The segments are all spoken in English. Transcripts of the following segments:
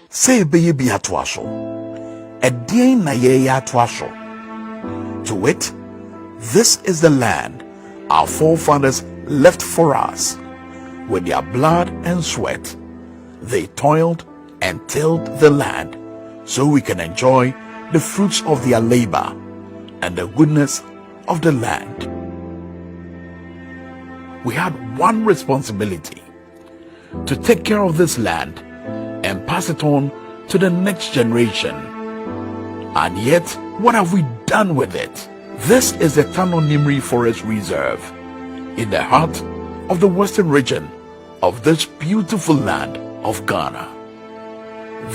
Say baby atwaso. A day na ye atwaso. To wit, this is the land our forefathers left for us. With their blood and sweat, they toiled and tilled the land so we can enjoy the fruits of their labor and the goodness of the land. We had one responsibility: to take care of this land and pass it on to the next generation. And yet, what have we done with it? This is the Tano Nimri Forest Reserve in the heart of the western region of this beautiful land of Ghana.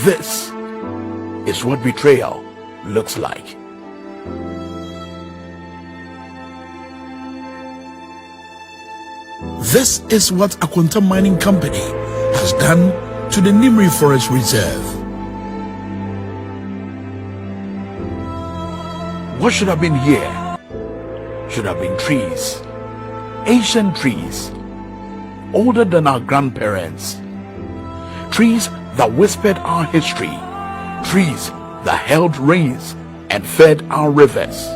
This is what betrayal looks like. This is what Akwanta Mining Company has done to the Nimri Forest Reserve. What should have been here should have been trees, ancient trees, older than our grandparents, trees that whispered our history, trees that held rains and fed our rivers.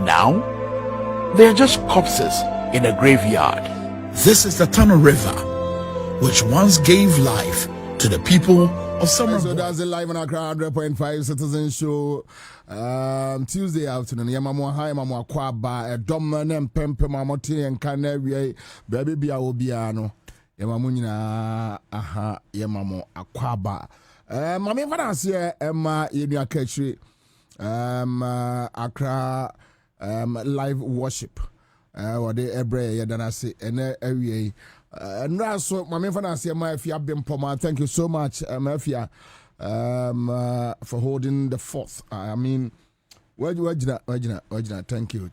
Now, they are just corpses in a graveyard. This is the Tano River, which once gave life to the people of summer. So that's the live on Accra 100.5 Citizen Show. Tuesday afternoon. Yamamo high mamo Kwabena a domman and pempe mamoti and canary baby bia obiano. Yamamunina aha yamamo Kwabena. Mami Vanassia Emma Yenia Ketri Accra live worship. What they ebre yadanasi and area. And so Mami Vanassia Mafia Bimpoma. Thank you so much, Mafia. For holding the fourth. I mean, wajina.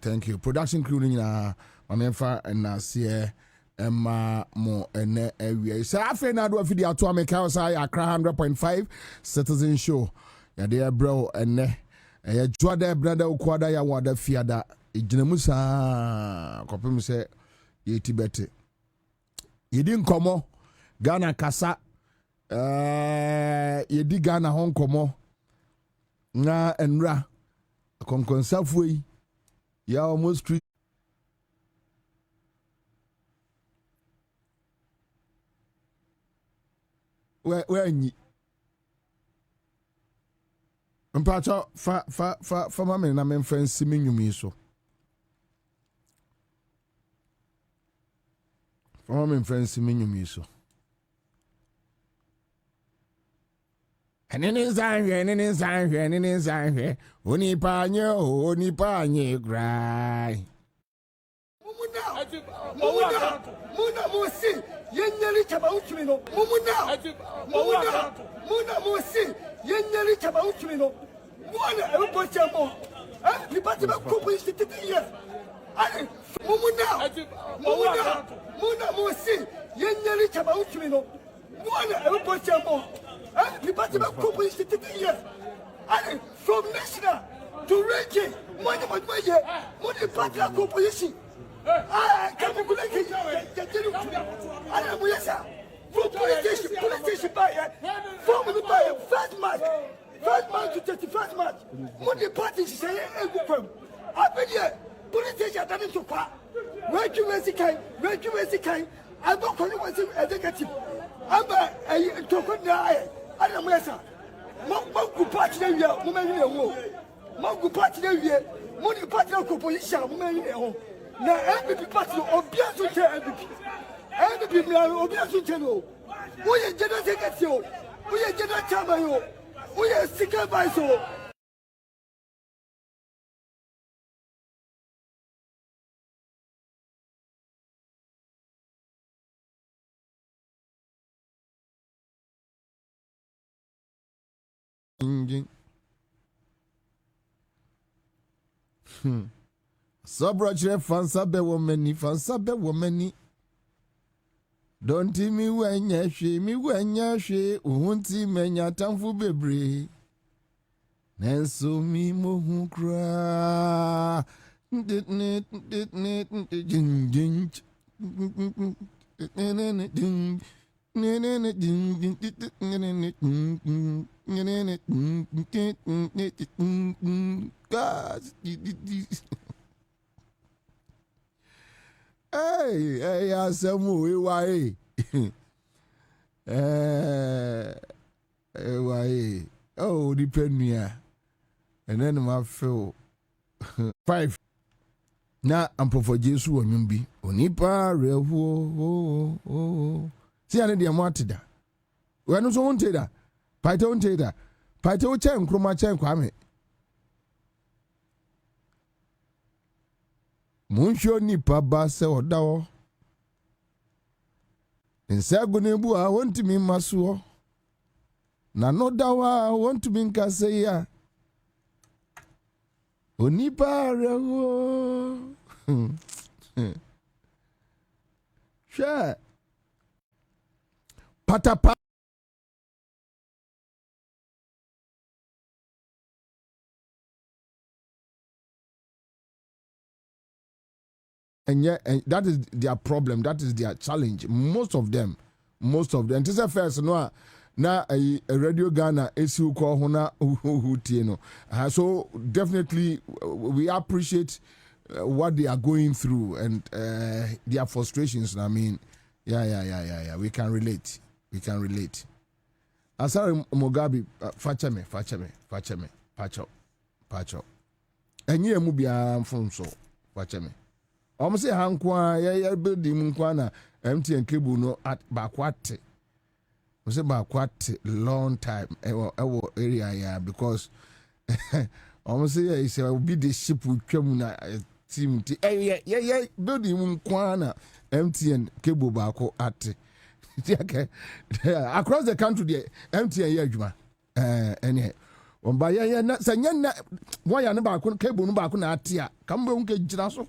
Thank you. Production crew na Mamenfa and Nasia Emma Mo and area. So I feel now do a video to make house I Accra 100.5 Citizen Show. Ya dear bro and ya jwada brother ukwada ya wada fiada. Ijinemusa kopemu se yetibete. Yedi nkomo Ghana kasa. Yedi Ghana Hong Komo na enra konkonsafui ya almost street where nyi mpacho fa mama na memfansi menyumi so fa mama memfansi menyumi so and in his eye, Oni panye, cry. Muna Mosi, Yenali Chabauchino, Muna Mosi, Yenali Chabauchino, one Pochamo, the Batima Couple is 50 years. Muna Mosi, Yenali Chabauchino, one Pochamo. The Batima Couple is 50 years. From national to ranking, money, party composition. I can't from police station buyer, from the buyer, first match to 31st match. Money party is saying, I've been here, police station done it so far. Where you I don't call you executive. I'm a token guy. I don't know. Monku party na wia mo mani ewo Monku party na wia mo ni party na opposition mo mani ewo na MPP party obia so che MPP mi obia so che no wo ye general secretary o wo ye general chairman o wo ye speaker vice o Sobrachre fansa be womani Don't me wenya she uhunti menya tamfu bebre Nenso mi mohu kra Hey, Asamu, why? Why? Oh, depend me. And then my feel 5. Na ampofo Jesu onyumbi onipa rewo si ane de amwatida we no so wonteda paite wonteda paite wo chen kroma chen kwame munhyo nipa ba se odawo nsago ne bu a wontimi maso na no dawa wontimi nkase ya onipa rewo sure patapa and yeah, and that is their problem, that is their challenge. Most of them this is first no na a radio Ghana esi ko hona tie no so definitely we appreciate what they are going through and their frustrations. I mean, yeah. We can relate. Asari Mugabe, fachame, pacho. Enye mu bia mfom so, fachame. Omo se hankwa ya building nkwa na MTN cable no at bakwate. We say bakwate long time ewo area ya because omo say is be the ship twam na team ti yeah building nkwa na MTN cable bako at okay across the country the MTN ya adwuma any on ba yeah na sanya na wire no bako cable no bako na atia kambe unke gira so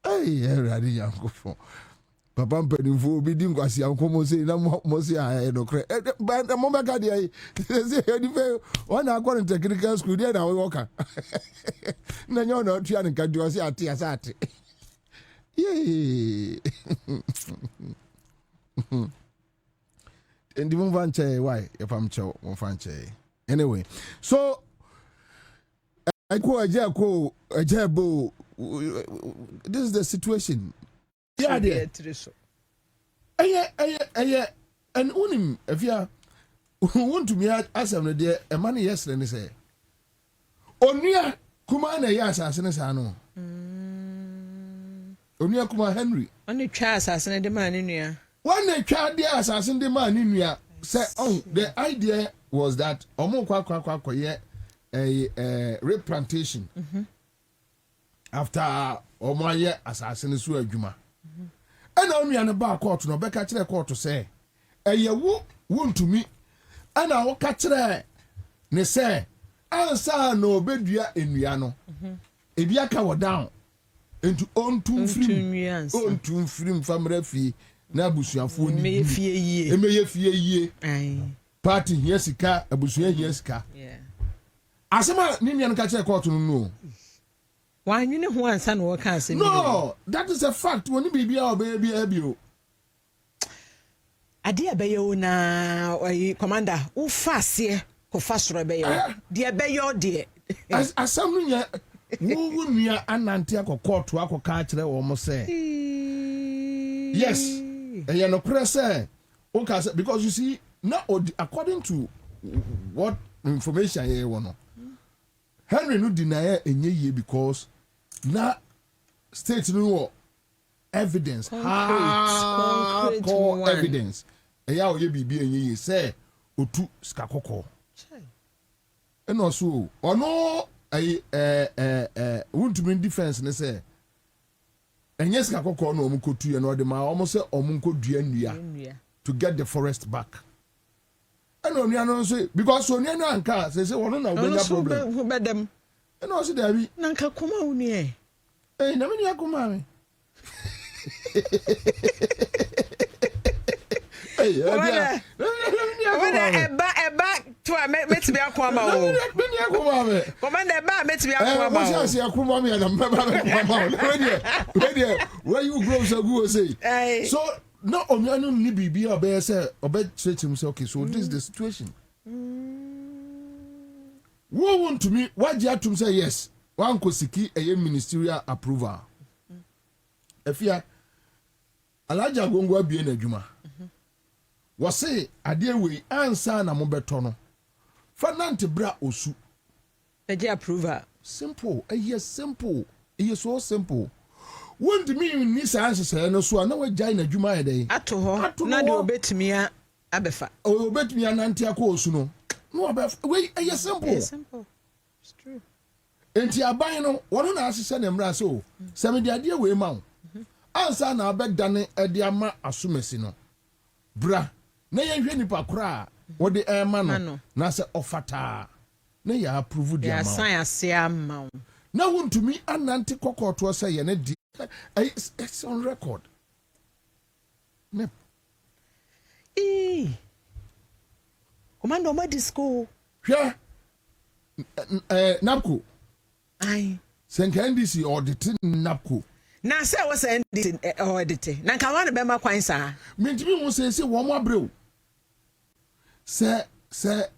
hey ready yankofo papa mpanimfo bi di nkwasi ankomo sei na mo sei a no kre ba mo ba ka dey say you dey one according technical school there na we work na nyo na otua nka di o say ate asate yeah and even vanche why if I'm chow mo vanche anyway so Ajabo, this is the situation. Yeah, there. And unim if you want to me as I'm there, a man yesterday say, Onia Kumana Yasas ano. Onia Kuma Henry. Only try assassin the man in here. One they tried the assassin the man in here. Say, oh, the idea was that Omo kwa a rape plantation after Omoye assassin su adwuma and on me ba court no be ka kire court say eyewu wontumi ana wo ka kire ne say ansa na obedua enua no ebia ka wo down into ontum frim famra fi na abusuafo ni emeye fie yie party here sika abusua here sika asema nini an ka kire court no why you know who answer no can say no that is a fact when you be o ade abeyo na commander wo fase ko fasoro abeyo de abeyo de asam nya wo nua anante akokọọto akoka kire wo mo say yes you no press because you see now according to what information here no Henry no deny enye ye because na state no evidence concrete evidence eya oye bibi enye ye say otu skakoko eno so ono wontumi defense ne say enye skakoko no omukotu ye no de ma omo say omunkodua nnua to get the forest back. And only I say because so near Nanka say one na obenya problem. Who bed them? And also there be Nanka kuma uni eh. Eh na me kuma me. Hey, eba To a met me a kwama. Commander ba met me a kwama. What's your kwama me and where you grow so good say. So no omianu ni bibi obe say obe treat him say okay, so this is the situation. Wo want to me what you to say yes. One kosiki a ministerial approval. Efia Alaja Gongwa bi na adwuma. Wo say ade we ansa na mo beto no. Fa nante bra osu. The approval. Simple. Yes, simple. It so simple. Won't me ni sanse say no so na we jai na adwuma e dey. Ato ho na de obetimi a abefa. Obetimi anante akọ osu no. No abef we yes simple. Yes, simple. It's true. Enti aban no wono na asese na mra so. Se me de ade we ma wo. Ansa na abedane e de ama asomasi no. Bra na ye hwe nipa kora wo de ema no na se ofata na ya approve de ama. Ya san ase ama. Na wontumi anante kokoto say ye na di it's on record. Ne. Commando ma disco. Hwe napko. Ai. Senka NDC audit napko. Na say was NDC audit. Na ka wan be ma kwan sa. Mentimi won say wo mo abreu. Se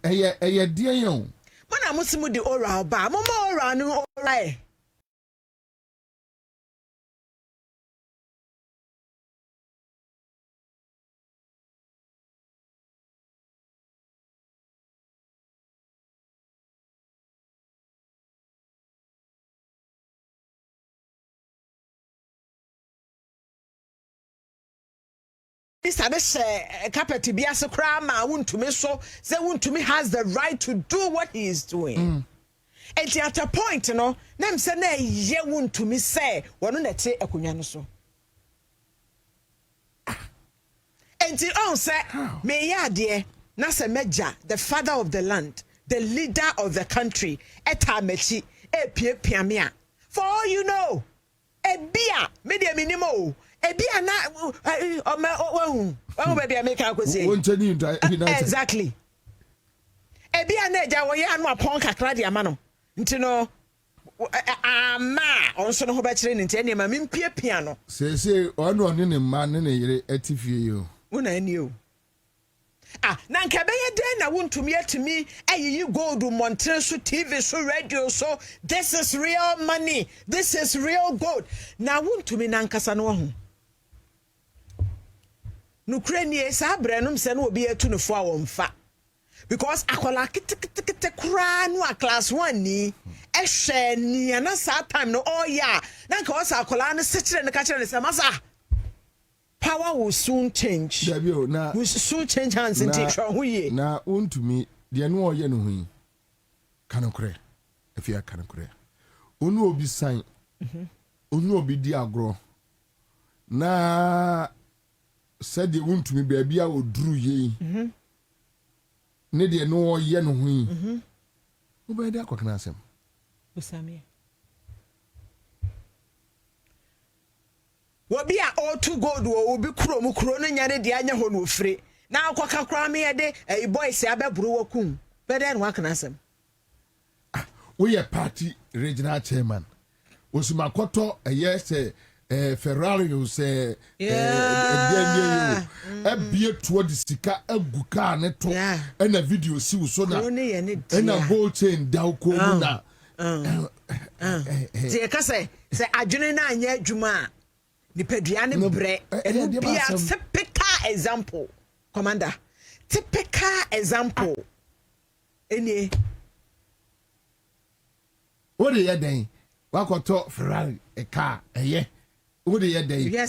eye die yon. Mana musimu di oral ba. Mo ma oral no oral. This carpet be as a crime, Wontumi so say Wontumi has the right to do what he is doing. And at a point, you know, nem say na ye Wontumi say wonu na te akunya no so. And ti on say me ya de na say meja, the father of the land, the leader of the country, eta mechi e pie piamia. For all you know, e bia me de minimo. Ebia na baby make akwese. Exactly. Ebia na eja wo ya no apon kakra de ama no. Nti no ama onso no ho ba kire ni nti ene ma mempie pia no. Say ono ne ma ne yire atifie yo. Una ani o. Na nka be ye den na Wontumi atumi ayi gold montre so TV so radio so this is real money. This is real gold. Na Wontumi na nkasa no ho. Nukrenie sa brenum se no obi etu no fo awomfa because akola kitikite kra no a class 1 ni ehwe ni na sa time no oh yeah na nka wasa akola no sekire ne ka kire ne se masa power will soon change. Na will soon change hands in take ho ye na Wontumi de no oye no hu kanokre afia kanokre onu obi san onu obi di agro na said the Wontumi baby a odru ye ne de no ye no hu wo be de akokna asem usame wo bi a all to gold wo bi kuro mu kuro no nya ne de anya ho no ofre na akoka kra me ye de boys abeburu wakum be de no akna asem wo ye party regional chairman Osumakoto say Ferrari you say bie toward the sika agu car ne to and a video see so na and a gold chain down ko na tie ka say adwene na anya adwuma ni padua ne bre enu bia typical example commander typical example eni what dey den wakoto Ferrari a car eye what dey dey be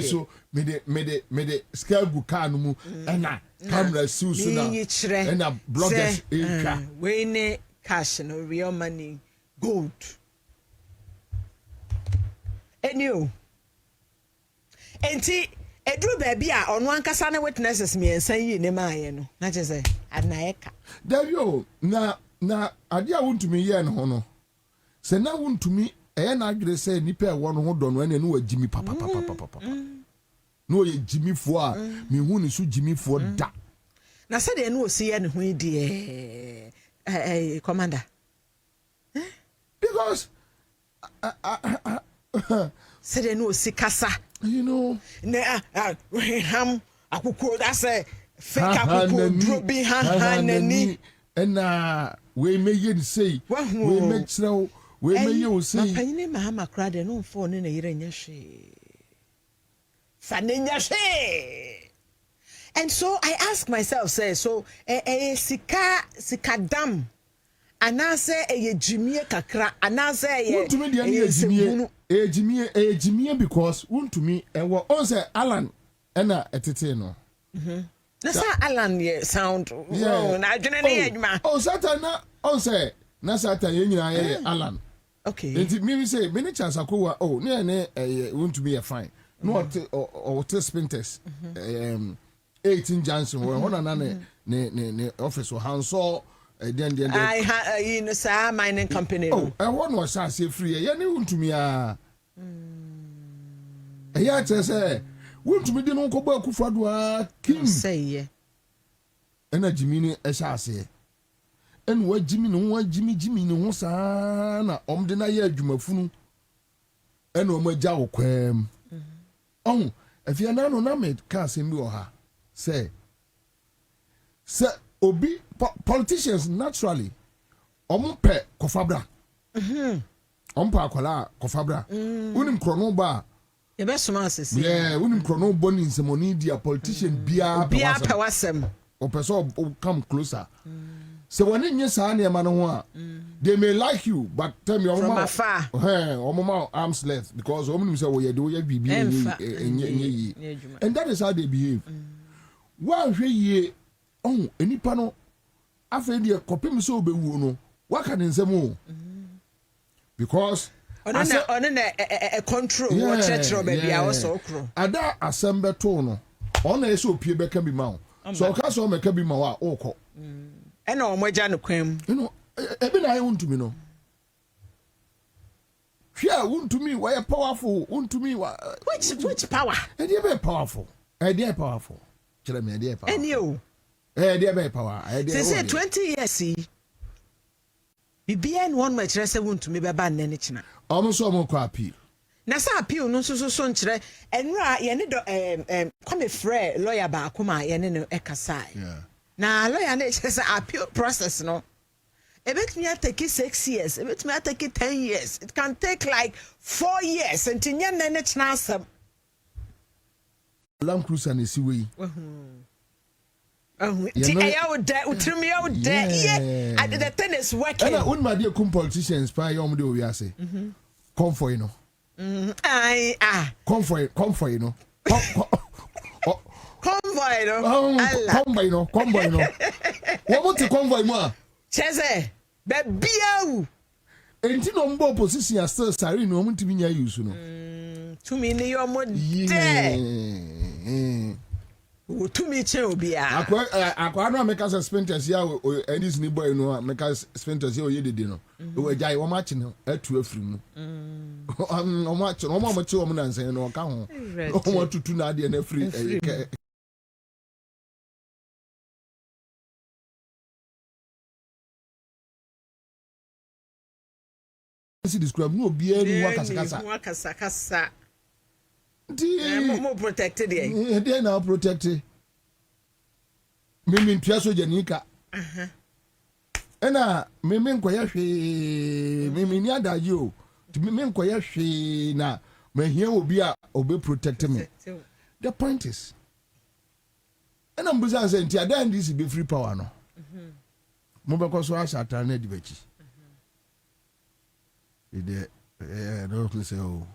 so me de scale gu car no mu na camera see so na na bloggers we ne cash no real money gold eniu enti edru baby a ono ankasa na witnesses me ensan yi ne maaye no na je say adnaeka Davio na ade a Wontumi ye no ho no se na Wontumi na adwere say nipa e wo no ho do no na wa jimi papa no ye jimi fo a me hu ni so jimi fo da Na said they no see any who commander. Because said they no see kasa. You know. Ham akuko that's a fake akuko drobi hanani. And we may yet say we make snow we may you say Panyine mahama crowd no phone na yire nyahwe. Fanenya she. And so I ask myself, say, so sika dam, anase jimie kakra, anase jimie because me and what on say Alan ena etete no. Na sa Alan ye sound wrong. Na adwene ne adwuma. Oh satana on say na satan ye nyina ye Alan. Okay. Enti me say me chance akowa oh ne me fine. No or spinters 18 Johnson one ne office or hanso then you know sir mining company oh and one was say free ya ne Wontumi a ya say Wontumi de no ko ba kufado a king say ye ena jimi ni ese en wa jimi ni ho saa na omde na ya adwumafunu ena o ma gya wo kwam oh if you no na me ka se mi o ha say obi politicians naturally pe kofabra ompa akola kofabra unim krono ba ye be soma asese yeah unim krono boni nsemoni dia politician bia pewasem o person come closer so when you say na ma no ho a they may like you but tell me from afar omoma arms length because omunim say we dey bibi enye and that is how they behave one hwe ye oh enipa no afa dey kopim so obewu no waka ne nsem o because on a control what church baby I was so cro ada assemble to no on e so opie beka bi ma o so ka so meka bi ma wa okọ e na omagya no kwam you know ebe na Wontumi no hwia Wontumi why powerful Wontumi which power e dey be powerful kire me e dey powerful any o e dey be power e dey say 20 years see bibia no one ma kire say Wontumi be ba nne ne kina so mo kwa appeal na sa appeal no so nkire enra ye ne do come frɛ lawyer ba akoma ye ne no ekasa na lawyer na say appeal process no it may take 6 years it may take 10 years it can take like 4 years until nya na ne kina asam Land Cruiser ne siwe ti ayaw da utrimi yaw da yeah the thing is working and when my dear politicians pa yom de we ase come for you know come for you know convoy no convoy no what want to convoy mo cheze be biawu enti no mbo opposition still sari no Wontumi nya use no to me ni yo mo de Wontumi che obi a akwa no make us spinters ya and this ni boy no make us spinters ya oyedede no we jai wo match no atu afiri mu o match no mo che wo mo nansen no ka ho o mo tutu na ade na afiri si describe no obi enu wakasakasa mo protected dey now protected me ntwa soja nika ena me nkoya hwe me ni adaje o me nkoya hwe na me hia obi a obe protect me the point is ena mbuza say nti adan this be free power no mo be ko so asata na dibachi no say oh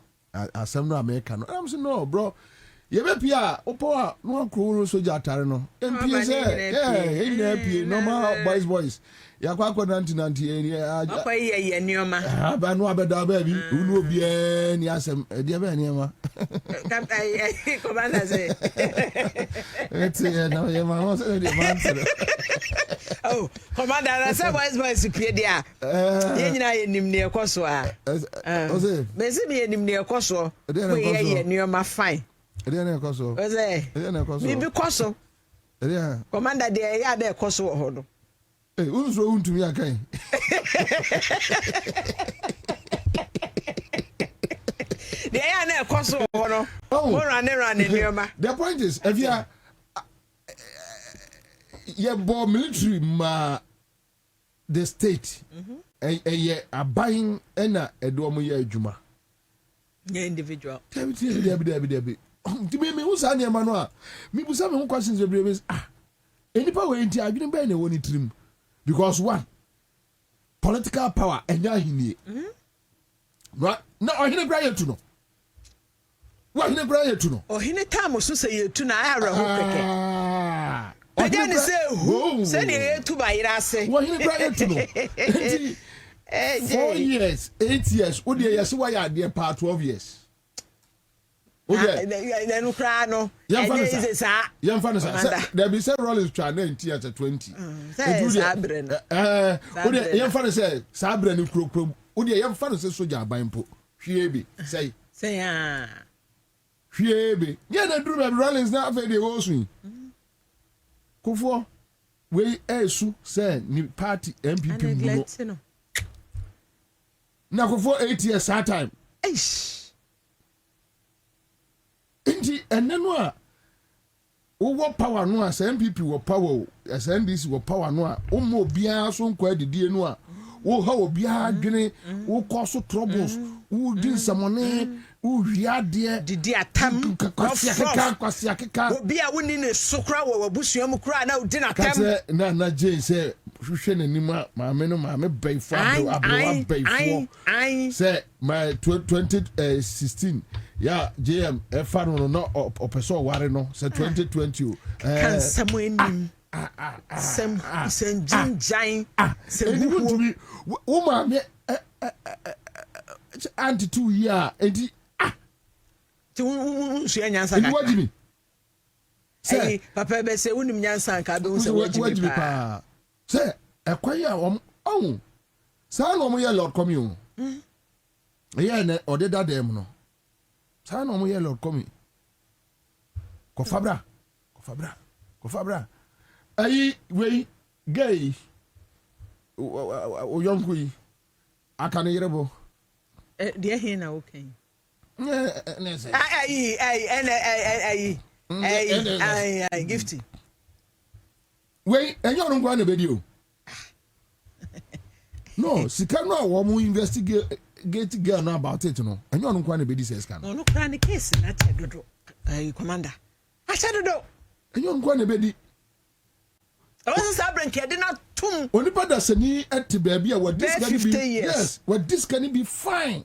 asem no America no I'm saying no bro ye be pia opo no akro soja atare no empie say pie normal boys yakwa nanti akwa ye nioma ba no abeda ba bi unu obi ni asem de ba nioma commander say it's na ye ma ho say de man oh commander na say boys pie dia ye nyina ye nim ne ekoso a me se me ye nim ne ekoso we ye nioma fine ede na ekoso me bi koso Yeah. Commander de ya de koso ho no. Eh, unso Wontumi akan. De ya na koso ho no. Oh, run nioma. The point is, if you bo military ma the state, a buying ena edomo ye adwuma. Yeah, individual. Debi. To me who say na no a, me busa me questions every anypa we nti adwene be na woni trim. Because one, political power enya hinie. Right? No, ohine bra yetu no. Ohine bra yetu no. Ohine time so say yetu na ara ho keke. Again say who? Say na yetu ba yira se. Ohine bra yetu no. 4 years, 8 years, wo dey yesi wa ya dey part 12 years. Okay. No cry no. Yamfa no sa. There be say Rollins try 90 at 20. Sabre no. Wo dey yamfa no say sabre no kro. Wo dey yamfa no say soja aban po. Hwie bi say. Say ah. Hwie bi. Ye na duru be Rollins na afa dey go swing. Kofo we esu say ni party MPP no. Na kofo 8 years that time. Eish. Inti eneno a wo power no a MPP wo power SNDC wo power no a wo mo bia so nkwa didie no a wo ha wo bia dwene wo cause troubles wo din samone wo hwiade didi atam kwasi akeka wo bia wo ni ne sokra wo abusuam kra na wo din atam na Jane say hwehwe n'anima maame no maame baifo abro baifo say my 2016 yeah JM efano no opeso ware no say 2020 kan samoenim sem jinjan sem Wontumi wo maame anti 2 year enti ti unsu nyansa ka wajimi say papa be say unim nyansa ka be unsu wajimi pa say ekwaya on sa no mo ye lord come you yeah na odeda dem no sa no mo ye lord come ko fabra ayi we gay o yonku yi aka ne yerebo de hin na okay ne say ay gifty we enyo no ngwa na bedi o no sika no wo mo investigate girl no about it no enyo no ngwa na bedi say scan no kra ne case na chedodo commander achedodo enyo no ngwa na bedi awon sabren ke de na tum onipa da sani at baby a what this can be yes what this can be fine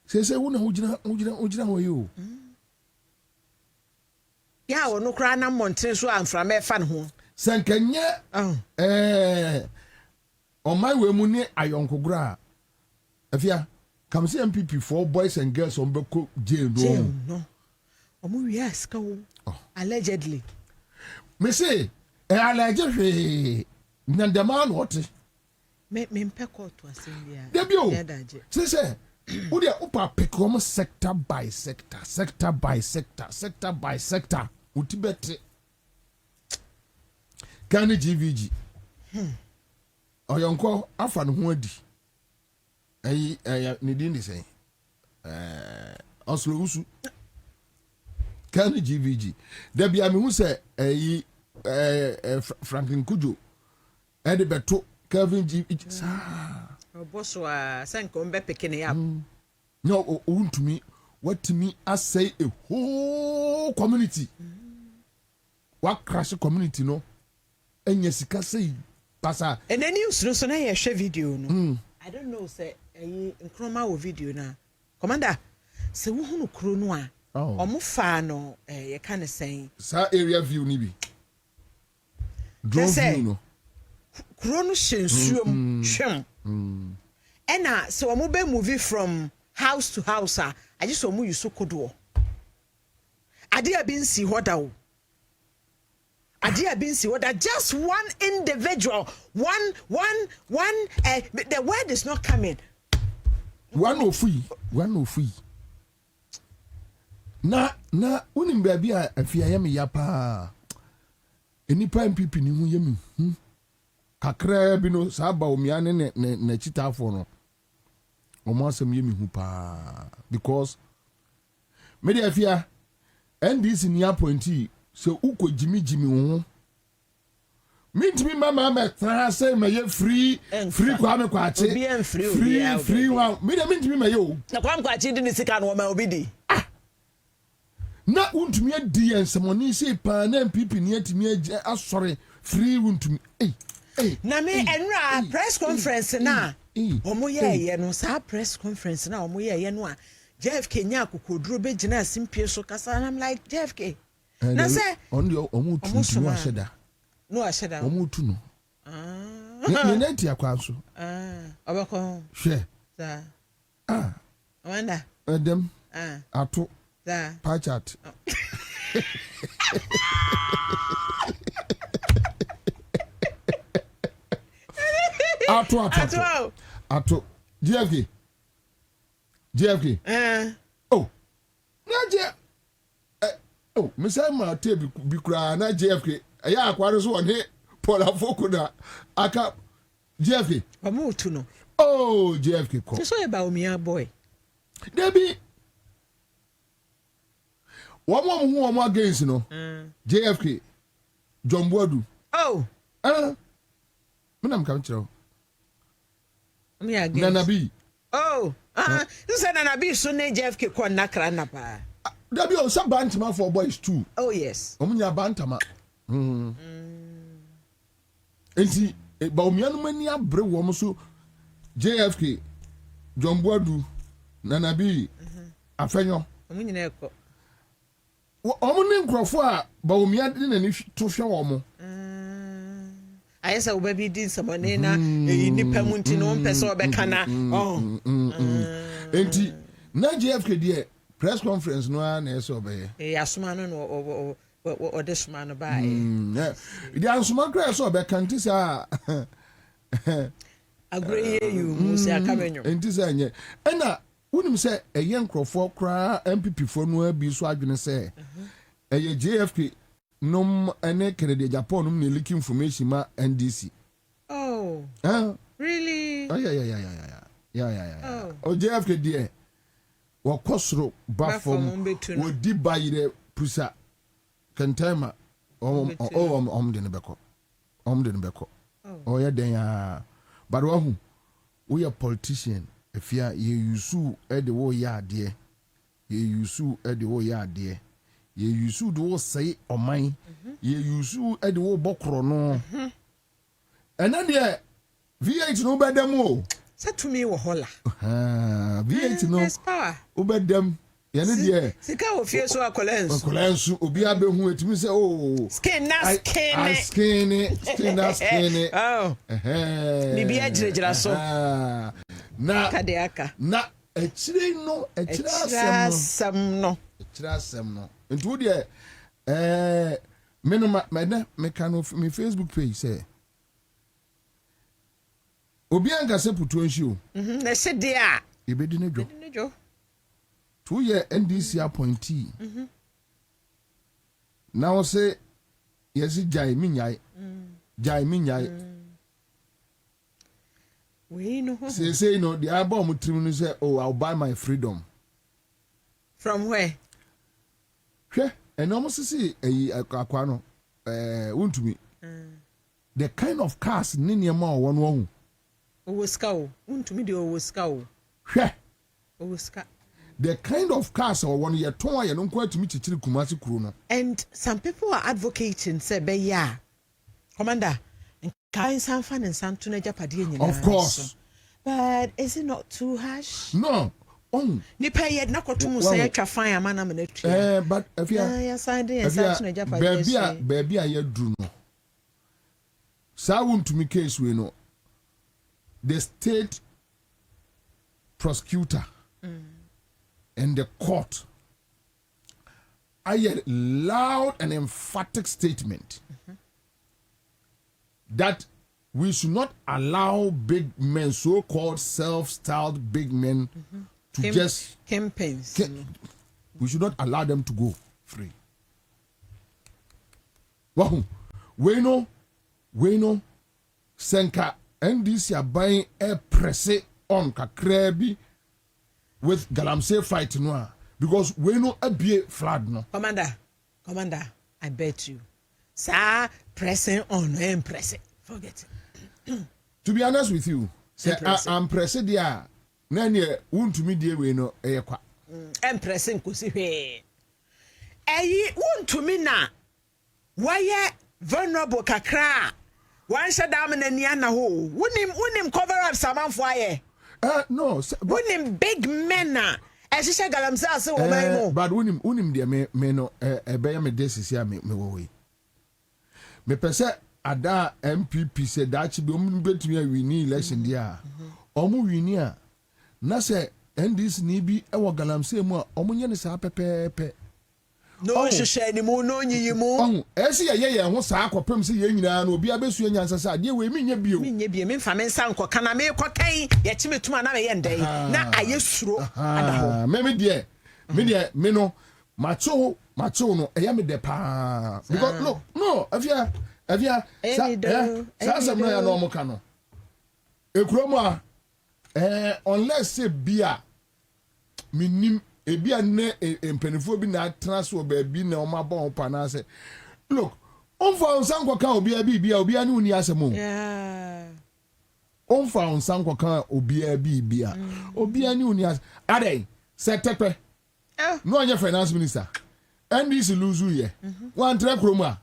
say wo na ujina ho yo ya wo no kra na monten so amfra me fa ne ho sankanye on my way mu ni ayonkogura afia come see MPP for boys and girls on beko jail no omu yes ka wo allegedly me say allegedly nandama no what me mpeko to asembia debio say wo dia upa pick almost sector by sector utibete Kani GVG oyonko afa no ho adi ayi ne din di sen oslo usu Kani GVG da bia me hu se ayi Franklin Kujo ede beto Kevin GVG boso a sanko mbe pekene ya no Wontumi what me as say a whole community what crash community no enya sika say pasa and then you so na ye share video no I don't know say nkroma wo video na commander se wo hunu kro no a omo fa no ye kan sen sa area view ni bi drone view no kro no hyensuom hwem ena so omo be movie from house to house I just omo yuso kodo ade a bin si hoda just one individual, one. The word is not coming. One of free. na unim baby afia ya me ya pa enipa MPP ni hu ya me kakra bi no sa ba omia ne na chitafo no omo asem ya me hu pa because me dey afia NDC ni appointee so uko jimi wo Mint mama me tra say me free kwa me kwache free one me mint me yo na kwa kwache di ni sika no ma obi di na untumi adi ensemoni say pa na MPP ni atimi asore free untumi na me enra press conference na omo ye no sa press conference na omo ye no a JFK nya kokoduro be gina simpie so kasa and I'm like JFK na say on your omo tuntun asheda no asheda omo tu no ne neti akwanso obako hwe za wanda dem ato za pachat ato JFK oh na oh misai ma te bi kura na JFK aya akware so one Paul Afoko na aka JFK omo tu no oh JFK ko so e ba omia boy debi womo against no JFK John Boadu oh menam kam chiro me against Nanabi oh this is Nanabi so na JFK ko na kra na pa debi o sa bantama for boys too oh yes omunya bantama enti ba omia no mani abre wo so JFK John Boadu Nanabi afenyo omunyina eko omo ne nkrofo a ba omia de nani to hwe wo mo ayesa obabi din samone na nipa munti no mpese obeka na enti na JFK die press conference no na eso obeye asoma no o de soma no ba di asoma kra eso obeka ntisa agree you musi akamenyo ntisa nye ena unim se eye nkrofo kra MPP fo no abi so adwene se eye JFK nom ene Kennedy Japan nom ne leak information ma NDC oh really yeah oh JFK die wo kosro bafom wo di bayire pusa kentema de ne beko oh ya den ya but wo we a politician if ya yusu e de wo ya ade yusu e de wo ya ade yusu de wo say oman yusu e de wo bokro no ena de V8 no bedam o say to me wo hola V8 no obedam ya ne de sika wo fie so akolensu obi abehu etimi say oh skin oh bibi ajiregira so na kadeaka na echire asem no ntu de menoma me kan of me Facebook page say obi anga se putu anhyi o na se de a ebedi ne dwo 2 year NDC appointee now say yes jai minyai we know say no the album trim no say oh I'll buy my freedom from where and almost see akwa no Wontumi the kind of cars nini ma won owoska o Wontumi de owoska o owoska the kind of cars or one year ton ya no kwa tumi chichiri kumasi kuro no and some people are advocating say be ya commander kind some fan and some to na japade nyina of course but is it not too harsh no ni pay yet na kotum say atwa fan amana me na tu but if ya side and such na japade baby ya dru no sa Wontumi case we no the state prosecutor and the court I had loud and emphatic statement that we should not allow big men, so-called self-styled big men, to just campaigns. We should not allow them to go free. Wow. We know, Senka, NDC are buying a press on Kakrebi with Galamsey fight noir. Because we know a be flood no. Commander, I bet you. Sir, pressing on and pressing. Forget it. To be honest with you, say I'm pressing there. Nanya Wontumi die we no eyekwa. Pressing kusi hwe. Eyi Wontumi na. Why vulnerable kakra. One shut down in the na ho. Wunim cover up samanfo aye. No, wunim big men na. Eshisha galamsa so omaimo. But wunim dia me no ebeya me desis ya me wo we. Me pese ada MPP se dachi bi omu betumi awini election dia. Omu wini a na se NDC ni bi ewo galamsa mu a omu nye ne sa pepepe. No sheshe ni mu no nyi mu. Esi ye ho sa akopem se ye nyina na obi abesu nyansa sa de we mi nya bio. Mi nya bio mi mfa me nsa nkoka na me kokan ye chime tuma na me ye ndai na ayesuro ada ho. Me de me no macho no eya me de pa. Because look, no, afia sa na ya no mo ka no. Ekromo a unless say bia minim ebi ane empenifo bi na transfer baby na o ma bon pa na say look onfa onsanko kan obi abi obi ani uni asemo onfa onsanko kan obi abi obi ani uni as adai setepe no onye finance minister NDC lose ye wan tre kroma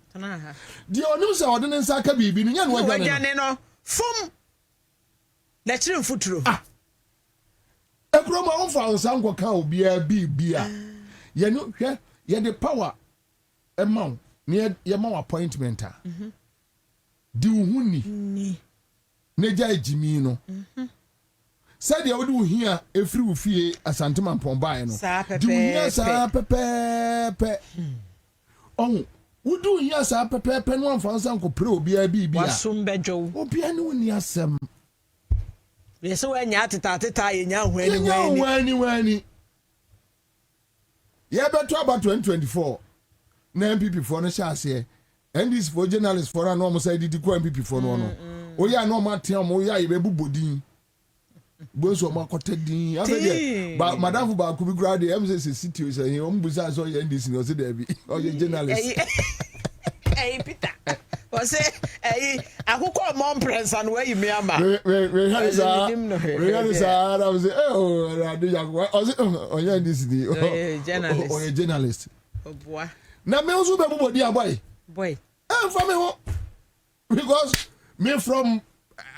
di onu se odene nsa ka bibi no nya no wadwane no fom na chire mfuturo Ekroma onfa onsanko kan obi bibia ye no hwe ye the power emma ye ma appointment a di uhuni ne ja ejimi no said ye wodu hia efri wo fie asantema mpombae no di hia sa pepepe wodu hia sa pepepe no onfa onsanko pre obi bibia wasumbejo obi ani woni asem. Yes, when you atita ye nya wani. Yeah, but about 2024. Na MPP for no chance and this for journalists for an almost say did go MPP for no. Oh yeah, no matter mo ya ye bebu bodin. Boso ma kotedin. Afede ba madam ba ku bi grade MCC city say he ombuza so ye NDC no say there be. Oh ye journalist. Hey Peter. Say akukọ mom prince and where you me ama we had sa I was oh radu yakwa oye this ni oh journalist boy na me ozu be body boy for me ho because me from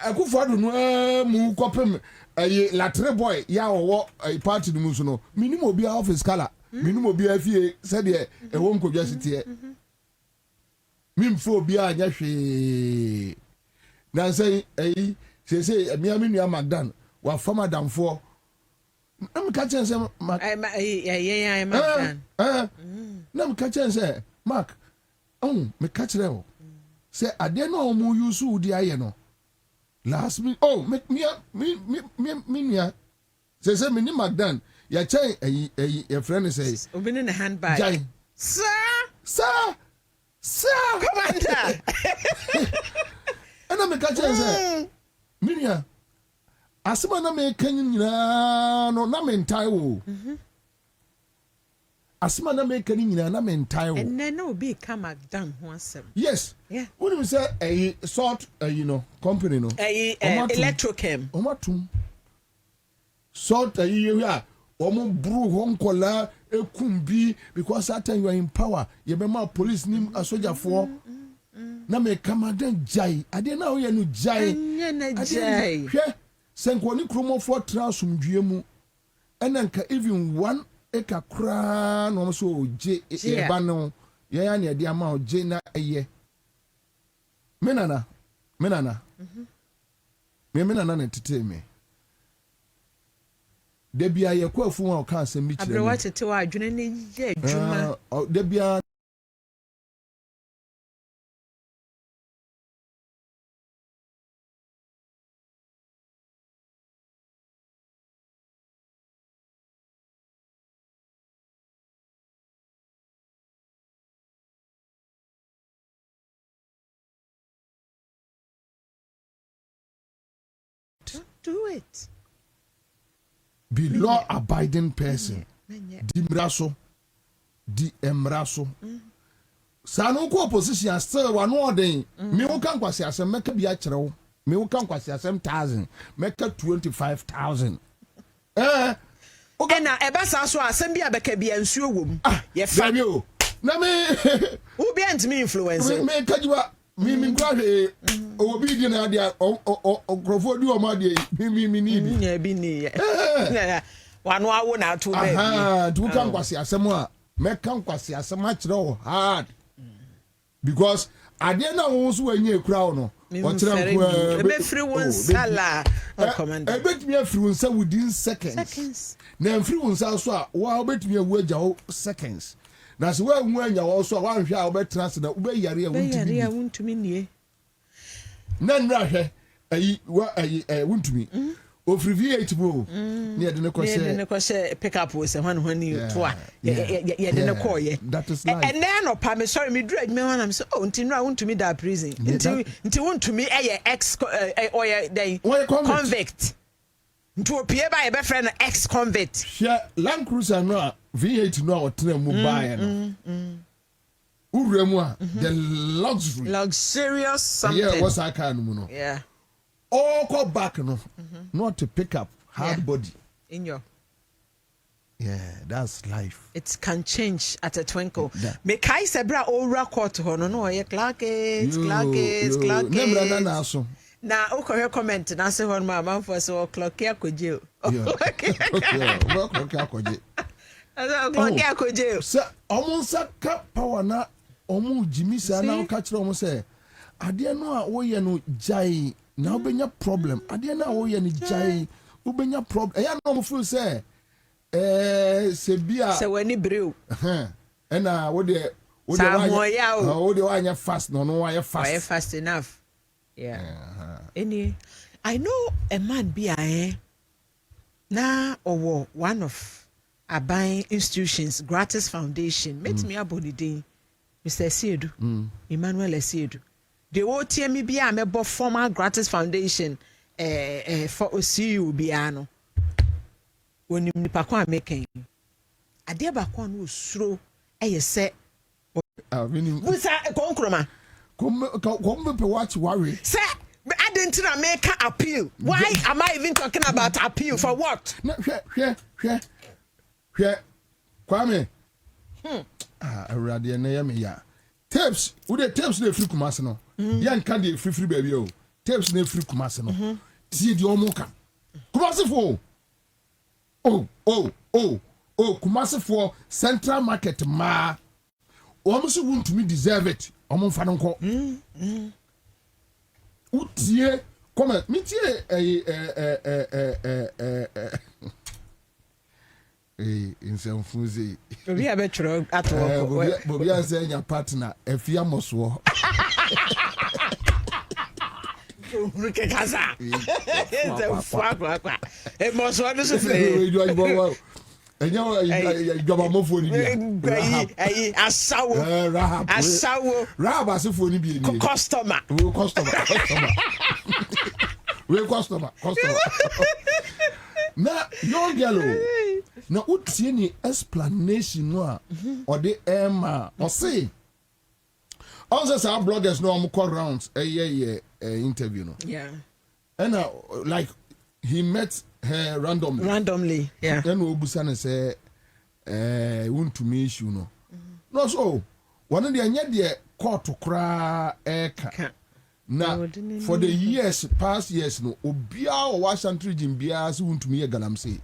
akufado no mu kopem latre boy ya wo party no muso no minimum obi office kala minimum obi afie said e won ko biasite Mimfo bia anya hwe na say say me aminu Magdan wa former damfo am ka chen say Mark Magdan na me ka chen say Mark me ka chere o say ade no mu yusu di aye no last me me say me ni Magdan ya chen your friend say obi in the handbag sir Commander. And I'm a catcher, sir. Minia, Asima na me kanyina no na me ntaiwo. Asima na me kanyina na me ntaiwo. And then no be come down once. Yes. Yeah. When we say a sort company no. Electrochem. Omatum. Sort ya. Omo bru honkola ekumbi because that time you are in power you be ma police nim a soldier for na me kamadan jai ade na wo ye no jai hwe senko ni kromo for transumdue mu enanka even 1 acre kra no so oje e ba no ye ya ne ade ama oje na eye menana menana na tete me Debia ye kwafu wa ka asem bi kire. Abrewa tete wa adwene ne ye adwuma. Debia Do it. Be law abiding person. Di mraso. Di emraso. Sano ko opposition still one ordin. Me wo kan kwase asem meka bi a kyerɛw. Me wo kan kwase asem 1000. Meka 25,000. Ena ebasa so asem bi abeka bi ansuo wom. Ye fa. Na me who be ntimi influence. Me kajiwa me grade obi di na dia okrofo di o ma dia me ni bi. Nya bi ni. Wanu awo na to be. Du kan kwase asem a me kan kwase asem a kyerɛw hard. Because ade na wo so wanya ekura wo no. O kyerɛ nko be free one sala commander. E betimi afiri won sa within seconds. Na free won sa so a wa betimi awu agya wo seconds. Na se wa nwu anya wo so a wa hwe a wo betra se na wo be yare a wuntumi nie. Na nra hwe ayi wa ayi wuntumi. Ofiri V8 bo. Ne de ne kwose pick up wo se hwan to a ye de ne call ye. That is life. And then pa me sorry me drag me wan am so nti nra wuntumi da prison. Nti wuntumi ex or ye convict. Nti opie ba ye be friend ex convict. Share Land Cruiser no V8 no o tena mu bae no. Uremu a the luxurious something. Yeah, what's that kind mu no. Yeah. All go back no. Not to pick up hard body. In your. Yeah, that's life. It can change at a twinkle. Me kai sebra o record ho no ye Clark. Nemra na aso. Na o ko comment na se hon ma man for so clock ya koje. Clock ya koje. Clock ya koje. So omunsa ka power na omu jimisa na ka kire omu se ade no a wo ye no jai na obenya problem. Ade na wo ye no jai obenya problem. Eya no mo feel say se bia se wani brew. Ena wo de wanya fast no wanya fast. Why fast enough. Yeah. Any I know a man be na owo one of Aban institutions Gratis Foundation met me abonidin Mr. Siedu Emmanuel Siedu they will tell me be a member former Gratis Foundation for OCU biano when you nipa making ade ba kwa no suro say wusa konkroma come pe watch worry say I didn't make an appeal. Why am I even talking about appeal for what? No, Kwame. Awurade na yame ya. Tapes, wo de tapes na free Kumase no. Yan ka de free baby o. Tapes na free Kumase no. Tie di omo ka. Kumase fo. Kumase fo Central Market ma. Omo so Wontumi deserve it. Omo fa no nko. Utie come mitie insemfuzi obi abetro ato Bobie Ansah nya partner afia moso Ruke kaza e moso no so fe enya joba mofo ni bia asawo rahab asefo ni bia ni customer we customer na young girl na utie ni explanation no a or the Emma or say also some bloggers no am call rounds interview no yeah and like he met her randomly yeah then obusa na say Wontumi issue no no so one dey anya dey court kra eka na for the past years no obia o Washington region bia se Wontumi ye galamsey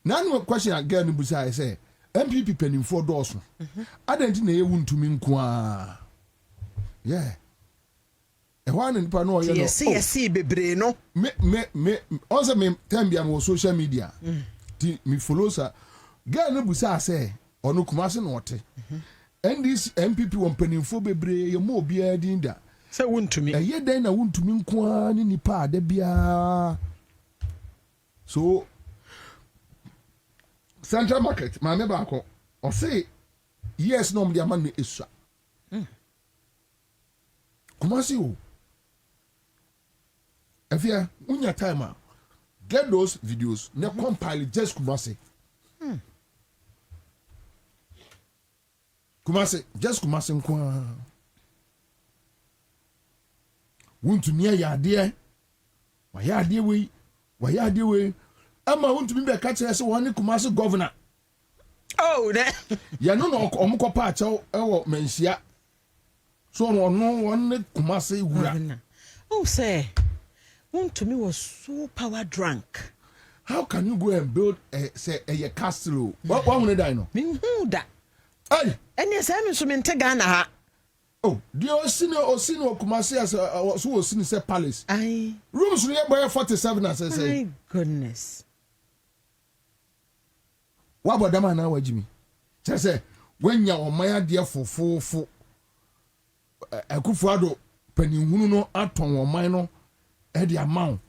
na no question again busa I say MPP penning for doors adenti na ye Wontumi nko a yeah e wan nipa no ye no yes bebre no me also me time bia mo social media ti me follow sa girl no busa say ono Kumase no wote and this MPP won penning for bebre ye mo bia dinda say Wontumi ye den na Wontumi nko a ni nipa da bia so Central Market ma me ba ko o say yes no me man me esua Kumase o Afia, when your timer, get those videos, now compile just Kumasi. Kumasi, just Kumasi Nkwa. Want to near your dear? Why are dear way? Why are dear way? Ama want to be a catcher as one Kumasi governor. Oh, that. Ya no omko pa chaw ewo mensia. So no one Kumasi wura. Oh, say. Wontumi was so power drunk. How can you go and build a castle? What would I know? Me who that? Hey! And yes, I'm so mente Ghana ha. Oh, the Osino Kumasi as so was in a palace. Aye. Rooms nearby 47 as I say. My goodness. What about them now, Jimmy? Just say, when you're on my dear for a Kufuado, penny no atom or minor, at the amount.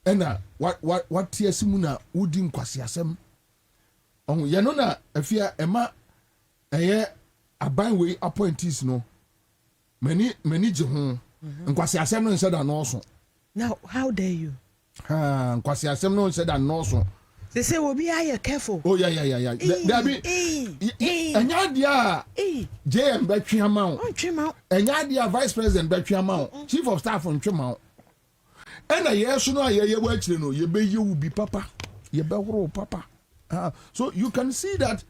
And what tear Simuna would in Quasiasem? Oh, Yanona, if you are Emma, a byway appointees no. Many Jehon, and Quasiasem said an also. Now, how dare you? Quasiasem no said an also. They say, we'll be careful. Oh, yeah. There be and Yadia, JM Betty amount. And Yadia Vice President Betty amount, Chief of Staff on Chimount. And a year sooner, you watch, you be you will be Papa. You be Papa. So you can see that.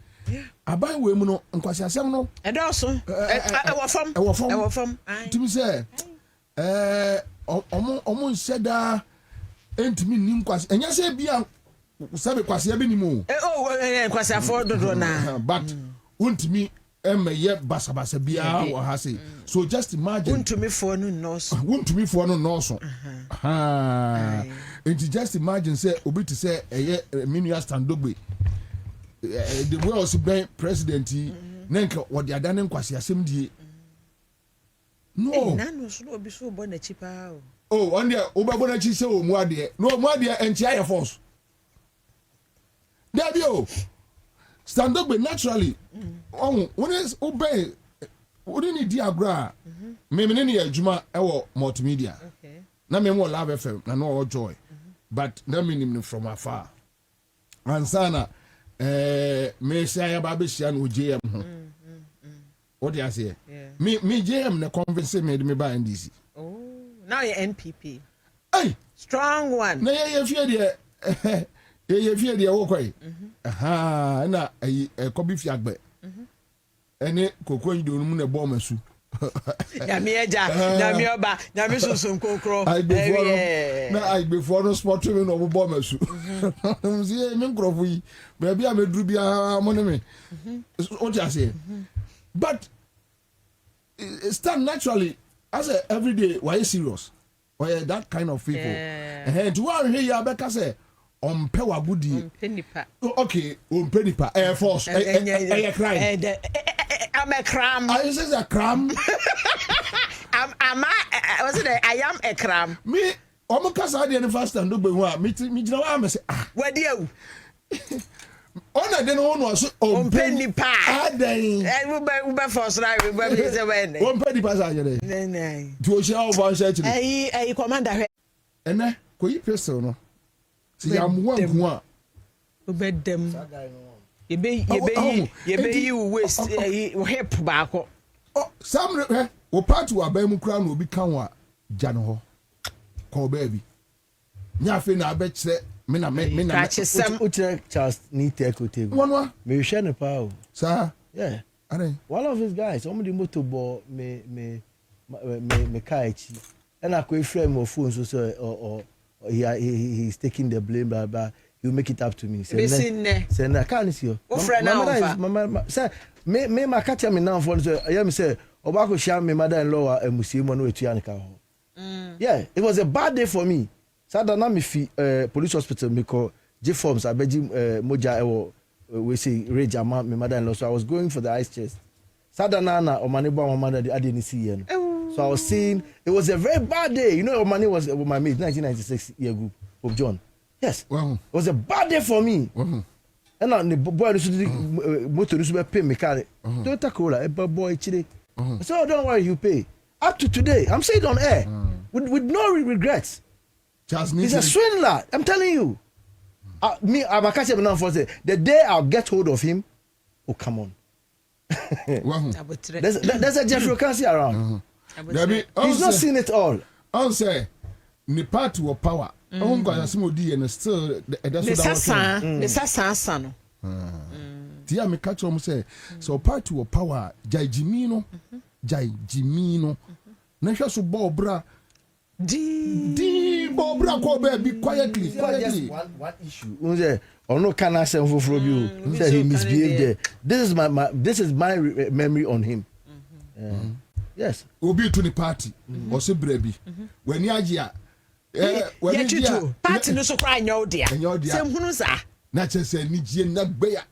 I buy women and Quasiasem no. And also, I was from. To me, say, almost said that, ain't me Nimquas. And you say, be a Sabe Quasia Binimu. Oh, Quasia for the na. But won't me yet Basabasa Bia or Hasi. So just imagine. Won't to me for no nose. Won't to me for no nose. And just imagine, say, Obi to say a mini stand dogby. The world's president, Nenka, what they are done in Quasia Simdi. No, none will be so born a cheaper. Oh, one day, Obabonachi so more dear, no more dear, and Chia force. There you stand up naturally. Oh, when is obey? Wouldn't it diagram? Maybe any Juma or multimedia. Okay. Na me more love FM, na no joy. But na meaning from afar. Ansana, me say Babishan with JM. What do you say? Me JM na convince me buy NDC. Oh, now you're NPP. Hey, strong one. Na you fear there. You fear the okay. Aha, na a copy fiagbe. And it cocoa do moon a bomb as you. Yamia, Yamioba, Yamiso some cocoa. I before no spot to no bombers. See, Mincrofi, maybe I'm a drubia money. What I say. But stand naturally as a everyday, why is serious? Why that kind of people? And to one here, Becca say. On Pewa Budi. Okay, on Penipa Air Force. A crime. I'm a cram. This is a cram. I am a cram. Me, almost I didn't fast and do be one. Me, no, I'm a say, where do you? On I didn't was on Penipa. I will be forced. I will be on Penipa. To show one such a commander. And then, could you personal? See, I'm one. Obed them. You be you waste hip back. Oh, some will part to a bamboo crown will become what Jano call baby. Nothing I bet say, Mina, some Charles need to equity. One, may share the power, sir. Yeah, one of his guys, only motorball me kaichi, and I could frame of phones or. He's taking the blame, but you make it up to me. Send I can't see you. Mama, sir, me my catch me now for I am say, Obako sham me mother-in-law and Museum on way to Yanika. Yeah, it was a bad day for me. Sadana me police hospital me call J forms. I bet you Moja we say rage amount me mother-in-law. So I was going for the ice chest. Sadana or Maniba or mother I didn't see you. So I was seeing it was a very bad day. You know, money was my mate, 1996 year group of John. Yes, it was a bad day for me. And now the boy motor pay me car. Don't take a boy chile. So don't worry, you pay up to today. I'm saying on air. with no regrets. Charles He's a swindler. I'm telling you. I'm a catch him now for the day I'll get hold of him. Oh, come on. There's a Jeffrey Okansi around. He's not seen it all. I'll say, ni party of power. I'm going to see and still the Tia me catch him say, so party of power, Jai Jimino, Nasha so Bobra. Bobra ko be quietly. One issue. Or no can I say for you? He misbehaved there. This is my memory on him. Yes. Obi to the party. Or say brebi. When yagia. When you party no so cry no dear. Same hunu sa. Na chese ni je na gbeya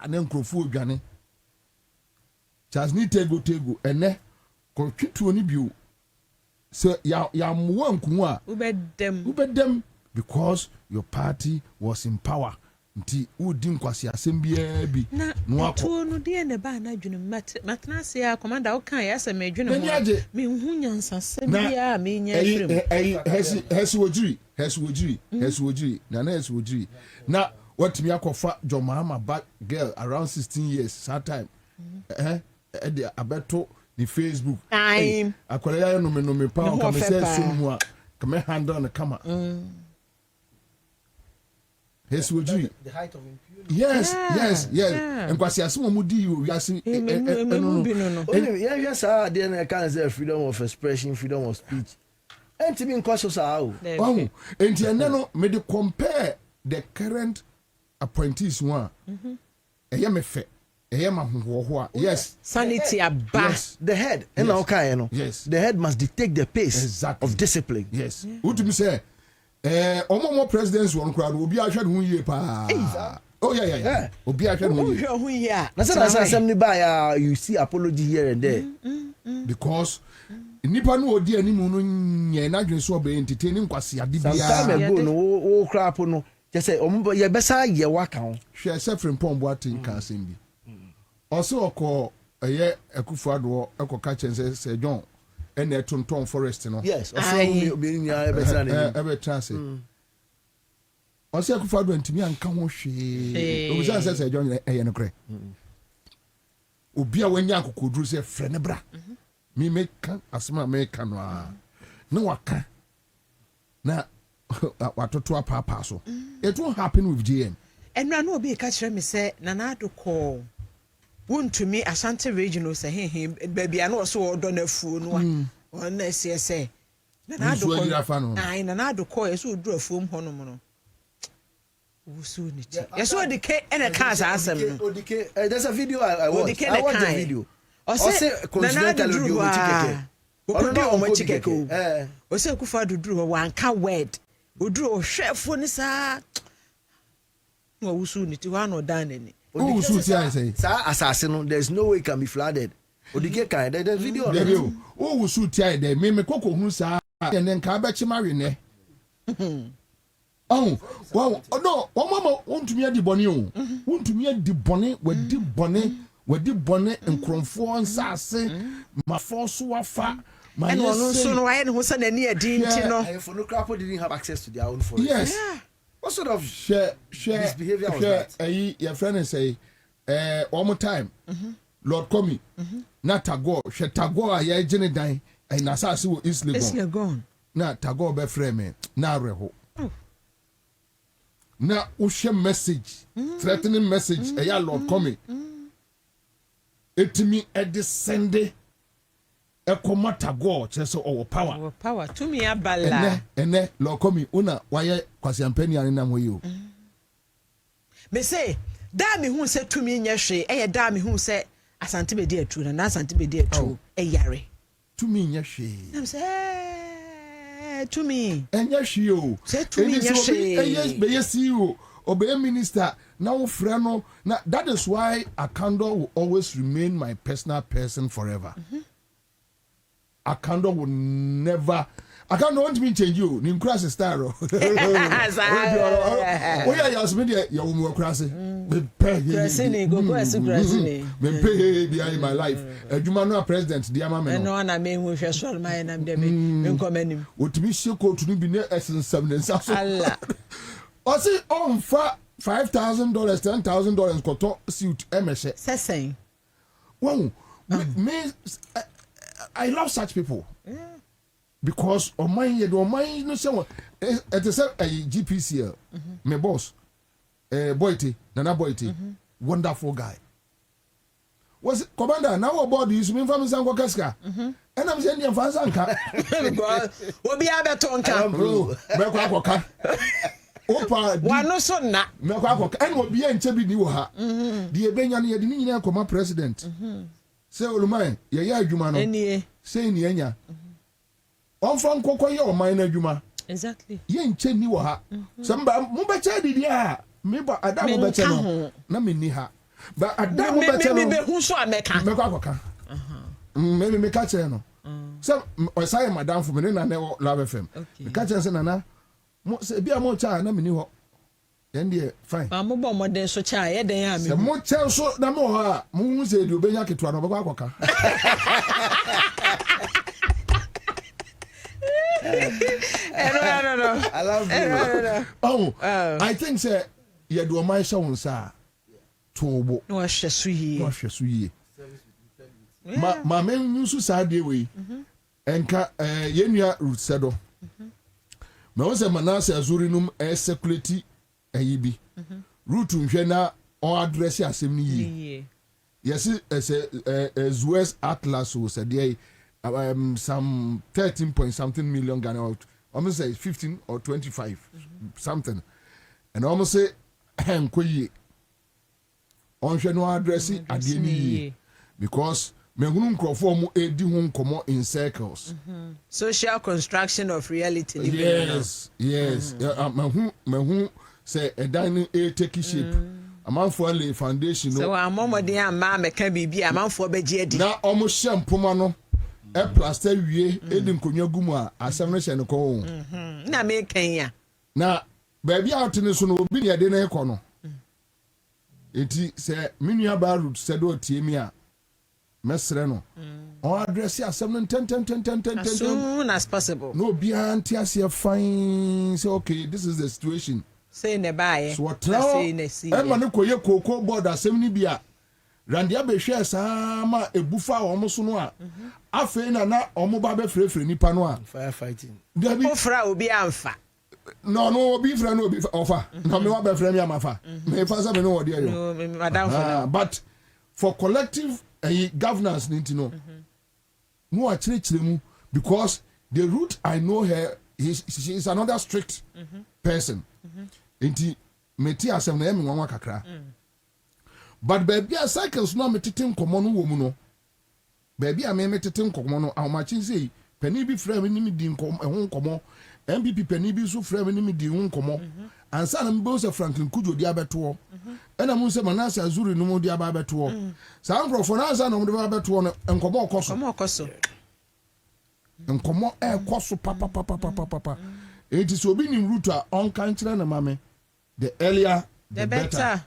na nkrofo odwane. Charles ni tego ene ko twitu oni bio. So ya mwanku a ubedem because your party was in power. Nti udi nkwasi asembia bi no to no de ne ba na adwunu matna se ya commander o kan ya se me adwunu me hu nyansa sembia me nya hwem hesi wojiri na what me akofa John Mahama back girl around 16 years that time the abeto the Facebook akwala ya no me pa on come say sumu a come handle na kama hesi wojiri The height of impunity. yes and kwasi asimo mudi you yasi Yes, sir. Then I can say freedom of expression, freedom of speech. And to me, cause us how. Oh, and no me de compare the current appointees one. Yes. Sanity aba. Yes. The head, and okay, you know. Yes. The head must dictate the pace of discipline. Yes. What do you say? Omo presidents won crowd obi ahwe hu yie pa. Oh yeah. Obi ahwe hu yie. Na say assembly by you see apology here and there. Because nipa no odi animu no nye na dwen so obe entertaining kwase ade bia. Some time ago no o crap no. Just say ombo ye besa ye waka ho. Hwe sefrin pombo atin kan sembi. Oso okọ eye Akufo-Addo ekoka chense se John ene tonton forest no. Yes, oso be nya besa na. Ebe chance. Oso Akufo-Addo ntimi anka ho hwe. Obi say John eye no kre. Obi a wanya akokoduru se frɛ ne bra. Me make asma make no a. No waka. Na watoto apapa so. It won't happen with GM. And na no be catch me say Nana-Addo call. Wontumi Ashanti regional say him baby I know so odo na fu no on na say Nana-Addo call. Nana-Addo call e so odu afuom honom no. Wusu ni chi. Yes so the K and a cars asem no. There's a video I watched the video. O say Nana-Addo duru ha. Okodi o ma chikeke. O say Akufo-Addo duru wa anka word. Oduru o hwefo ni sa. No wusu ni ti wa no dan ni. Who shoot here say? Sir, assassin, there's no way it can be flooded. Odike kind the video. Who shoot here there? Me koko hu sa and then ka ba chimari ne. Oh, wow. Oh no, mama wontumi adi bone o. Wontumi adi bone, wadi bone nkromfo nsase, mafo so wafa. And one so no why no say na ni adi nti no. For no crap didn't have access to their own forest. Yes. Yeah. What sort of misbehavior was that? Your friend say, one more time, Lord Komi, not Tagore, she Tagore, ye Jenny dying, and Nasasu is gone. Not Tagore be frame, na reho. Na ushe message, threatening message, Lord Komi. It me a descende. Ekoma Tagore, chese our power. Our power. To me abala. Ene Lord Komi una waye kwasi ampeni ani na moyo. Me say da me hu say to me nya hwe e da me hu say asante be dey atu na asante be dey atu e yare. To me nya hwe. Na say to me. Enya hwe o. Say to me nya hwe. Yes be CEO or be minister now friend no. That is why Akando will always remain my personal person forever. Akando will never. Akando want me change you. Ni cross star. Oh yeah, you media you will cross. me pay Krasini go Krasini. Me pay behind my life. Adwuma no president dia ma me no. No na me hu hwe so my na me me nkomanim. Otimi sheko to no bi na essence 7 nsa so. Allah. O say on fa $5,000, $10,000 koto suit emeshe. Sesen. Wow. Me I love such people. Yeah. Because on my no say it is a GPCL. My boss. Boyti, Nana Boyti, wonderful guy. Was it Kwabena? Now about this, me from Sango Kaska. And I'm saying, you're Fansanka. We'll be able to uncover. Mekwakoka. Opa, one no son na. Mekwakoka. And what be in Chebi Niwa. The Ebenya, the Nina Coma president. Say, Olumai, Yaya Jumano. Any say Nienya. On from Kokoyo, minor Juma. Exactly. Yen Cheni wa. Somebody, Mubacha did ya. Maybe Adamu Bachano. Na me ni ha. But Adamu Bachano. Maybe who saw Meka? Mekwakoka. Maybe me catch no. So I say madam for me na never Love FM. Me catch say nana. Mo say bia mo cha na me ni ho. Then dey fine. Mo bo mo den so cha ye den ya me. Se mo cha so na mo ha. Mo hu say di obenya ketua no Mekwakoka. No. I love you. Oh, I think say you do my show on sa tobo. No hwesu yi. No hwesu yi. Ma men nsu sa de we. Enka yenua rusedo. Me won say Manase azuri num circulate ayibi. Route nhwe na on address asem ni yi. Yes, as West Atlas was a day. Some 13 point something million Ghana out. Almost say 15 or 25 something. And almost say Nkoye. On no address it at the end because me hunu nkrofo mu edi hu nkomo in circles. Social construction of reality. Yes. Me hu say a dining a take shape. A man for lay foundation. So a momo de am me can be a man for beje edi. Na almost shampoo no. E plaster wie edi nkonwa gumu a asem no hye ne ko. Na me kan ya. Na baby out ne so no obi ne de na ekọ no. Eti se minua ba root se do tie mi a mesre no. On address asem no 10 as soon as possible. No be anti as fine say okay this is the situation. Say ne bae. So what say ne see. E ma ne koye koko board asem ni bia. Randia be hwe sama ebufa wo so no a afi na omo ba be frefre nipa no a firefighting ofra obi amfa no obi fra no obi ofa na me wa be frame amafa me fa say me no wode yo madam but for collective governance no no a chire mu because the route I know her she is another strict person enti meti asem na emi nwa kakra. But baby a cycles no metete nkomo no wo mu no. Baby a me metete nkomo no awmachin sei pani bi frame ni mi di nkomo ehun nkomo MPP pani bi so frame ni mi di hun nkomo ansa na mbo se Franklin Kujo di abeto ena mu se Manase Azuri no mu di abeto sa nkrofo na ansa na mu di abeto no nkomo okoso nkomo ekoso papa it is obi ni route a on kan kire na mame the earlier the better.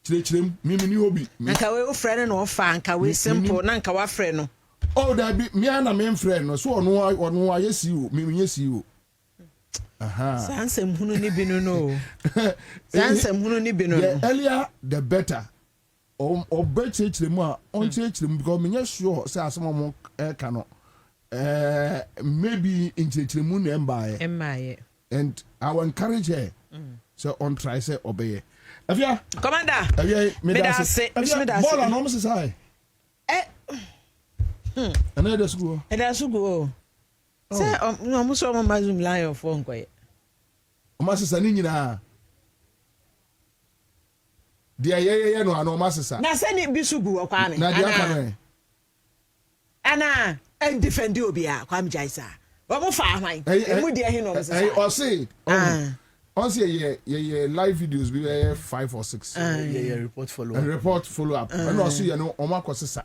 Chirechirem mimi ni obi nka we ofre no ofa nka we simple na nka wa frɛ no oh that be me na me frɛ no so ono ayesi o mimi yesi o sansem hunu ni bi no sansem hunu ni bi no the earlier the better o be chirechirem a on chirechirem because me nya sure say asem mo ka no maybe in chirechirem na embaye and I will encourage her so on try say obey. Afia Commander me da say ball no mse sai another school say no mo so mo mazum lion for nkoye o masesa ni nyina dia ye no ano masesa na say ni bisugu okwa me na dia kan ana and defend obi a kwam jaisa wo mo fa hwan e mu dia he no mse sai o say also yeah live videos be 5 or 6 yeah report follow up and also you know oma kosesa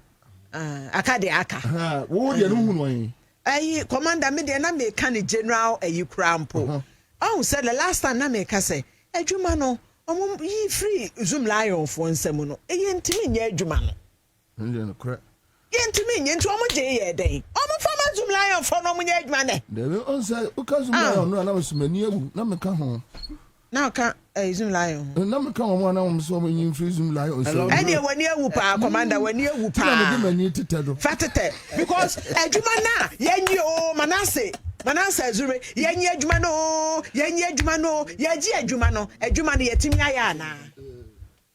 aka wo de no hu no yin commander me de na me kan general krampo oh said the last time na me ka say adwuma no Yi free Zoom lion for nsɛm no. Ntimi nyɛ adwuma no. No correct. Ntimi nyɛ nti ɔmo gye yɛ den. Ɔmo fama Zoom lion for no ɔmo nyɛ adwuma ne. There on say uka Zoom lion no na mesumani ewu na meka ho. Na ka Zoom lion. Na meka ho na mo so mo yin free Zoom lion so. Ɛne wani ewu pa commander wani ewu pa. Na me de mani tete do. Fatete because adwuma na yenyi o Manase Zure yenyi adwuma no yenyi adwuma no yeji adwuma no yetimi aye ana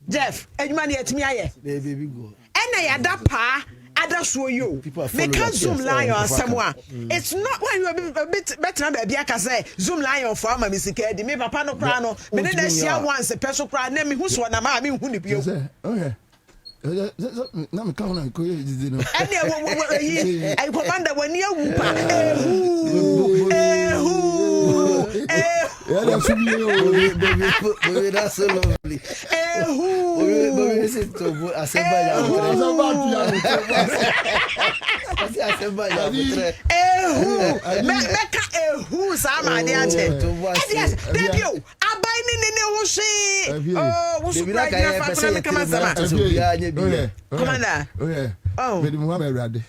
Jeff adwuma no yetimi aye baby go ena yada pa ada so yo make Zoom lion asɛm it's not when you a bit better na bia ka say Zoom lion for ama misika di me papa no kra no me ne na sia once peso kra na me hu so na ma me hu ne bio okay na me kawo na ko ye didi no ene yi ai commander wani ewu pa yeah that's me baby that's so lovely baby sit to asemba ya meka sama de ache yes debut abai ni wo hwe wo so right na fa na kama sama commander oh me mu amrade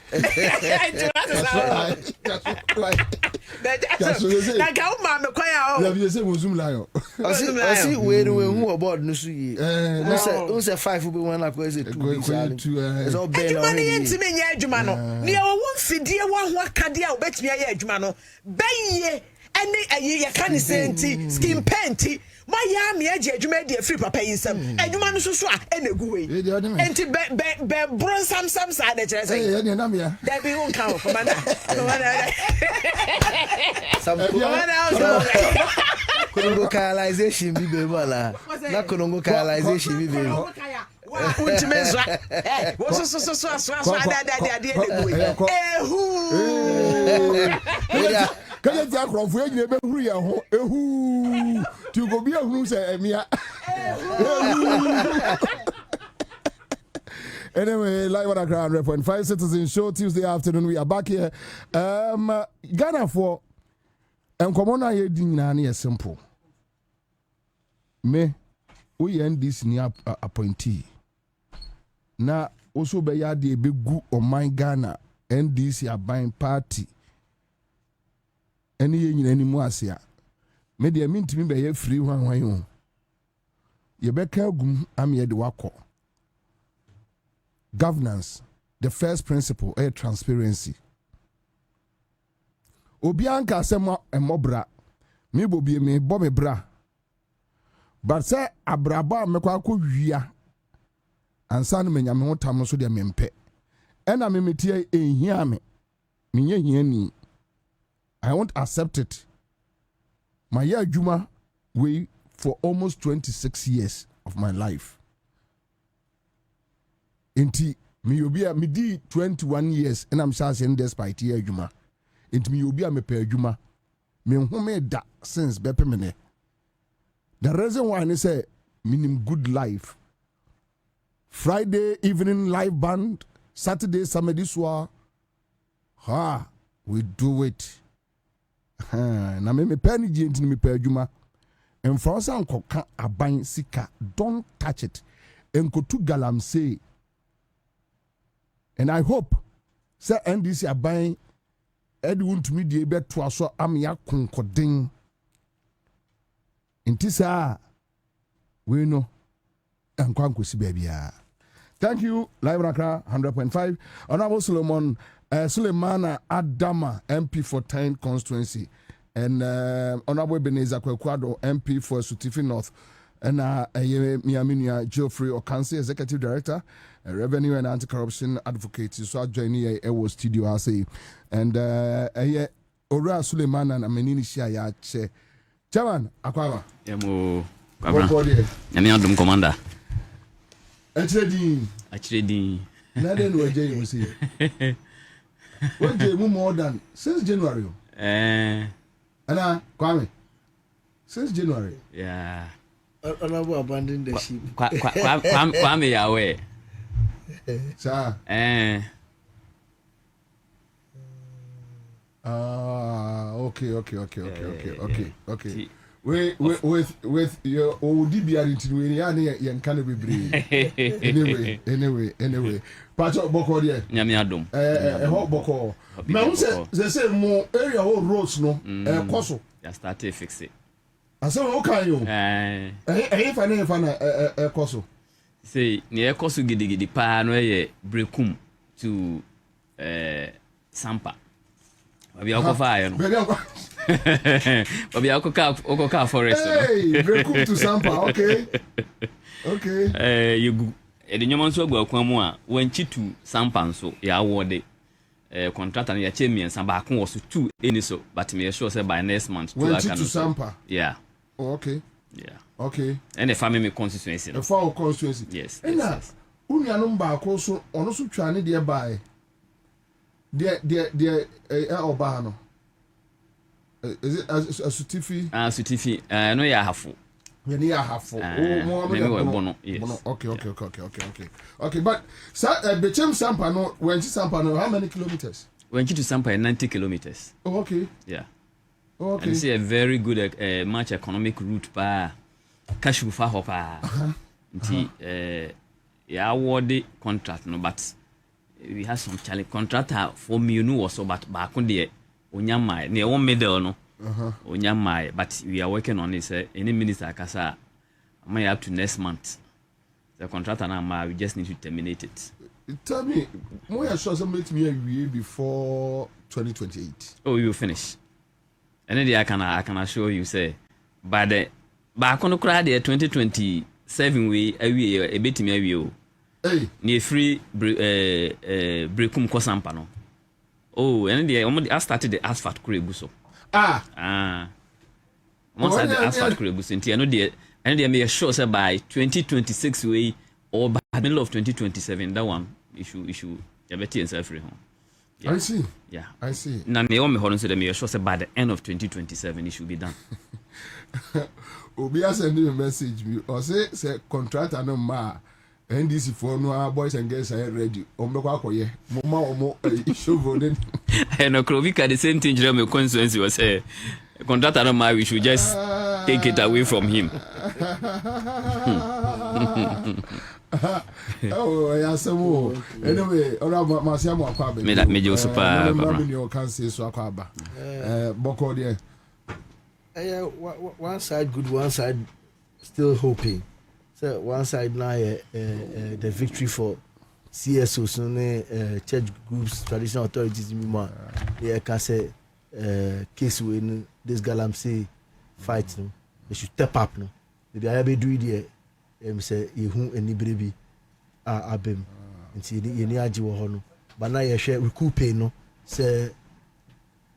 na ga o ma me kwaya o ya bi se mo Zoom lion osi we hu about no so yi no say 5 be one na ko say 2 it's all been on adwuma no ntime nya adwuma no ne wo mfidie wo ho akade a obetumi aye adwuma no beye ene aye ye ka ne senti skin paint ma ya me age adwuma de free papa yinsam adwuma no so a enegu we enti be bron sam sa de kire say eh na me ya da bi won ka commander some Konongo canalization bi be wala na konongo canalization bi be Untimezwa wo so ada ehu kaya ti akrofo enyine be huru ya ho ehu ti go bi ehuru se emia Anyway, live on Accra 100.5 Citizen Show Tuesday afternoon. We are back here. Ghana for Nkomona ye di nyina na simple. Me we NDC ni appointee. Na also be ya de begu on my Ghana NDC aban party. Any ye nyina ni mu ase a. Me de mintimi be ye free hwan yo. Ye be ka gum am ye de wako. Governance, the first principle is transparency. Obianka sema emobra, mi bobi me bobe bra. But say abraba mekwa ko wia. Ansa no menya me hotam so de mempe. Ena me metie ehia me. Menye hia ni. I won't accept it. My year adwuma we for almost 26 years of my life. Inti mi obia mi di 21 years and I'm saying despite year adwuma. Inti mi obia me pe adwuma. Me home da since bepe mene. The reason why I say minim good life. Friday evening live band, Saturday samedi soir. We do it. Na me penny inti me pe adwuma. En France anko ka aban sika, don't touch it. Enko tu galam say. And I hope, say NDC are buying Edwin to me the bet to us so am ya conkoding. In Tisa, we know and Kwankusi baby. Thank you, Live Accra 100.5. Honorable Suleiman Adama, MP for 10 constituency, and Honorable Ebenezer Kwekwado, MP for Sutifi North. And Miaminia Geoffrey Okansi, Executive Director, Revenue and Anti-Corruption Advocate. So I join here at studio, I say. And Ora Suleiman and Amenini Shaya Che. Chairman, Akwawa. Yamo, Kwabena. Yami Adum Commander. Actually, Naden Wajay was here. What day more than since January? Anna, Kwame. Since January? Yeah. Honorable abandon the sheep. Kwame Yahweh. Sir. Okay. with your old DBR into Williani and Canada anyway. Pacho Boko there. Nyamiadum. A hot Boko. Now, they say more area whole roads no. Coso. Ya start to fix it. I said, okay, you. If I never Coso. Say, near Coso Gidi pa no ye brekum to Sampa. Obi akofa no. Obi akoka forest. Hey, brekum to Sampa, okay. Okay. You the nyoman so gwa kwa mu a wanchi to Sampa nso ya award contractor na ya chairman Sampa ko was 2 any so but me sure say by next month to Accra. To Sampa. Yeah. Oh, okay. Yeah. Okay. And the family constituency. The family constituency. Yes. Yes. Unya no ba ko so ono so twa ne de bae. De oba no. Is it a sutifi? Sutifi. No ya hafo. You need a half. Yes. Okay. Okay, but Bechem Sampa no, when Sampa no, how many kilometers? When to Sampa 90 kilometers. Oh, okay. Yeah. Oh, okay. And it's a very good much economic route pa cash for hopa. Yeah, award contract no, but we have some challenge contractor for me no also but back on the onyama near one middle no. Onyama, but we are working on this. Any minister kasa, I might up to next month. The contractor now, we just need to terminate it. Tell me, more sure somebody to me before 2028. Oh, you finish. And then I can assure you, say, by the back on the crowd there 2027 we a bit me hey, near free brekum kosampano. Oh, and then I started the asphalt crew so. Once I asphalt crews into no dear, and they may assure say by 2026 way or by middle of 2027. That one issue. You better answer free home. I see. Yeah, I see. Now me on me hold on so they may assure say by the end of 2027 it should be done. Obi send me a message or say contract no ma. NDC for no boys and girls are ready. Ombekwakoye. Mama show voted. And Okrovika the same thing Jeremy constituency was say contractor no ma we should just take it away from him. Oh, yeah, some anyway, around Masiamo Kwabena. Me that me jo super. You can say so Kwaba. Boko there. One side good, one side still hoping. So one side now the victory for CSOs and church groups, traditional authorities. Yeah, can say case when this galamsey fight, no, they should step up, no. Maybe I be do it. Say you any baby abem. And see you need ajiwo but now you share we could pay no. Say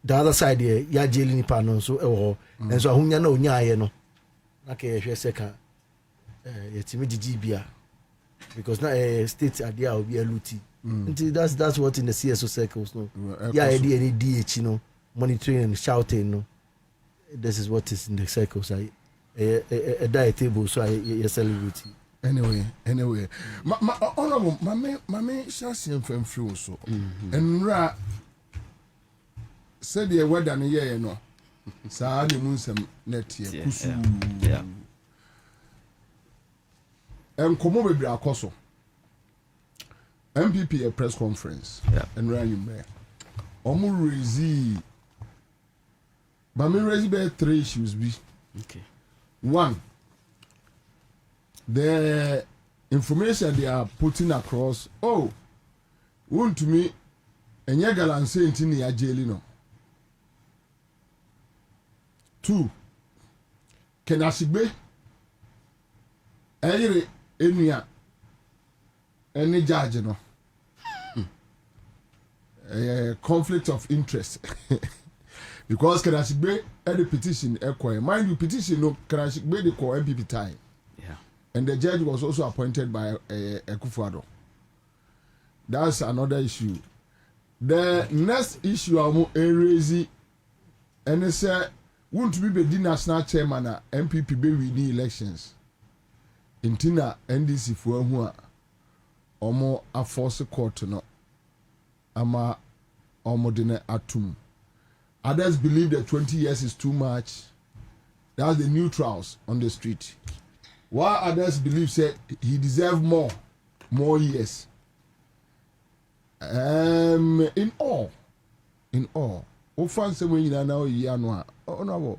the other side here, ya jailing nipa so and so ahunya no nya no. Okay, share second. Yetimi GBA because now state idea will be a luti. That's what in the CSO circles no. Yeah, any DH no monitoring and shouting no. This is what is in the circles. A diet table so I celebrity. Anyway. Honorable, my shasi and friend so. And ra said the word and yeah no. Sa the moon some net here. Yeah. Komo bebre akoso MPP a press conference and ran you mayor omo raise but me raise be 3 issues be okay. One, the information they are putting across Wontumi enye galanse ntini ya jeli no. 2, Kenasigbe eyire enua any judge no conflict of interest because Kenasigbe any petition mind you petition no Kenasigbe they call MPP time and the judge was also appointed by Akufo-Addo. That's another issue. The next issue I'm raising and they say Wontumi be the national chairman a MPP be winning elections. Intina NDC for who omo a force court no ama omo dine atum. Others believe that 20 years is too much. That's the neutrals on the street. While others believe say he deserves more years. In all, what fancy when you know Yanwa? Oh no,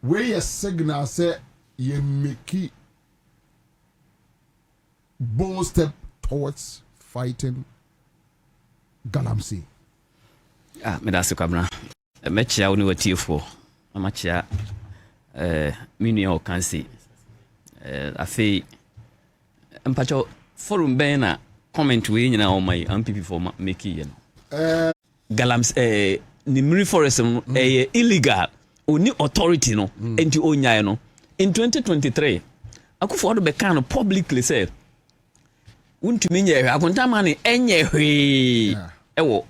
where your signal say you make bold step towards fighting Galamsey. Me that's Kwabena. Mechia oni watiefo. Amachia mini o kansi. Afi mpacho forum ben na comment we nyina o my MPP for make you know. Galamsey Nimri Forest illegal. Oni authority no enti onyae no. In 2023 Akufo-Addo beka no publicly said Wontumi nye akontamane enye hwee ewo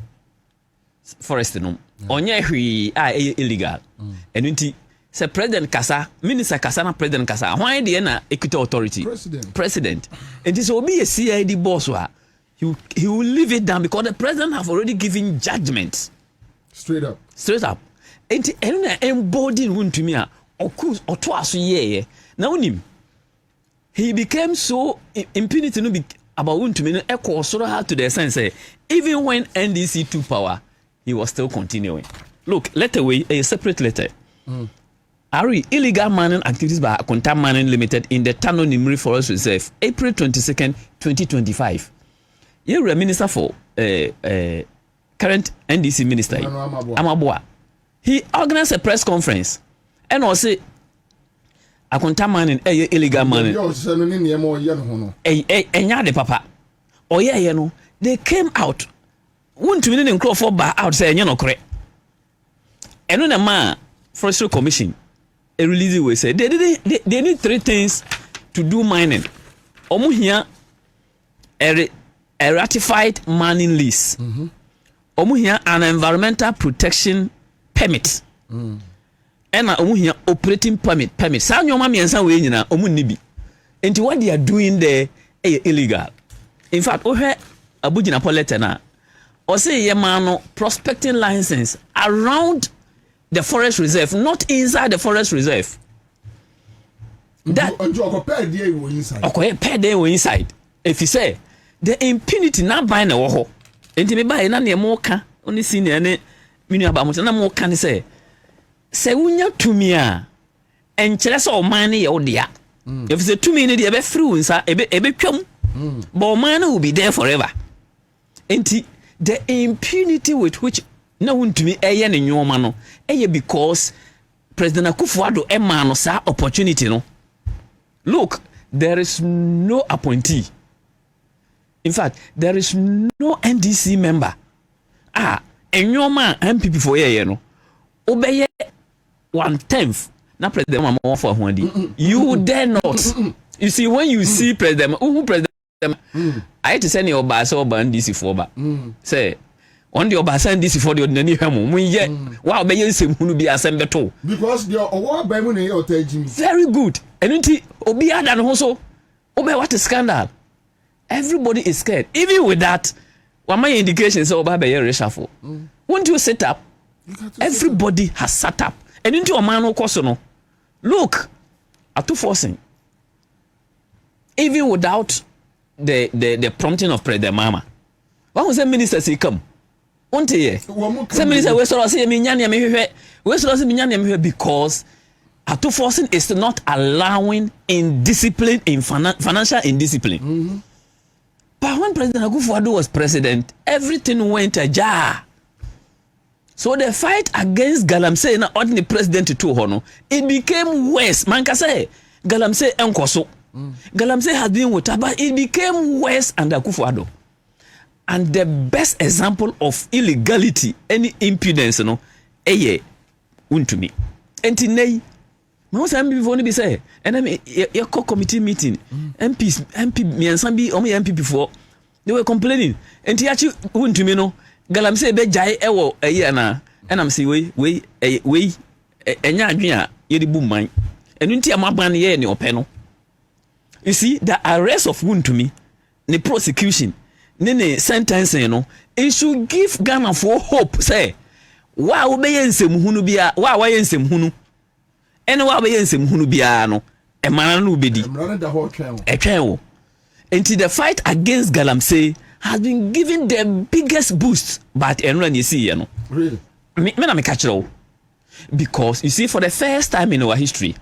forest no onye hwee illegal enu nti se president kasa minister kasa na president kasa hwan de na equity authority president enti so obi a CID boss he will leave it down because the president have already given judgment straight up enti enu na embody Wontumi a oto aso ye na unim he became so impunity no be about Wontumi no echo so hard to the sense even when NDC took power he was still continuing. Look, letter away a separate letter. Ari illegal mining activities by Akonta Mining Limited in the Tano Nimri Forest Reserve, April 22nd, 2025. You're a minister for current NDC minister, Amabua. He organized a press conference and also Akonta Mining illegal mining. Enyade papa. Oye you know, they came out. Wontumi ne nkrofo ba out say enye no kore. Eno na ma Forestry Commission a release we say they need three things to do mining. Omo hia a ratified mining lease. Omo hia an environmental protection permit. Ena omo hia operating permit. Sa nyoma miensa we nyina omo nibi. Enti what they are doing there illegal. In fact, ohe abugina polete na or say Yemano prospecting license around the forest reserve, not inside the forest reserve. That per day inside. If you say the impunity not buying a woho, and to me buy any more can only seen any mini about no more can say unya to me and chess or money or dear. If it's a 2 minute, a bit through inside a bit come, but man will be there forever. And the impunity with which no one to me in your mano because President Akufo-Addo emano sa opportunity no. Look, there is no appointee. In fact, there is no NDC member. And your man MPP for ye no. Obey 1/10 na President Mama for Hundi. You dare not. You see when you see President I had to send your bass over NDC for ba. Say, on the Obasan DC for the Nani Hamu, we yet, wow, be sim who be assembled too. Because the award by money or very good. And until Obia and also, Obe, what a scandal. Everybody is scared. Even with that, what my indications are about a reshuffle. Won't you set up? Everybody has sat up. And into a man of course, no. Look, at two forcing. Even without the prompting of President Mama. When was the minister say come? One day. Some minister we saw say because Atu forcing is not allowing indiscipline in financial indiscipline. But when President Akufo-Addo was president, everything went ajar. So the fight against Galamsey na ordinary president to hono, it became worse. Man can say Galamsey enkoso. Galamsey has been with her, but it became worse under Akufo-Addo. And the best example of illegality, any impudence, no, Wontumi. And today, most MPP be say, and I mean, your committee meeting, MP, me and some be only MP before, they were complaining. And Tiachi Wontumi no, Galamsey be jai ewo a year na, and I'm saying, enya yedi boom mine. And unti amaban ye ni openo. You see, the arrest of Wontumi, the prosecution, the sentencing, it should give Ghana for hope. Say, wa obeye nsɛmhunu bia wa wayɛ nsɛmhunu ɛne wa obeye nsɛmhunu bia no ɛmana no obedi ɛtwɛn wo enti the fight against Galamsey has been given the biggest boost but ɛno na see no really me na me catch wo because you see for the first time in our history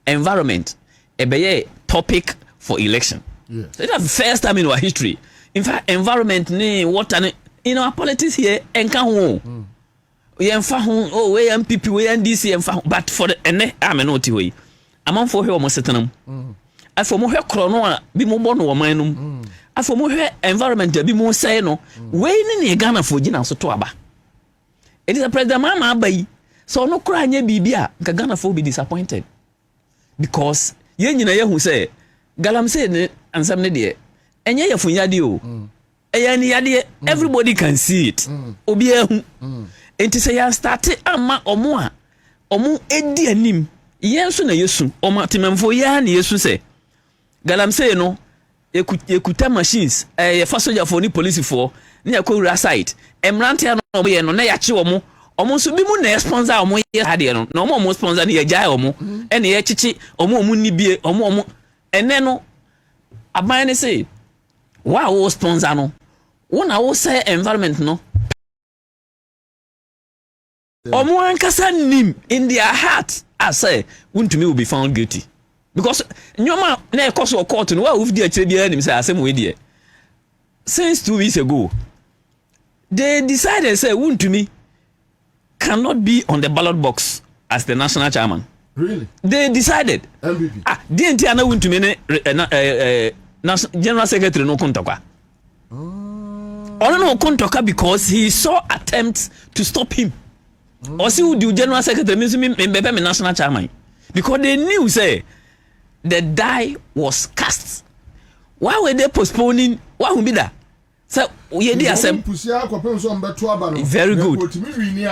environment ɛbɛyɛ topic for election. Yes. So that's the first time in our history. In fact, environment, water, in our politics here, we MPP, we NDC, but for the I'm a naughty way. I'm on for her almost certain. I for more chrono, be more born or mine. I for more environment, be more say no. Wayne in Ghana for Gina so toaba. It is a president, Mama Bay. So no cry near Bibia, Ghana for be disappointed because yen who say Galamsey and some day. And yeah, for yadio. Everybody can see it. Obia and to say I started ama or more edi anim. Yensu na yesu. O matimem for yan yesu say. Galamsey no ekuta machines. Fasoja for ni police for ni akura site. Emrante no be no na yachi omo. Omo so bi mu na sponsor omo ye hade no. Na omo sponsor ni yagya omo. Ene ye chichi omo ni bie omo ene no abane say wow sponsor no wona wo say environment no omo ankasa nim in their heart I say Wontumi will be found guilty because nyoma na ekoso court no wa ufdi akire bia nim say asem we die since 2 weeks ago they decided say Wontumi cannot be on the ballot box as the national chairman. Really? They decided. MVP. DNT ana Wontumi General Secretary no kontoka. No kontoka because he saw attempts to stop him. Or see who the General Secretary means me national chairman. Because they knew say the die was cast. Why were they postponing? Why would be that? So we did asem. Very good.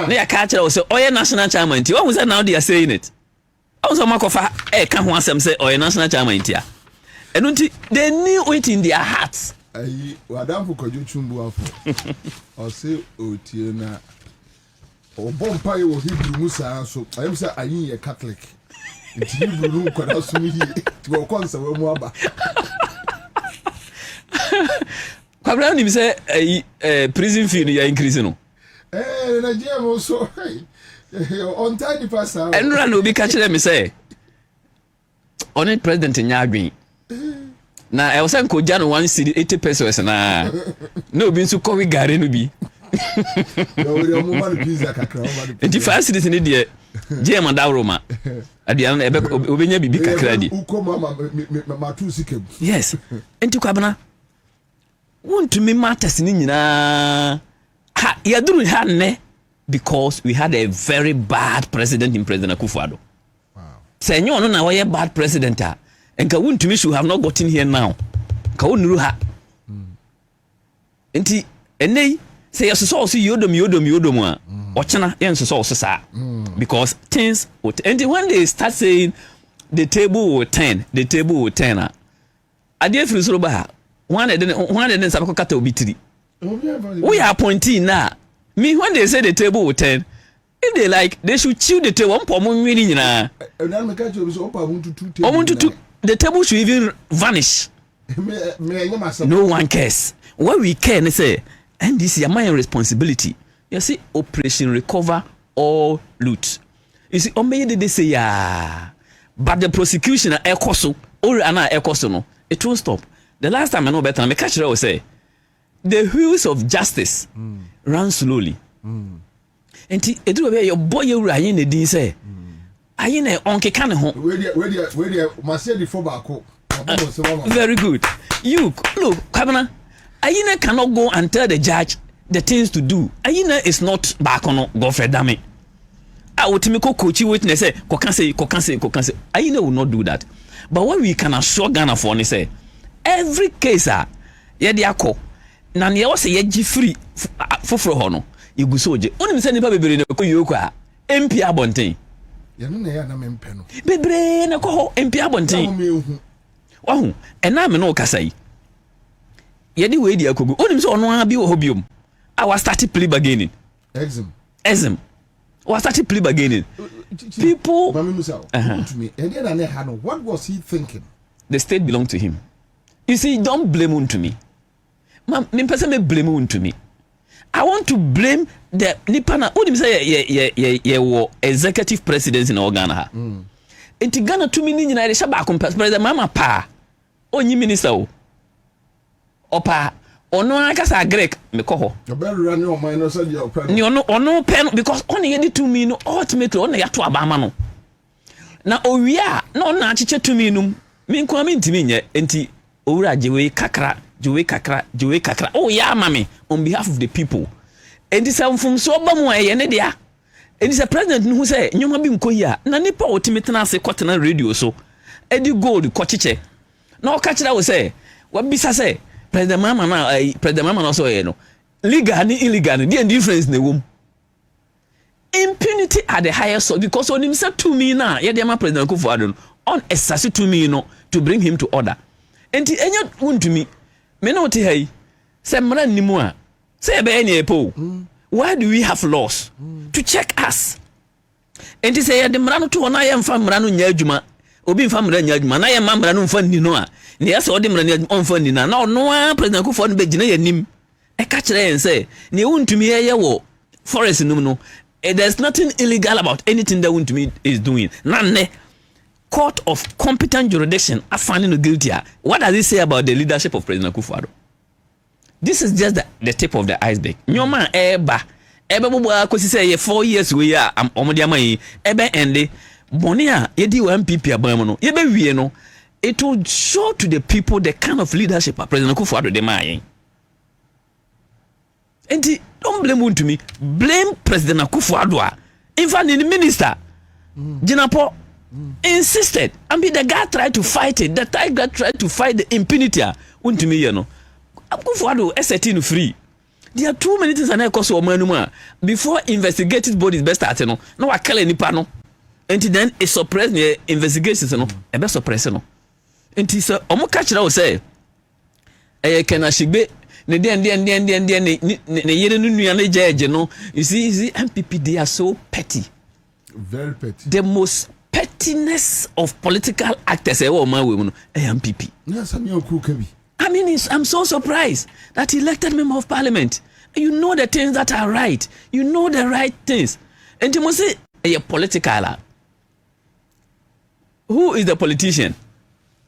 They catch us say oh national chairman. What was that now they are saying it? Also makofa can ho asem say or national chairman tia. And they knew it in their hearts. Ayi wadam for koju chumbu afo. O say otie na obompa ye wo Hebrew musa so ayem say ayin ye Catholic. Nti Hebrew no kwada so yi to go konsa we mu aba. Kwabena ni say prison fee no ya increase no. Nigeria mo so on time pastor. And run will be catching them say on it president in Yagwin. Now I was saying Kojano 1 city 80 pesos na no been so call we gare no bi. And if I see this in the Chairman Dawroma at the end obenya bibi kakra di. Yes. And to Kwabena Wontumi matters ni nyina ha yaduru ha ne because we had a very bad president in President Akufo-Addo. Wow. Say no na why bad president and Wontumi should have not gotten here now. Ka wonuru ha. Enti enei say yaso so yodom a ochena yenso so sa because things and when they start saying the table will turn ade free so ba one den sabako kata obitiri we are appointing now me when they say the table will turn if they like they should chew the table the table should even vanish. No one cares. What we care say and this is my responsibility. You see operation recover all loot. You see they say but the prosecution ekoso or ana ekoso no it won't stop. The last time I know better, I catch it say the wheels of justice run slowly. And it will be your boy you Ryan the din say. Ayine onke kan ho. Very good. You look, Kwabena. Ayine cannot go and tell the judge the things to do. Ayine is not back on Godfrey Dame. I would make a coachy witness say, Kokanse. Ayine will not do that. But what we can assure Ghana for is say every case yediako na ne wo say ye free foforo ho no igusoje onim say nipa bebere na ko yoko a MP abonten ye no na ya na mempe no bebere na ko ho MP abonten wahu ena me no kasai yedi we di akogu onim say ono a bi wo ho biom I was starting plea bargaining exim Or started plea bargaining. People. What was he thinking? The state belonged to him. You see, don't blame Wontumi. Me person me blame Wontumi. I want to blame the Nipana. What do you say? Executive presidents in Ghana. Enti Ghana 2 million na resha ba kompa president mama pa. Onyi minister o. Opa. Ono akasa Greek me ko ho. Obelura ni o man no say your pen. Ni ono pen because on ye di 2 million ultimately on ya to abama no. Na owia na on na achiche 2 million me nko am ntimi nye enti owura jewe kakra oh ya mame on behalf of the people. Enti sa mfum so ba mu aye ne dia. Enti sa president who say nyoma bi nko yi a na nipa otimetena ase kotena radio so edi gold kochiche. Na o ka kira wo say wa bisa say president mama na so ye no legal ni illegal ni the difference na wom. Impunity at the highest so because on him said to me na ye dey ma president Kufuor on assassin to me no to bring him to order. Enti enya Wontumi me no te hai say mra nimu a say be any epo. Why do we have laws to check us? Enti say the mra no to na ye mfa mra no nya adwuma obi mfa mra nya adwuma na ye ma mra no mfa ni no a na ye say odi mra no mfa ni na no a president Kufuor no be gina ye nim e ka kire yen say ne Wontumi ye wo forest no no. There's nothing illegal about anything that Wontumi is doing. None. Court of competent jurisdiction are finding guilty. What does it say about the leadership of President Kufuor? This is just the tip of the iceberg. Nyoma eba bubu akosi say 4 years we are omodi amai ebe ende bonia yedi MPP abamu no yebe wie no it will show to the people the kind of leadership President Kufuor de mai. And don't blame Wontumi, blame President Kufuor. In fact, the minister, Jinapo, insisted. I mean, the guy tried to fight it. The guy tried to fight the impunity. Wontumi, you know. Kufuor is setting free. There are too many things and I cause before investigative bodies best at no I kill any panel. And then it suppress the investigations no e be suppress no. And so omo catch that say can ashigbe ne yere nua na judge no. You see MPP they are so petty. Very petty. The most pettiness of political actors MPP. Yes, I mean, I'm so surprised that elected member of parliament, you know the things that are right. You know the right things. And you must say, a political. Who is the politician?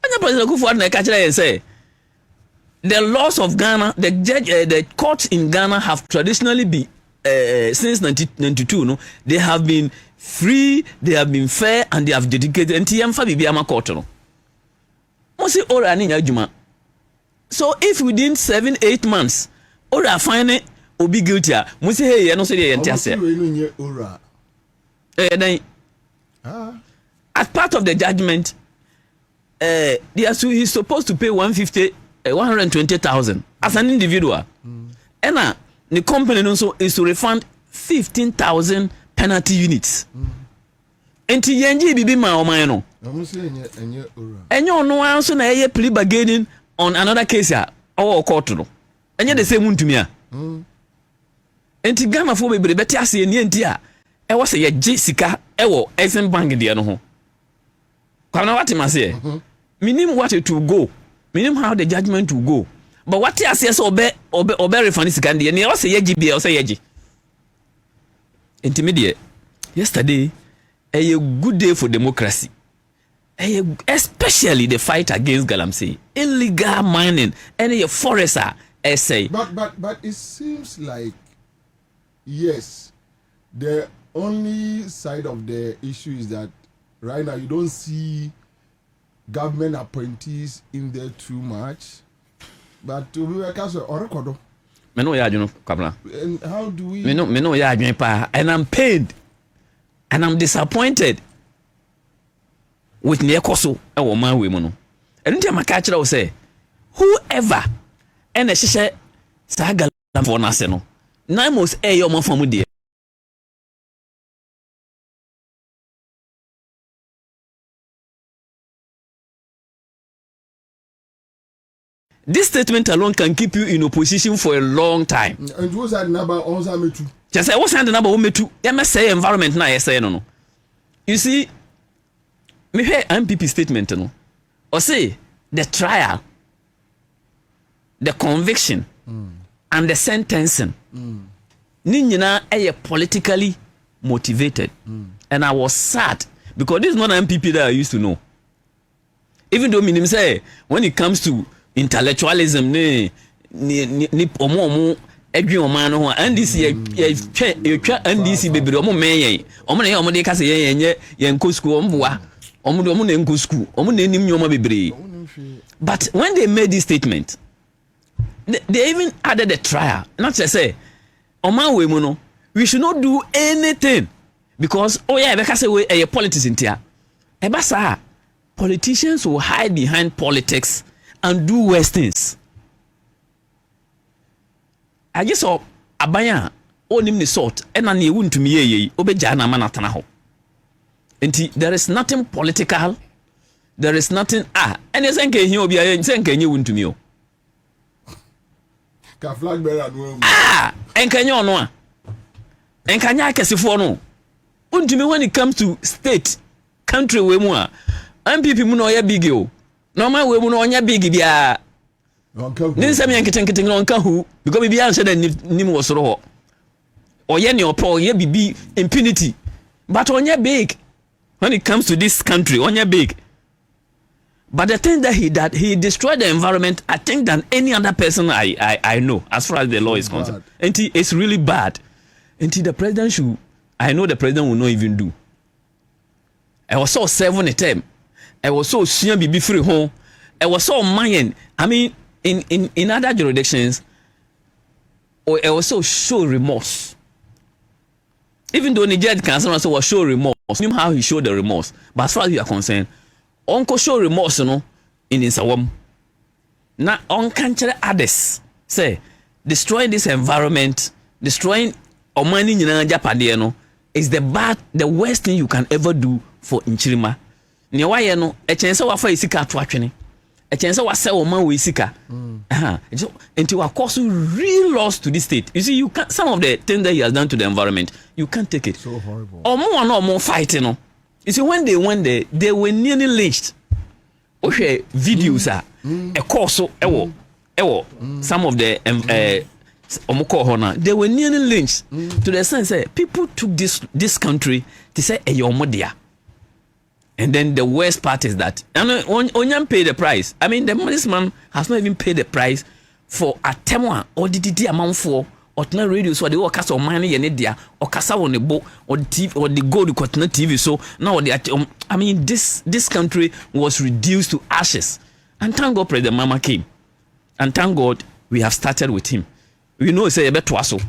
And the president go forward and say, the laws of Ghana, the courts in Ghana have traditionally been, since 1992, no, they have been free, they have been fair, and they have dedicated. And TM Fabi Biama court. No. Must say, ora ni nyajuma. So if within 7-8 months, ora fine will be guilty. Must say, hey, I don't say the entire say. As part of the judgment, he's supposed to pay 120,000 as an individual. And the company also is to refund 15,000 penalty units. And TNG bibi ma omayno. And you no answer na ye plea bargaining on another case ya or court no. And you the same Wontumi. And Ghana for be beti ase ni enti a e wo se ye Jessica e wo Exim Bank de no ho. Kwabena what ma say? Minim what it will go. Minim how the judgment will go. But what you say so obe refund sika de ni o se ye GB o se ye gi. Intermediate. Yesterday a good day for democracy. Especially the fight against galamsey, illegal mining, and a forester essay. But it seems like yes, the only side of the issue is that right now you don't see government appointees in there too much. But to be a case of Orokodo. And how do we? And I'm pained. And I'm disappointed with Nekoso and my women. And then my catcher will say, whoever and a shisha saga for Naseno, Namos a young from dear. This statement alone can keep you in opposition for a long time. And what's that number also me too? Just say what's the number me too? You must say environment now. You say no. You see, me hear MPP statement no. Or say the trial, the conviction, and the sentencing. Ni nyina politically motivated, and I was sad because this is not an MPP that I used to know. Even though minim say when it comes to intellectualism ni omo edwi oman no ho NDC ye twa NDC bebre omo menye omo na ye omo de ka se ye nko school omboa omo na nko school omo na nim nyoma bebre. But when they made this statement, they even added a trial. Not to say oman we mu no, we should not do anything because because say we politics in here. Ebasa politicians will hide behind politics and do worse things. I just saw abaya onim ni sort and na Wontumi ye obeja na mana tana ho. Enti there is nothing political, there is nothing and yes enke hi obi aye enke nye Wontumi o. Ka flag bearer no. Enke nye ono a. Enka nya akesifo no. Wontumi when it comes to state country we mu a MPP mu no ya big o. Normal we mu no onya big bia. Nin se me nkete no nka hu because bibi answer that nim wo soro ho. Oye ne opo ye bibi impunity. But onya big when it comes to this country, onya big. But the thing that he destroyed the environment, I think, than any other person I know as far as the law is concerned. And it's really bad. And the president should, I know the president will not even do. I was so 7 term. I was so senior be free home. I was so mayan. I mean, in other jurisdictions, or I was so show remorse. Even though Nigeria council also was show remorse, you know how he showed the remorse. But as far as you are concerned, Uncle show remorse, in Insawam. Now, on country others say destroying this environment, destroying Omani in Japan, is the worst thing you can ever do for Nchirima. Ni why no a chance of for isika to atwene. A chance of sell man we isika. Until we cause real loss to this state. You see, you can't, some of the things that he has done to the environment, you can't take it. So horrible. Or more fighting. You see, when they went there, they were nearly lynched. Okay, videos are a course some of the they were nearly lynched to the sense that people took this country to say a and then the worst part is that Onyam paid the price. I mean, this man has not even paid the price for a temwa or the amount for or not radio, so they all cast on money and idea or casa on the boat or the TV or the go to continent TV. So now I mean this country was reduced to ashes. And thank God President Mama came. And thank God we have started with him. We know it's a bit twasso.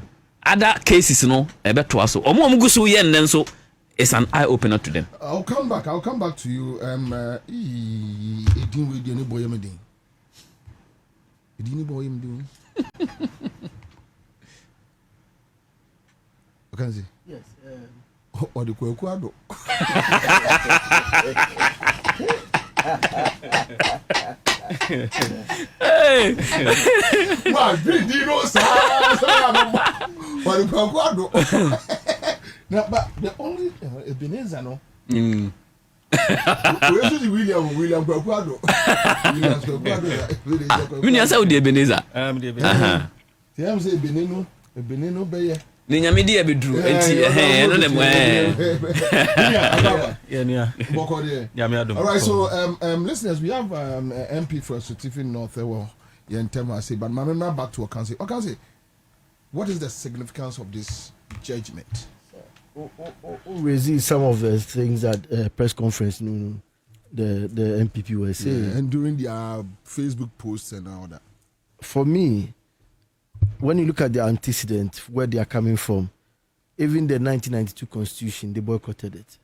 Other cases, a bit twasso. Or more mugusu yen then so it's an eye opener to them. I'll come back to you. Yes. Or the Kwabena. Hey, but the only Ebenezer no. William Kwabena. William say the Ebenezer. Tiam say Ebeneno beye. The nyamidi ebedru enti no dem All right, so listeners, we have MP for Certificate North Yentema say, but my member back to Okansi. What is the significance of this judgment? Raise some of the things at press conference the MPP were saying, and during their Facebook posts and all that. For me, when you look at the antecedent, where they are coming from, even the 1992 Constitution, they boycotted it.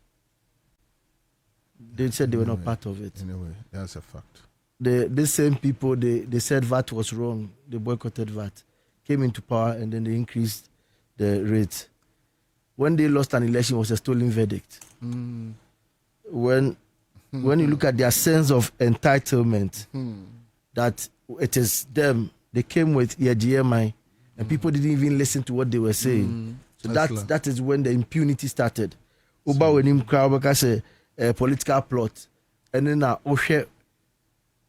They said they were not part of it. Anyway, that's a fact. The same people, they said VAT was wrong. They boycotted VAT. Came into power and then they increased the rate. When they lost an election, it was a stolen verdict. When you look at their sense of entitlement, that it is them. They came with GMI, and people didn't even listen to what they were saying. So that is when the impunity started. Uba when him crowd because a political plot, and then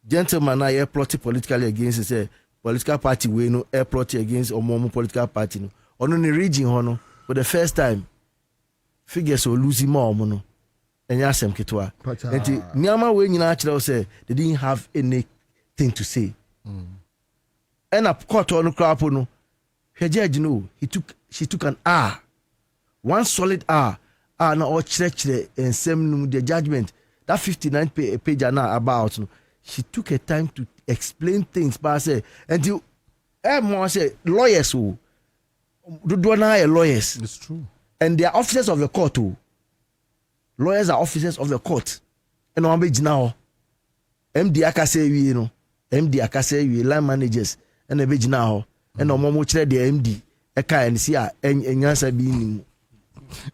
gentleman I plotted politically against say political party we no air plotted against or more political party no. On the region hono for the first time figures will lose more no. And yasem kitwa. And Nyama we nyina actually say they didn't have anything to say. And a court on crap no. Her judge no, she took an hour. One solid hour. Na all church and same the judgment. That 59 page now about no. She took her time to explain things, but I say until more say lawyers who do lawyers. It's true. And they are officers of the court too. Lawyers are officers of the court. And on page now, MD akase we no, MD akase we line managers and the page now, and on momo chere the MD eka and see enyansa bi ni.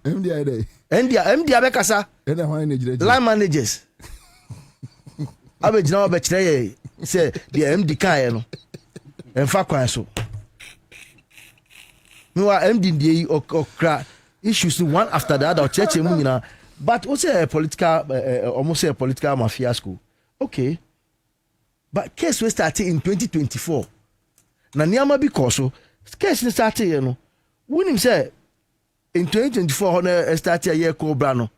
MD ade. MD abekasa. Line managers. Abeg now be chere say the MD kai no. Emfa kwan so. Mewa MD dey okra issues one after the other church mu nyina. But also a political, almost a political mafia school. Okay. But case we started in 2024. Na niyama because so case we started you know. When him say in 2024 on started a year cobra no.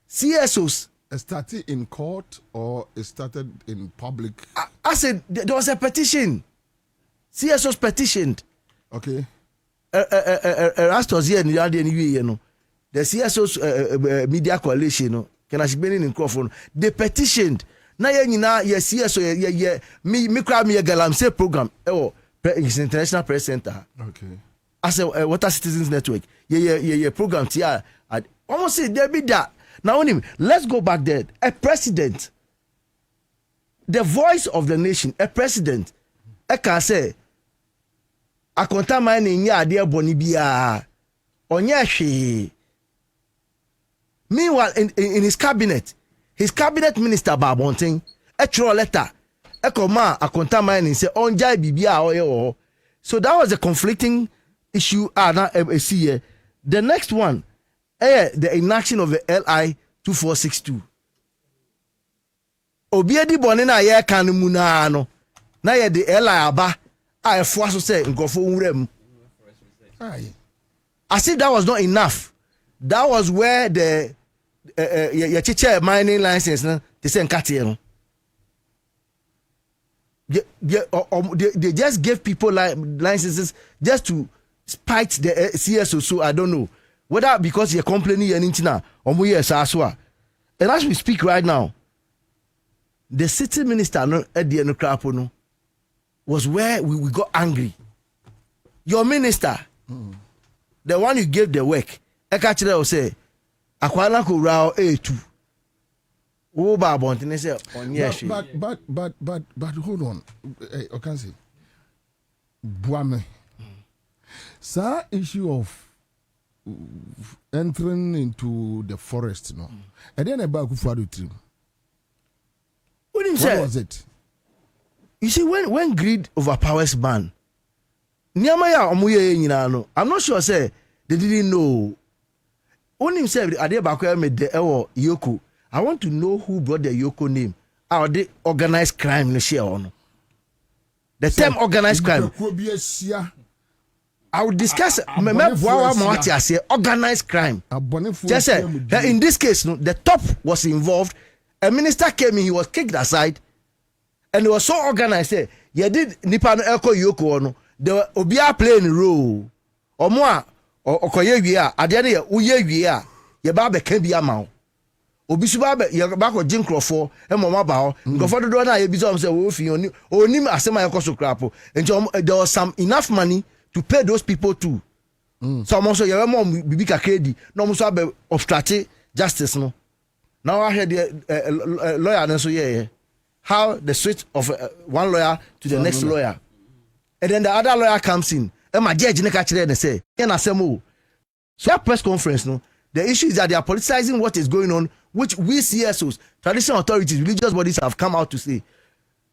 CSOs started in court or it started in public? I said there was a petition. CSOs petitioned. Okay. Rastos here you know. The CSO's media coalition, no, can I be in microphone? They petitioned. Now you CSO me crowd me a galamsey program. It's International Press Center. Okay. As a Water Citizens Network. Program. I almost say there be that. Now let's go back there. A president, the voice of the nation. A president. I can say. I contact my name ya dear Bonibia. Onyashi. Meanwhile, in his cabinet minister Babonting, a true letter, a command, a contaminant, and say, on Jai Bibia. So that was a conflicting issue. The next one, the inaction of the LI 2462. Obiedi Bonina ye Kanumunano. Na ye the LI Aba, I force say, Ngofo Urem. I said that was not enough. That was where the your mining license they say Nkati. They just gave people licenses just to spite the CSO. So I don't know whether because you're complaining anything now or more yes aswa. And as we speak right now, the city minister at the end was where we got angry. Your minister, the one you gave the work, Ekachire will say, Akwana Kurao A2. Oh, Babontin say, but hold on. I can say, Buame. Sir, issue of entering into the forest, no. And then about Kufadu trim. What was it? You see, when greed overpowers man, Nyamaya Omuye Yinano, I'm not sure say they didn't know. Only himself, Adebakwe made the Yoko. I want to know who brought the Yoko name. Are they organized crime? The term organized crime. I will discuss organized crime. Just say in this case, the top was involved. A minister came in, he was kicked aside, and it was so organized. Say, you did Nipano Elko Yoko no. The Obia playing a role. Or more. Okoye adiane uye wiea ye ba be kan bia ma obisuba be ye ba ko jinkrofo e mo ma ba ho ngofo dodo na ye bi so say wo fi onim asema ye koso krapo nti there was some enough money to pay those people too. So mo so ye mo bibi kakredi no mo so be obstruct justice no. Now I heard the lawyer and so how the switch of one lawyer to the next lawyer, and then the other lawyer comes in. My judge and say, so that press conference, no, the issue is that they are politicizing what is going on, which we CSOs, traditional authorities, religious bodies have come out to say.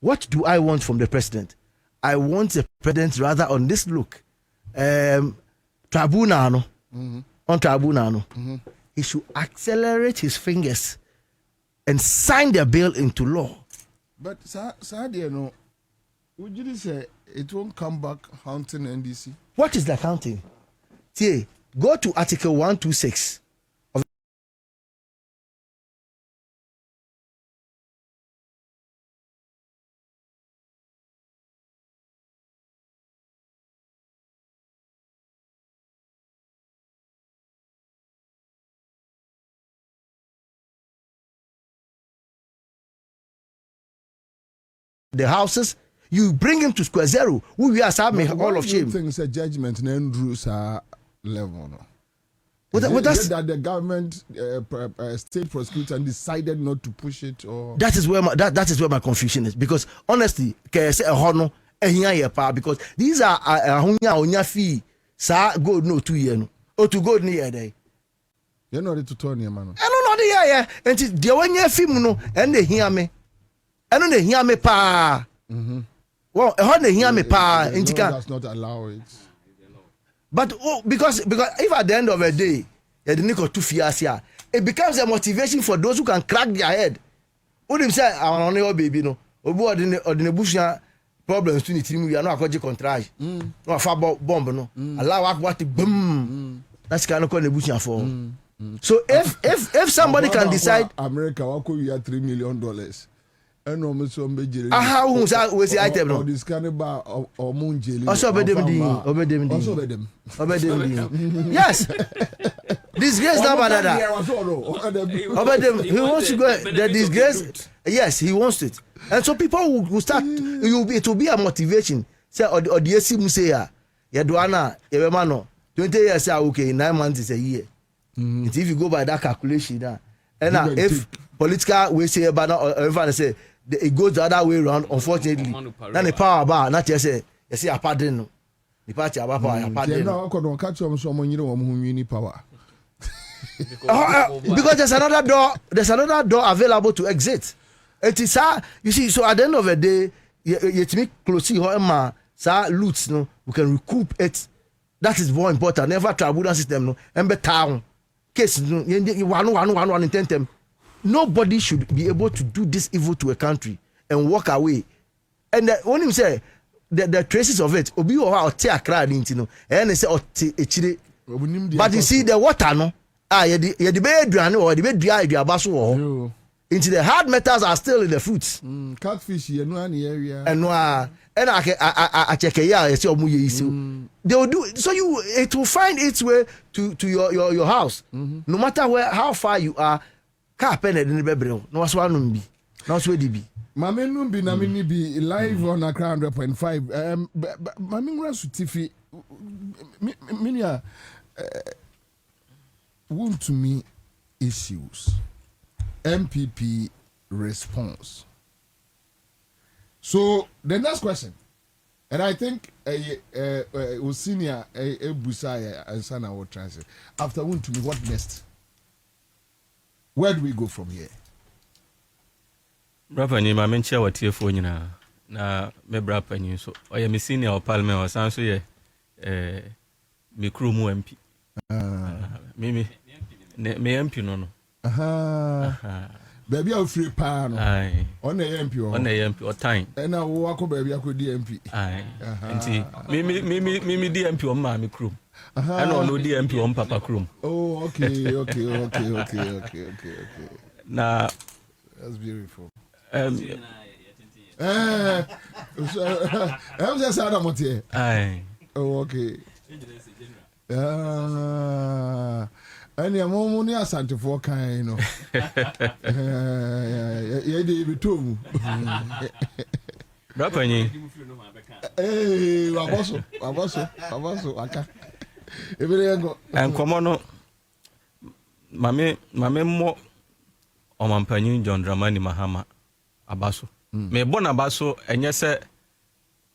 what do I want from the president? I want the president rather on this look. Tribunal, on tribunal, he should accelerate his fingers and sign the bill into law. But Sadia, no, would you say it won't come back haunting NDC? What is the counting? See, go to Article 126 of the houses. You bring him to square zero. We are having all of shame. Things a judgment and Andrews are level. No? That's that the government, state prosecutor decided not to push it, or that is where my confusion is, because honestly, because these are onya fee sa gold no 2 years no or to gold near day. You're not to turn your man. I don't know the yeah, and the 1 year film no and they hear me. I don't hear me pa. Well, how they hear me pa? The law does not allow it. But because if at the end of the day, it becomes a motivation for those who can crack their head. Who them say, "I want your baby no." Obu ordinary bushia problems to the team. We are not going to contract. No a bomb no. Allow what boom. That's kind of the bushia for. So if somebody can decide, America, what could you have $3 million? And almost some major. How was the item? No, this cannibal or moon jelly. Also, obey them. Yes. Disgrace that banana. Obey them. He wants to go. The disgrace. Yes, he wants it. And so people will start. It will be a motivation. Say, or the AC say, "Ya duana, ya mano. 20 years okay. 9 months is a year." If you go by that calculation, and if political we say banana or everyone say. It goes the other way around, unfortunately. Then the power bar, not just say, you see, a pardon. The party about power, a pardon. Now, I can't catch someone you know who you need power. Because there's another door available to exit. It is, you see, so at the end of the day, you make close how loot, no, we can recoup it. That is more important. Never tribunal system, no, and be town. Case, no, you one in 10. Nobody should be able to do this evil to a country and walk away. And when you say the traces of it, obi or te Accra know, and they say but you see the water no, you the bed or the bed dry abaso into the hard metals are still in the fruits. Catfish, you know, any area. And I check a year, they will do so it will find its way to your house. No matter how far you are. Carpenter in the bedroom. No, what's one be? No, where be? Mammy Numbi Namini be live on Accra 100.5. Mammy Rasutifi Minia Wontumi issues. MPP response. So the next question, and I think senior Busaya and Sana will translate. After Wontumi, what next? Where do we go from here? Brapa ni ma menchia watie fo nyina na me brapa ni so oye me senior o parliament o san so ye me kru mu MP. Me MP no. Baby a free pa no. On MP o. On MP o time. E na wo akọ baby akọ MP. Nti me di MP o ma me kru. And on the MP on Papa Krum. Oh, okay. Now, that's beautiful. I'm just Adam here. Aye. Oh, okay. And your mom only has Santa for kind, you know. Yeah, they too. Rapani. Hey, Waboso, Aka. And come on, Mame mo Omampany John Dramani Mahama Abaso. Me bon Abaso, and yes,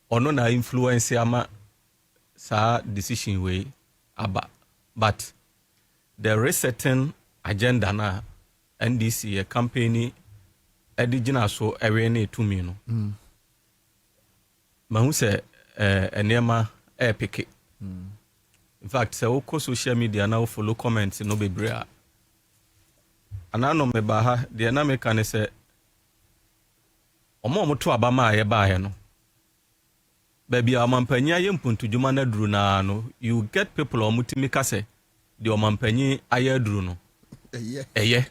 or no na influence ama sa decision way aba. But there is certain agenda na NDC a company edigina so area ne to me no. mahu sɛ nneɛma ɛɛpeke. In fact, sɛ wokɔ social media na follow comments no bebree a anaa no meba ha deɛ na meka ne sɛ ɔmo to aba ma a yɛbaeɛ no baabi a ɔmampanyi ayɛ mpuntudwuma no aduru naa no you get people a ɔmotumi ka sɛ deɛ ɔmampanyi ayɛ aduru no ɛyɛ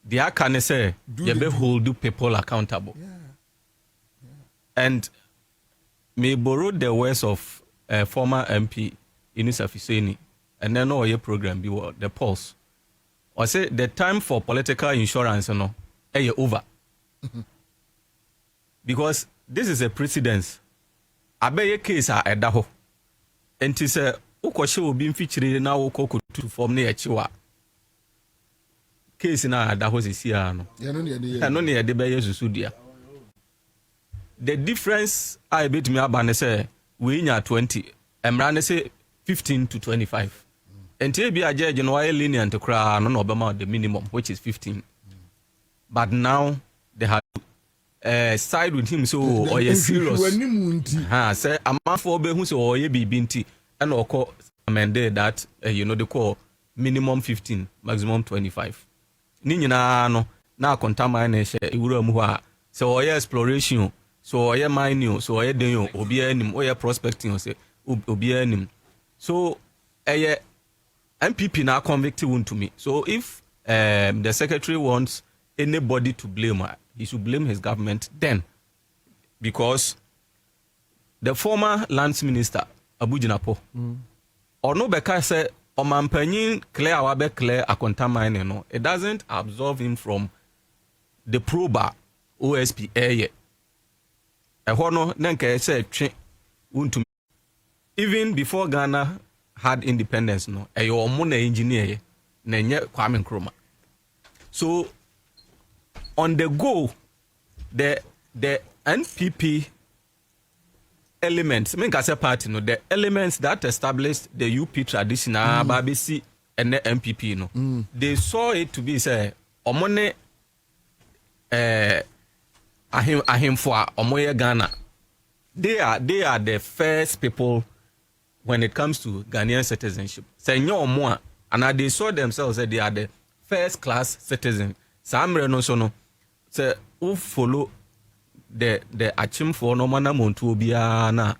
deɛ aka ne sɛ yɛbɛ hold people accountable. And me borrow the words of former MP Inus Afiseni, and then all your program be the Pulse. Or say the time for political insurance no over. Because this is a precedence. Abeye case a edaho. And it say ukoshe will be featured now ukoko to form near Chiwa. Case na edaho is here no. No near the Bayer Sudia. The difference I bet me abane say we in 20. Emrane say 15 to 25. And be a judge and why lenient to cry no Obama the minimum, which is 15. But now they have side with him so or you serious. Say a month for be who so or ye be binti and or call amended that they call minimum 15, maximum 25. Nina no now contamination iwura so or exploration so or ye mining so or ye den obi anim or ye prospecting say obi anim. So MPP now convicted Wontumi. So if the secretary wants anybody to blame her, he should blame his government then. Because the former lands minister, Abu Jinapo, or no beka say, Omampanyin clear awabe clear a contaminate, no, it doesn't absolve him from the proba OSP area. A hono nenke say Wontumi. Even before Ghana had independence, no, a omuna engineer, nenye Kwame Nkrumah. So on the go, the NPP elements, party, no, the elements that established the UP traditional Babisi and the MPP, no, they saw it to be say omone ahim for omoye Ghana. They are the first people when it comes to Ghanaian citizenship. Say no more, and they saw themselves that they are the first class citizen. Samre no so no. Say who follow the achim for no mana muntu obiana.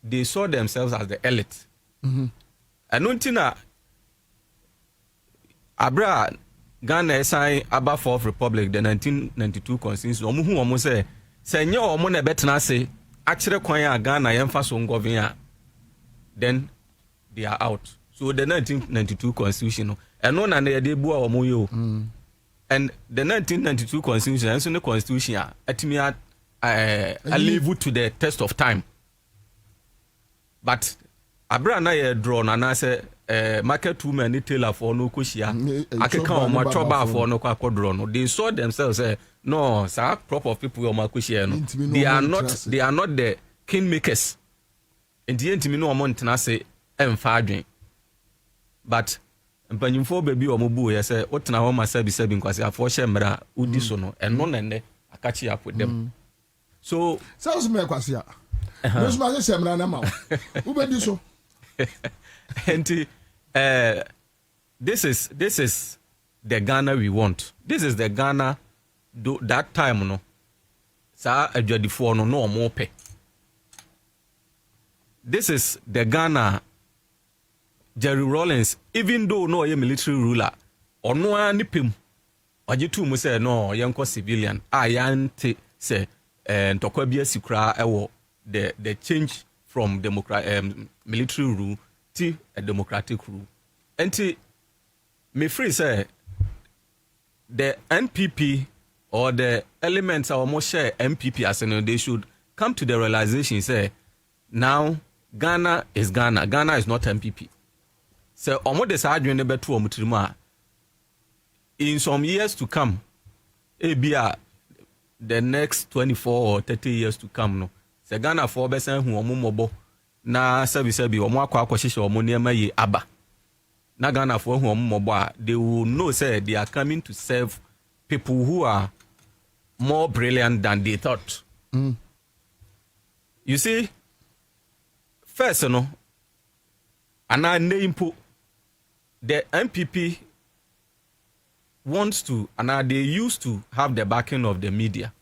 They saw themselves as the elite. And untina Abra Ghana sign Aba Fourth Republic, the 1992 Constitution. Omu say no omo na betena say actually kwanya Ghana yemfa so ngovian. Then they are out. So the 1992 Constitution, and no na they bua omoyo. And the 1992 Constitution, and so the Constitution, atimi I leave to the test of time. But Abra na ye draw na na say market woman retailer for no kushia. Akeka o ma choba for no kwa draw no. They saw themselves say no, sir, crop of people o ma kushia no. They are not the kingmakers. And the entity no amount na say emfa. But mpanyimfo baby o mobu ye say otena ho ma sabi nkwase afo hye mra udi so no eno nene akachi up with them. So sounds me kwase a. No so ma say mra na ma. Who be so? And this is the Ghana we want. This is the Ghana that time no. Sa adwadifo no no mo pe. This is the Ghana Jerry Rawlings, even though no a military ruler, or no anipim, or you two must say no, young civilian, I anti say, and Tokobia Sikra, the change from military rule to a democratic rule. And me free say, the NPP or the elements of more share MPP as they should come to the realization, say, now Ghana is Ghana. Ghana is not MPP. So, in some years to come, the next 24 or 30 years to come, no. So Ghana for besen who omumobo na sebi omo akwa akwahihye omo niema yi aba. Na Ghana for who omumobo they will know say they are coming to serve people who are more brilliant than they thought. You see, first, and I name the MPP wants to, and they used to have the backing of the media.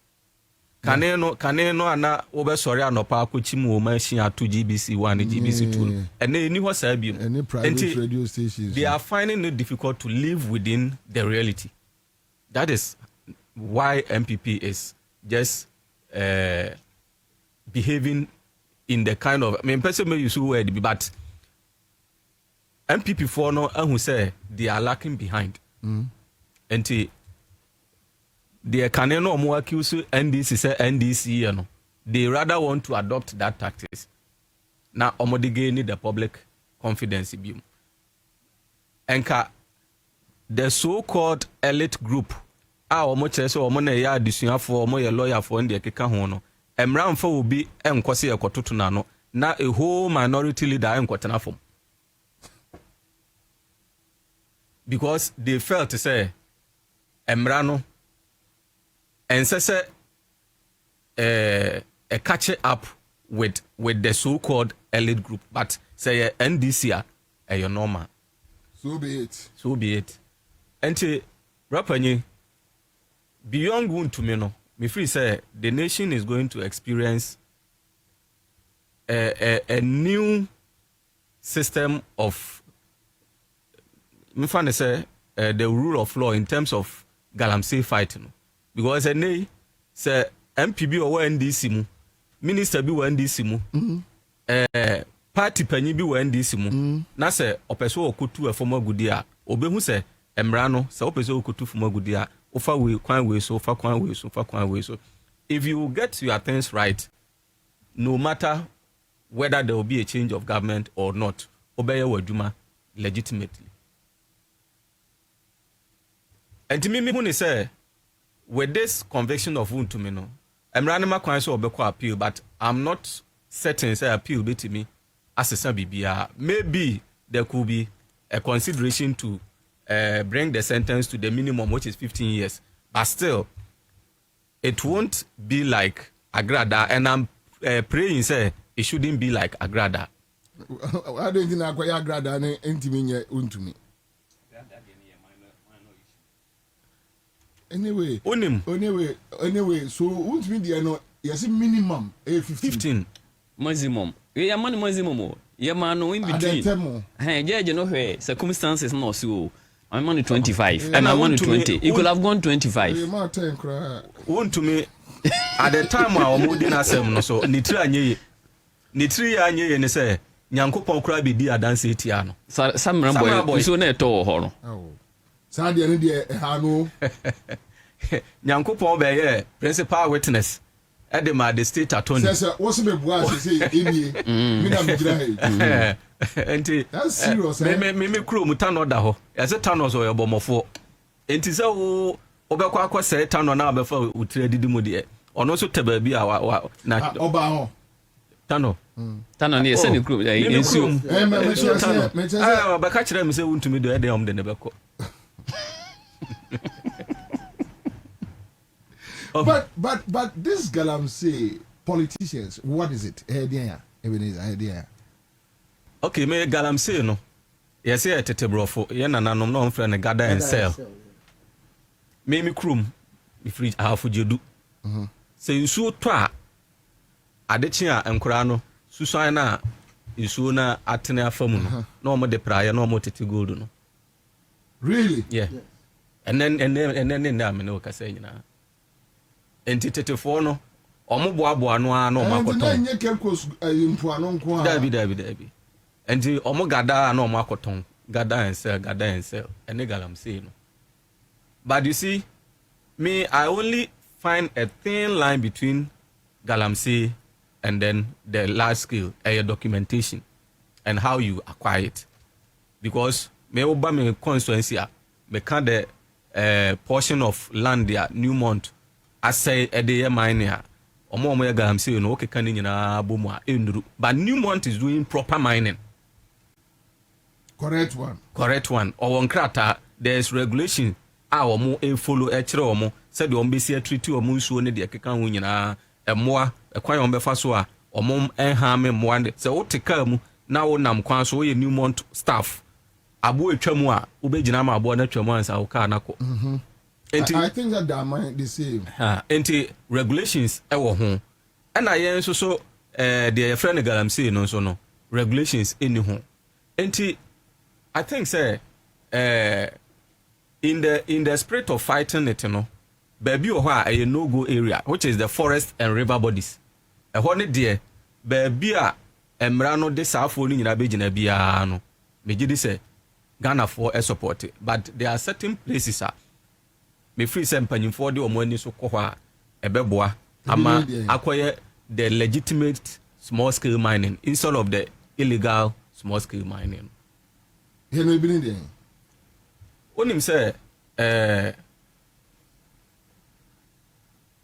Kaneno ana obe sorry anopa akochimu o machine at 2 GBC 1 GBC 2 and they knew what any private radio stations. They are finding it difficult to live within the reality. That is why MPP is just behaving in the kind of, I mean, person may use word, but MPP for no who say they are lacking behind. And they can no more accuse NDC say NDC, you know. They rather want to adopt that tactics. Now, omodige need the public confidence in Enka the so-called elite group. Omo chese omo na ya adisua for omo ye lawyer for ndi ekeka ho no. Emra mfa obi enkwose ye kototo na no. Na a whole minority leader enkwotena fom. Because they felt to say Emra no and say a catch up with the so-called elite group, but say NDC a normal. So be it. So be it. And Rapanye, beyond Wontumi no, me free say the nation is going to experience a new system of me find say the rule of law in terms of galamsey fighting. Because a say MPB or NDC mu, minister bi NDC mu, party panyi bi NDC mu. Na say opeso okutu e former gudia, obehu say emrano, say opeso okutu former gudia, ofa we kwan we so, ofa kwan we so, ofa kwan we so. If you get your things right, no matter whether there will be a change of government or not, obey waduma legitimately. And to me when say with this conviction of Wontumi no, I'm running my clients or appeal, but I'm not certain say appeal be to me as a BBR. Maybe there could be a consideration to bring the sentence to the minimum, which is 15 years. But still, it won't be like Agrada, and I'm praying say it shouldn't be like Agrada. I don't think Agrada and Wontumi. Anyway, so won't mean the no, yes, minimum 15. Maximum. Yeah, man, maximum. Yeah, man, in between. Hey, yeah, you know, circumstances no so. I'm only 25, and I'm only 20. You could have gone 25. Wontumi at the time I was moving asem so nitri anye ne say Nyankopon kra bi di adanse etia no. Sam Rambo so na eto ho no. Sadia no de ha no Nyankopon be ye principal witness at the state attorney. Say what's be bua say enie me na me gira he. Enti that's serious. Me kro mu tano da ho. Ya se tano so ye bomofo. Enti se wo obekwa akose tano na abefa utire didi mu de. Ono so teba bi a na oba ho. Tano ne se ne kro ensu. Me ah ba ka kire me se Wontumi do e de om de ne beko. But this galamsey politicians, what is it? Idea. Okay, me galamsey no. Yes, yeah, tete brofo. Ye na nanom no mfre ne gather and sell. Me krum, me free afujedu. Say you so twa adechi a enkura no susan na isu na atene afamu no. No mo de praye no mo tete gold no. Really? Yeah. And then na me no ka say nyina. Entity for no omo boaboa no a no makoton and nye kemkos impuano nko a dabi enti omo gada na omo akoton gada and sell and galamsey no. But you see me, I only find a thin line between galamsey and then the large scale documentation and how you acquire it, because me oba me constituency me can the portion of land there Newmont I say a day mine here. Or more galamsey no okay can in boom but Newmont is doing proper mining. Correct one. Or on crata there's regulation. Our more a follow a chromo said the ombesi treaty or moon so ne de keka wunyina a more a quite on befasoa omom enhame mwande se wo teka mu na wo nam kwan so ye Newmont staff abo etwamu a wo begina ma abo na twamu ansa wo ka na ko I think that they might the same enti regulations e wo ho na yen so the friend galamsey no so no regulations any ho enti I think say in the spirit of fighting it, baby or a no-go area, which is the forest and river bodies. A honey dear, baby a emrano de Southfolding in Abidjan Biano. Majidi say Ghana for a support, but there are certain places me free sempany for the money so koha a beboa ama acquire the legitimate small scale mining instead of the illegal small scale mining. He no been there. Onim say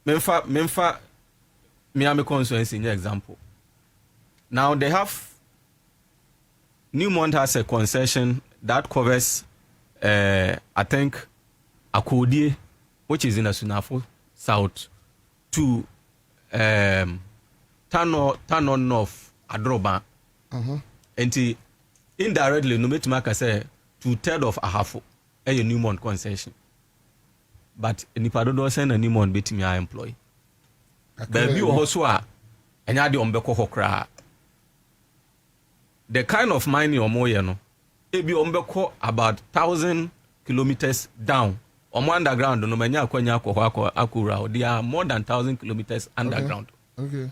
memfa Miami constituency in example. Now they have Newmont has a concession that covers I think Akodie, which is in the Sunafo South, to Tano North Adroba. And indirectly no make maka say 2/3 of Ahafo a Newmont concession. But nipa do send a Newmont betimi a employ. Baby also a enya de ombeko hokra. The kind of mining omoye no ebi ombeko about 1,000 kilometers down. Omo underground no manya akwanya akura. They are more than 1,000 kilometers underground. Okay.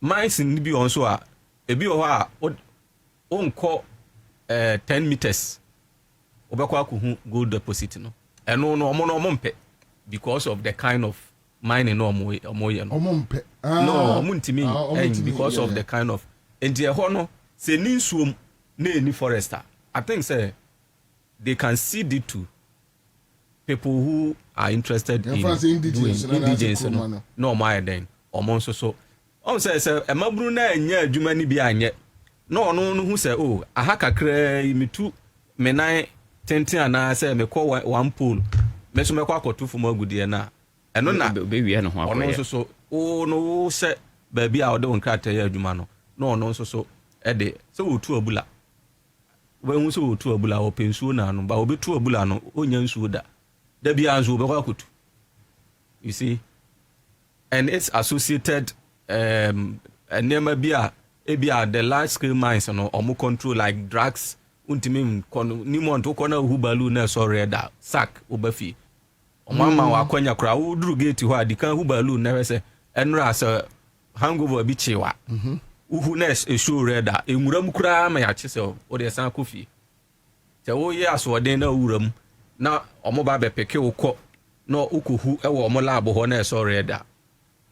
Mines ni bi onso a ebi ho a onko 10 meters obekọ akọhu gold deposit no eno no omo mpe because of the kind of mining no omo ye no omo mpe no omo ntimi because of the kind of enti ho no se ni nsuom na eni forester I think say they can cede it to people who are interested in indigenous no my then omo so say emaburu na anya adwuma ni bi anye no hu say oh aha kakra imitu menan tenten ana say me call one pool me so me kwa akotu fo magudie na eno na be wie no ho akoye so oh no say baby a ode won krata ya adwuma no so ede so otu abula we hu so otu abula o pensuo na no ba obetu abula no onya nsuo da bia anzo be kwa akotu you see and it's associated enema bia ebia the large scale mines no omo control like drugs untimi Newmont ukona hubalu na so reda sack obafi omo ama wakwanya kra uduru gate ho adika hubalu na se enra as hangover bi chewa uhu na show reda enwuram kra ma ya chese o de san kofi te wo ye asoden na wuram na omo ba be peke ukọ no ukohu ewo omo lab ho na so reda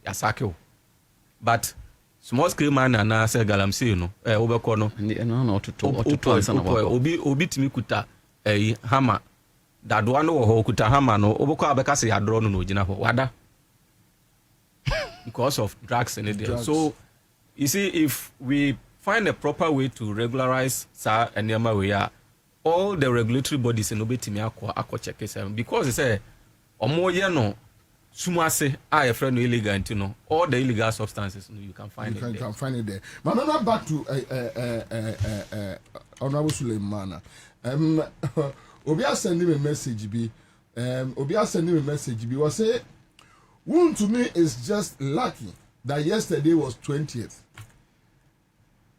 ya sakeo but small scale miner na say galamsey no obekọ no no otutu ansa na wako obi timi kuta hammer dadwa no ho kuta hammer no obekọ abeka say adro no ogina ho wada because of drugs in it. So you see, if we find a proper way to regularize sa enema we are all the regulatory bodies in obetimi akọ check it because they say omo ye no sumase a friend illegal and all the illegal substances you can find it there. You can find it there. But now back to Honorable Suleimana. Obi sending me a message be was say Wontumi is just lucky that yesterday was 20th.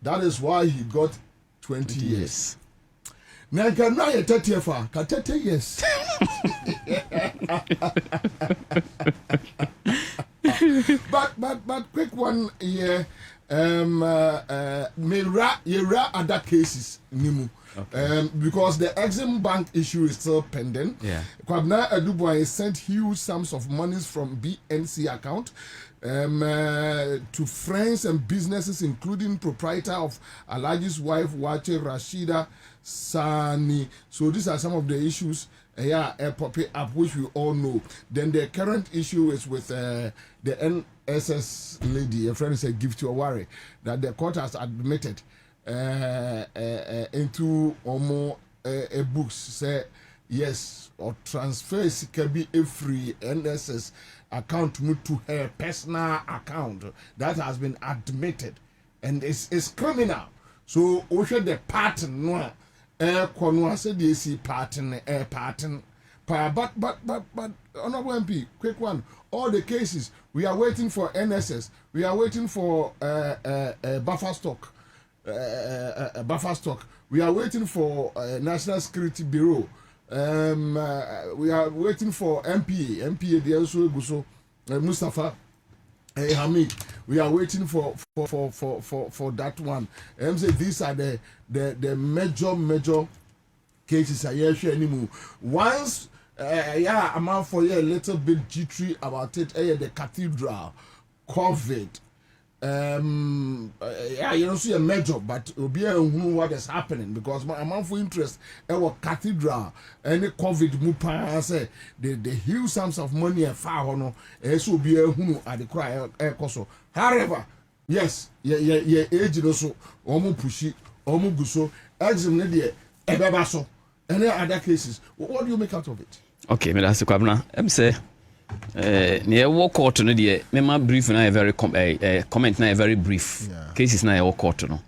That is why he got 20 years. Now can now 30 years for 30 years. But quick one here. Yera other cases nimu. Okay. Because the Exim Bank issue is still pending. Yeah. Kwabena Aduboye sent huge sums of monies from BNC account to friends and businesses, including proprietor of Alaji's wife, Wache Rashida Sani. So these are some of the issues popping up, which we all know. Then the current issue is with the NSS lady. A friend said, give to a worry that the court has admitted into books say yes, or transfer can be a free NSS account to her personal account that has been admitted, and it's criminal. So we should the pattern no said they see pattern but honorable MP, quick one. All the cases we are waiting for NSS, we are waiting for buffer stock. Buffer stock. We are waiting for National Security Bureau. We are waiting for MPA. The also Guso Mustafa Hamid. We are waiting for that one. Say these are the major cases. I hear anymore. Once I'm out for a little bit jittery about it. The cathedral, COVID. You don't see a major, but it'll be what is happening because my amount for interest our cathedral and the COVID mupa say the huge sums of money and far no so be a who at the cry so. However, yes, age also omu pushi omu guso exam ne ebebaso and there are other cases. What do you make out of it? Okay, me that's Kwabena. Say near war court no dey me brief na very comment na very brief cases na war court no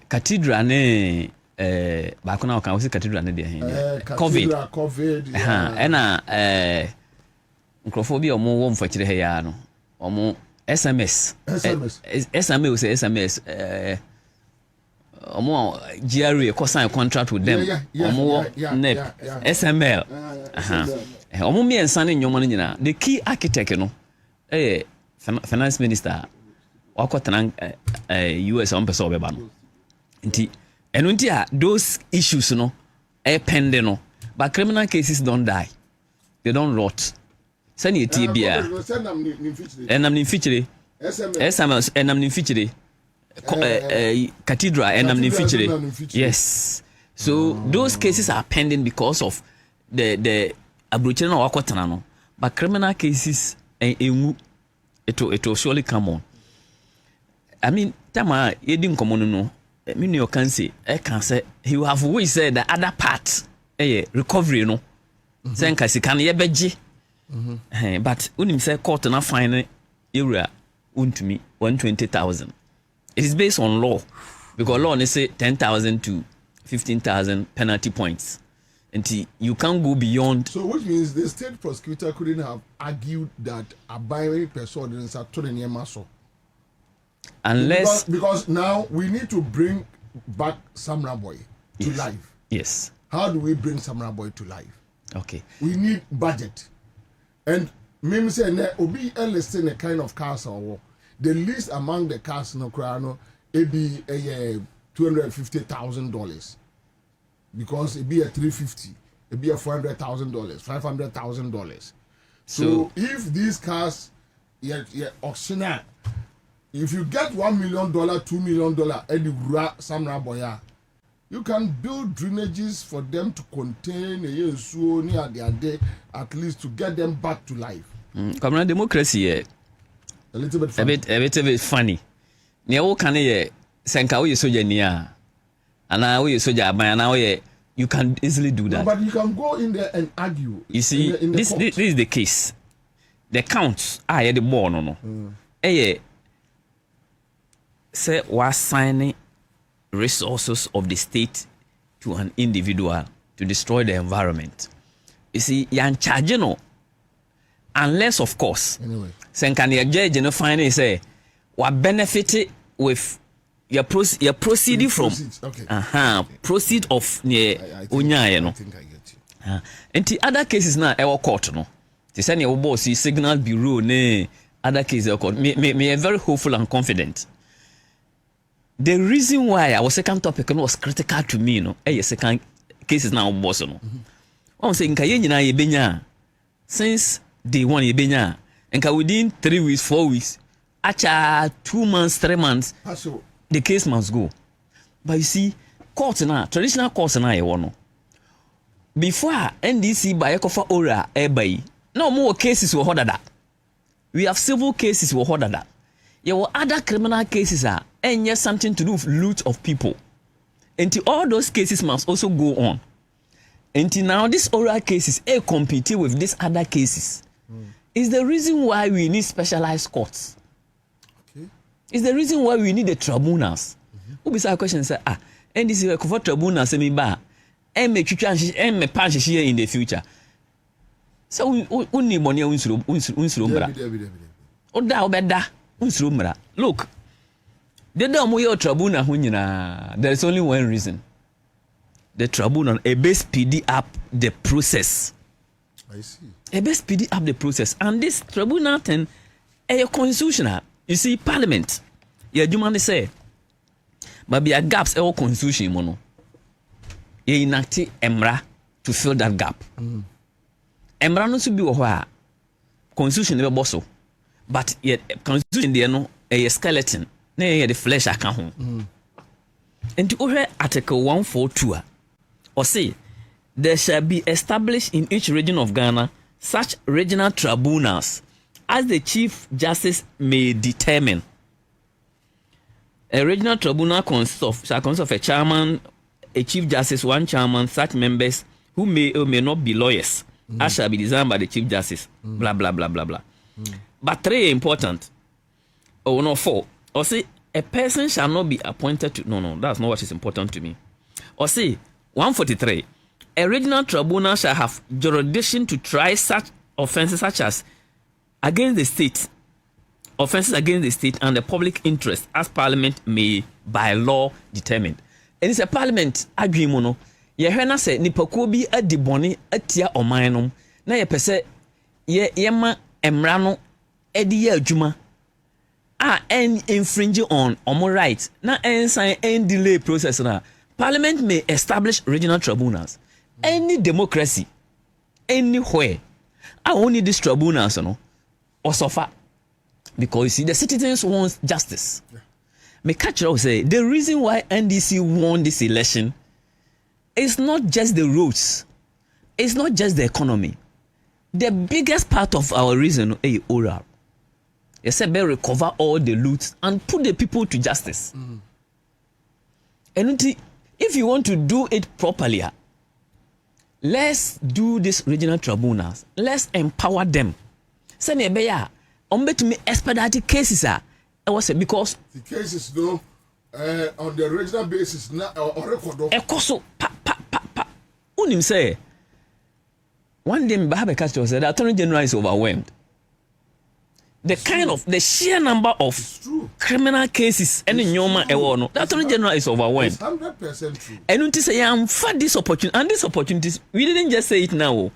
cathedral ne ba ko na kan we cathedral ne dey covid na microphobia omo wo mfakire he ya no omo SMS omo GRA ko sign contract with them omo NEP SML omo mi ensane nyomo nyina the key architect no finance minister wakotana US on person obeba no nti eno nti those issues no pending no but criminal cases don't die, they don't rot. Sani eti bia enam ni feature SMS enam ni feature cathedral enam ni feature. Yes, so those cases are pending because of the abrochena na wakotana no, but criminal cases it will surely come on. I mean tama yedi nkomo no me no can say he will have we said the other part recovery no senka sika no yebeje but unim say court na fine area Wontumi 120,000. It is based on law because law say 10,000 to 15,000 penalty points. And you can't go beyond. So which means the state prosecutor couldn't have argued that a binary person didn't start to the muscle. Unless because now we need to bring back Samra Boy to life. Yes. How do we bring Samra Boy to life? Okay. We need budget. And me say obi listing a kind of cars or the least among the cars no crano it be $250,000. Because it be a $350, it be a $400,000, $500,000. So if these cars, auctioneer, if you get $1 million, $2 million, Samra Boya, you can build drainages for them to contain a so near their day, at least to get them back to life. Communal democracy, a little bit funny. A bit funny. Near all can ye senka we soja near. And now you can easily do that. No, but you can go in there and argue. You see, this is the case. The counts the ball no. Say was signing resources of the state to an individual to destroy the environment. You see, you charge no, unless of course. Anyway, sen can you judge no fine say what benefited with you're proceeding from proceed of unyaye no. I think I get you. And the other cases now our court no. They say your boss signal bureau ne other cases court. Me very hopeful and confident. The reason why our second topic was critical to me no, second cases now boss no. I'm saying nkaye nyina ye benya since day one ye benya nka within 3 weeks 4 weeks acha 2 months 3 months the case must go. But you see, court now, traditional courts now, no. Before NDC by Ekofa Ora Ebai, no more cases were harder that. We have civil cases were harder that. There were other criminal cases and yes, something to do with loot of people. And all those cases must also go on. Until now, these oral cases compete with these other cases. Is the reason why we need specialized courts. Okay. It's the reason why we need the tribunals. Who be a question say and this is for tribunals me ba and me twitwa and me punch here in the future. So we need money unsuro mbra. Oda obeda unsuro mbra. Look. The dam your tribunal ho nyina. There is only one reason. The tribunal a base speed up the process. I see. A base speed up the process, and this tribunal thing a constitutional. You see, Parliament. Yeah, you say, but there are gaps in our constitution, mono. You enact emra to fill that gap. Emra no to be where constitution never bosso, but yet constitution there no a skeleton. Ne the flesh account. And to Article 142. Or say, there shall be established in each region of Ghana such regional tribunals as the Chief Justice may determine. A regional tribunal shall consist of a chairman, a Chief Justice, one chairman, such members who may or may not be lawyers, as shall be designed by the Chief Justice. Blah, blah, blah, blah, blah. But 3 important. Oh, no, 4. Or say, a person shall not be appointed to... No, that's not what is important to me. Or say, 143. A regional tribunal shall have jurisdiction to try such offences such as against the state, offences against the state and the public interest as Parliament may by law determine. And it's a Parliament agreement. Ye hwe na se nipakuo bi adibone atia oman no na ye pese ye ma emra no edi ye adwuma and infringe on omo rights na ensign and delay process na. Parliament may establish regional tribunals. Any democracy, anywhere, I only these tribunals, or suffer. Because you see, the citizens want justice. Yeah. Me catch up say the reason why NDC won this election is not just the roads, it's not just the economy. The biggest part of our reason is oral. You said they recover all the loot and put the people to justice. And if you want to do it properly, let's do these regional tribunals. Let's empower them. Send a beya. To me expedite cases because the cases though on the regional basis na or record. Ekoso pa. Unim say one day Mbahabe Castro said the Attorney General is overwhelmed. The sheer number of criminal cases and in Yoma Ewono, the Attorney General is overwhelmed. It's 100% true. And to say I'm for this opportunity, and these opportunities, we didn't just say it now.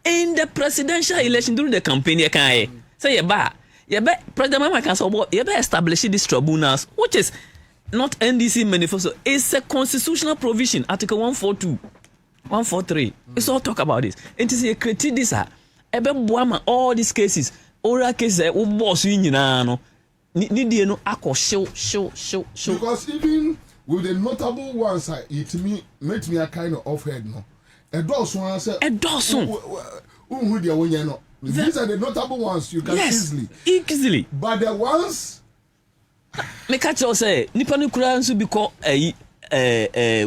In the presidential election during the campaign, you can say President Mama can say you establish these tribunals, which is not NDC manifesto. It's a constitutional provision, Article 142, 143. It's all talk about this. And to say critique this, all these cases. Oral cases boss no because even with the notable ones it made me a kind of offhead no these are the notable ones you can easily but the ones me catch you say nipa no kura nso bi ko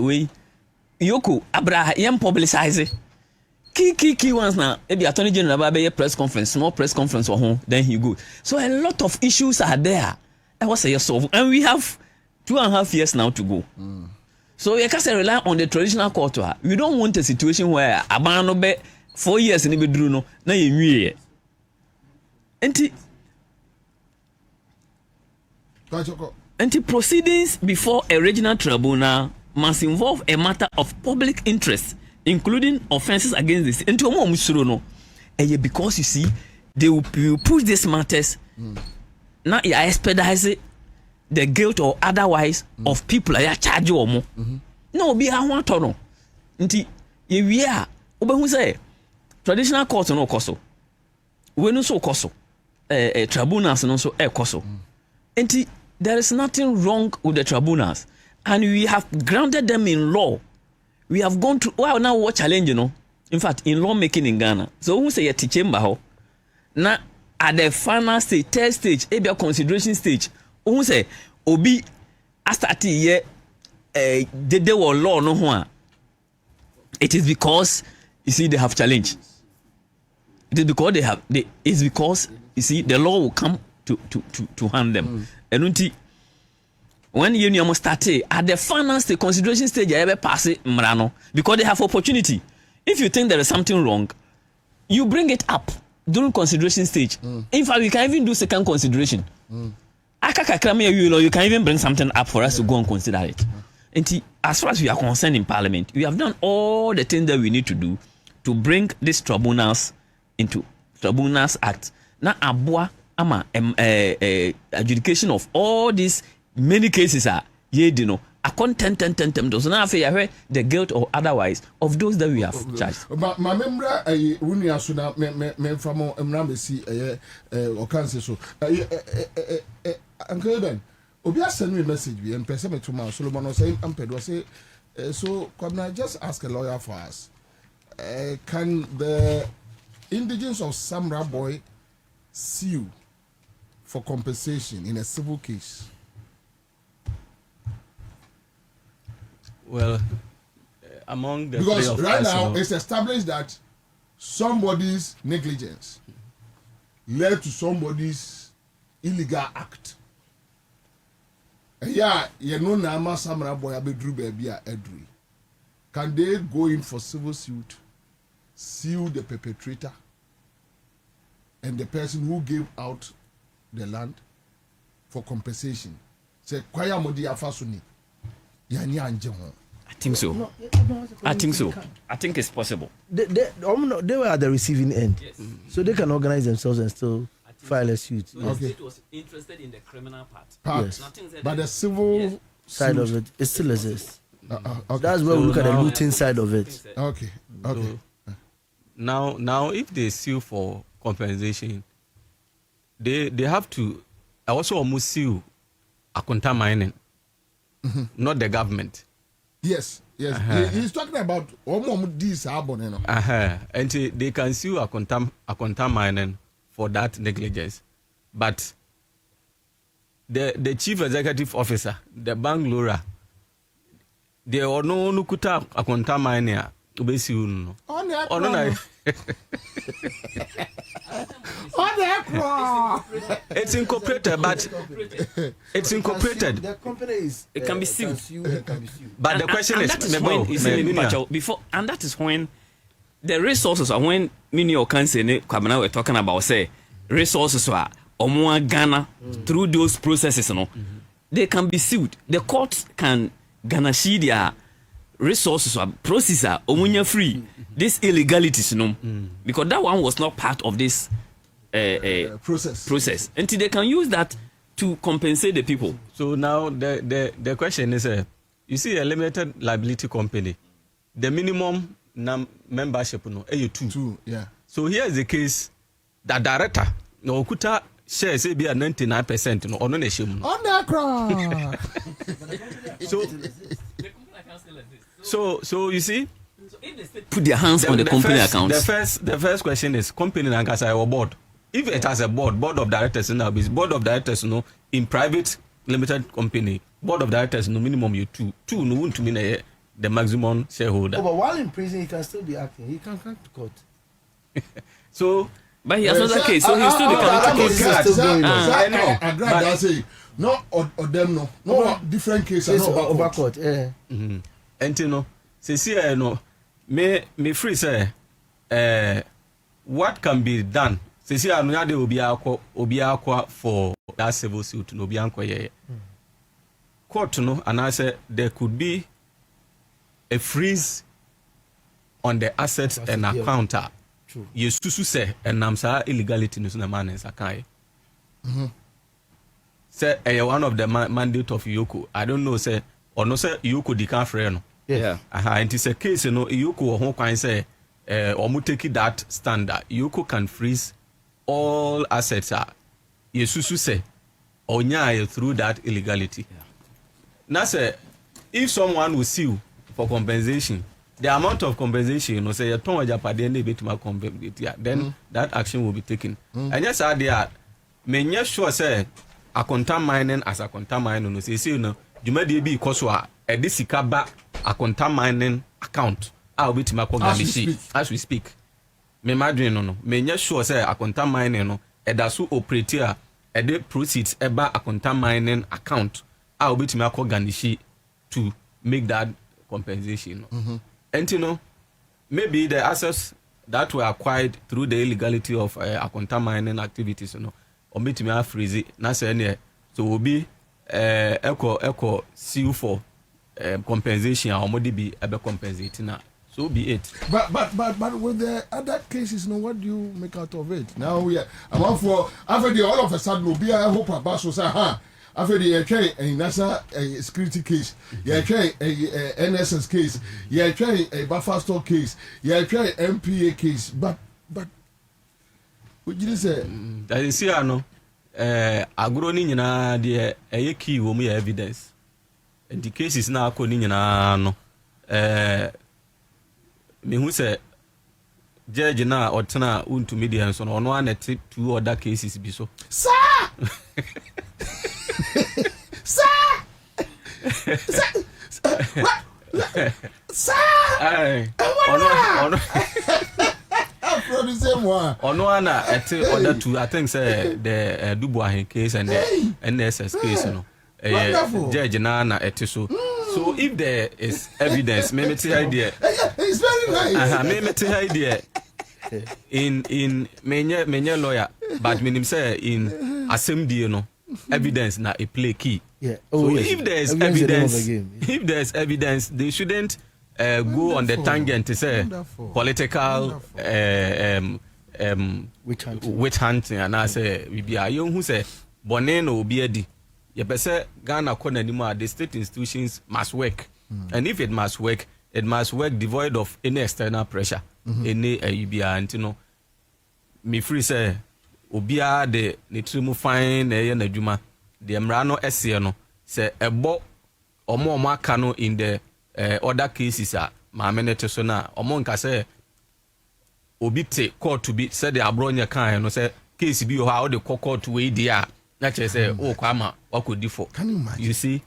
we yoko abra yam publicize key ones now. Maybe Attorney General Babe press conference, small press conference or home, then he go. So a lot of issues are there. I was say solve, and we have 2.5 years now to go. So you can't rely on the traditional court. We don't want a situation where abano be 4 years in Ibedruno na ye. Anti proceedings before a regional tribunal must involve a matter of public interest, including offences against this. And because you see, they will push these matters. Now you expedite the guilt or otherwise of people that are charged or more. No, be I want to know. Nti we are who say traditional courts no koso. We no so koso. Tribunals no so koso. Nti there is nothing wrong with the tribunals, and we have grounded them in law. We have gone through now what challenge, in fact, in lawmaking in Ghana. So who say a teaching baho now at the final stage, third stage, a consideration stage, who say obi astati ye they were law no one it is because you see they have challenge. It is because it's because you see the law will come to hand them. And when you almost start at the final stage, consideration stage, you ever pass it, Mrano, because they have opportunity. If you think there is something wrong, you bring it up during consideration stage. In fact, we can even do second consideration. You can even bring something up for us to go and consider it. And as far as we are concerned in Parliament, we have done all the things that we need to do to bring these tribunals into Tribunals Act. Now, ama adjudication of all these many cases are a content does not have the guilt or otherwise of those that we have charged. But my member unia suna me from mramesi or cancer so Uncle Ben obi send me a message we and person me tomorrow Solomon say Ampedo say so Kwabena just ask a lawyer for us. Can the indigents of Samra Boy sue for compensation in a civil case? Well, among the because three of right us, now it's established that somebody's negligence led to somebody's illegal act. Yeah, you know Nama Samra Boy Abedru Baby Edri. Can they go in for civil suit, sue the perpetrator and the person who gave out the land for compensation? Say Kwaya Modi Afasuni. I think so. I think so. I think it's possible. They were at the receiving end. Yes. So they can organize themselves and still file a suit. So the state was interested in the criminal part. Yes. But the civil side of it, it still exists. Okay. That's where we look at the looting side of it. Okay. Okay. So now, if they sue for compensation, they have to also almost sue a mining. Not the government. Yes. He's talking about this album. And they can sue a mining for that negligence. But the chief executive officer, the Bangalore, they are no nukuta a mining. It's incorporated, but it's incorporated. The company is it can be sued. But the question is before, and that is when the resources are when Mini or Kanse Kwabena were talking about say resources are Omoa Ghana through those processes, they can be sued. The court can garnish their resources or processor omunya free this illegalities because that one was not part of this process until they can use that to compensate the people. So now the question is you see a limited liability company, the minimum membership two. Yeah. So here is the case that director no kuta shares be at 99% on Accra. So you see, put their hands on the company accounts. The first question is company Nankasa or board. If it has a board of directors now, board of directors in private limited company, board of directors minimum you two no want to mean the maximum shareholder. Oh, but while in prison he can still be acting. He can come to court. So but he has another case, so he's still the I know. I say no or them no different cases over court. And say no me free say what can be done. Say I know they will be for that civil suit no be anko court and I say there could be a freeze on the assets and account. Yes, to say and namsa illegality no man is akai. Say one of the mandate of Yoko. I don't know say or no say Yoko di can free. Yeah. And it's a case, Yoko or can say or take that standard. Yoko can freeze all assets Yesusu say or nya through that illegality. Now say if someone will sue for compensation, the amount of compensation, say then that action will be taken. And yes, I there may sure say a contam mining as a contam mining no say you may be because a disikaba a contam mining account I'll be to my as we speak. Me madrin no me nya sure say akonta mining no edaso operator e de proceeds eba akonta mining account I'll be to my organishi to make that compensation. And you know, maybe the assets that were acquired through the illegality of akonta mining activities, you know, or me to me freeze it. Na say any so will be echo sue for compensation or modi be ebe compensating na. So be it. But with the other cases, you know, what do you make out of it? Now we are I'm for after the all of a sudden will be I hope about so say after the a national security case, a NSS case, a buffer store case, MPA case, but what did you say? That is here no agro ni nyina de key wo mu evidence. And the case is now ko ni nyina no me who say judge na otena Wontumi de so no ono anete 2 other cases bi so sir sir ono ana ete other 2 I think say the Dubois case and the NSS case no judge na ete so if there is evidence, maybe it's idea. It's very nice. Maybe it's idea. In many lawyer, but meaning say in assembly, evidence na a play key. Yeah. So if there is evidence, they shouldn't go on the tangent to say political witch hunting and I say we be a young who say boneno be edi. Yepese Ghana anymore, the state institutions must work. And if it must work devoid of any external pressure. Any ubia and you know me free say obia de nitrimu fine na juma the emrano ese no say ebo omo aka no in the other cases ma menete so na omo nka say obi te court to be said the abronya kan no say case bi how the court we dia na che say o kwama wakodi for. Can you imagine? You see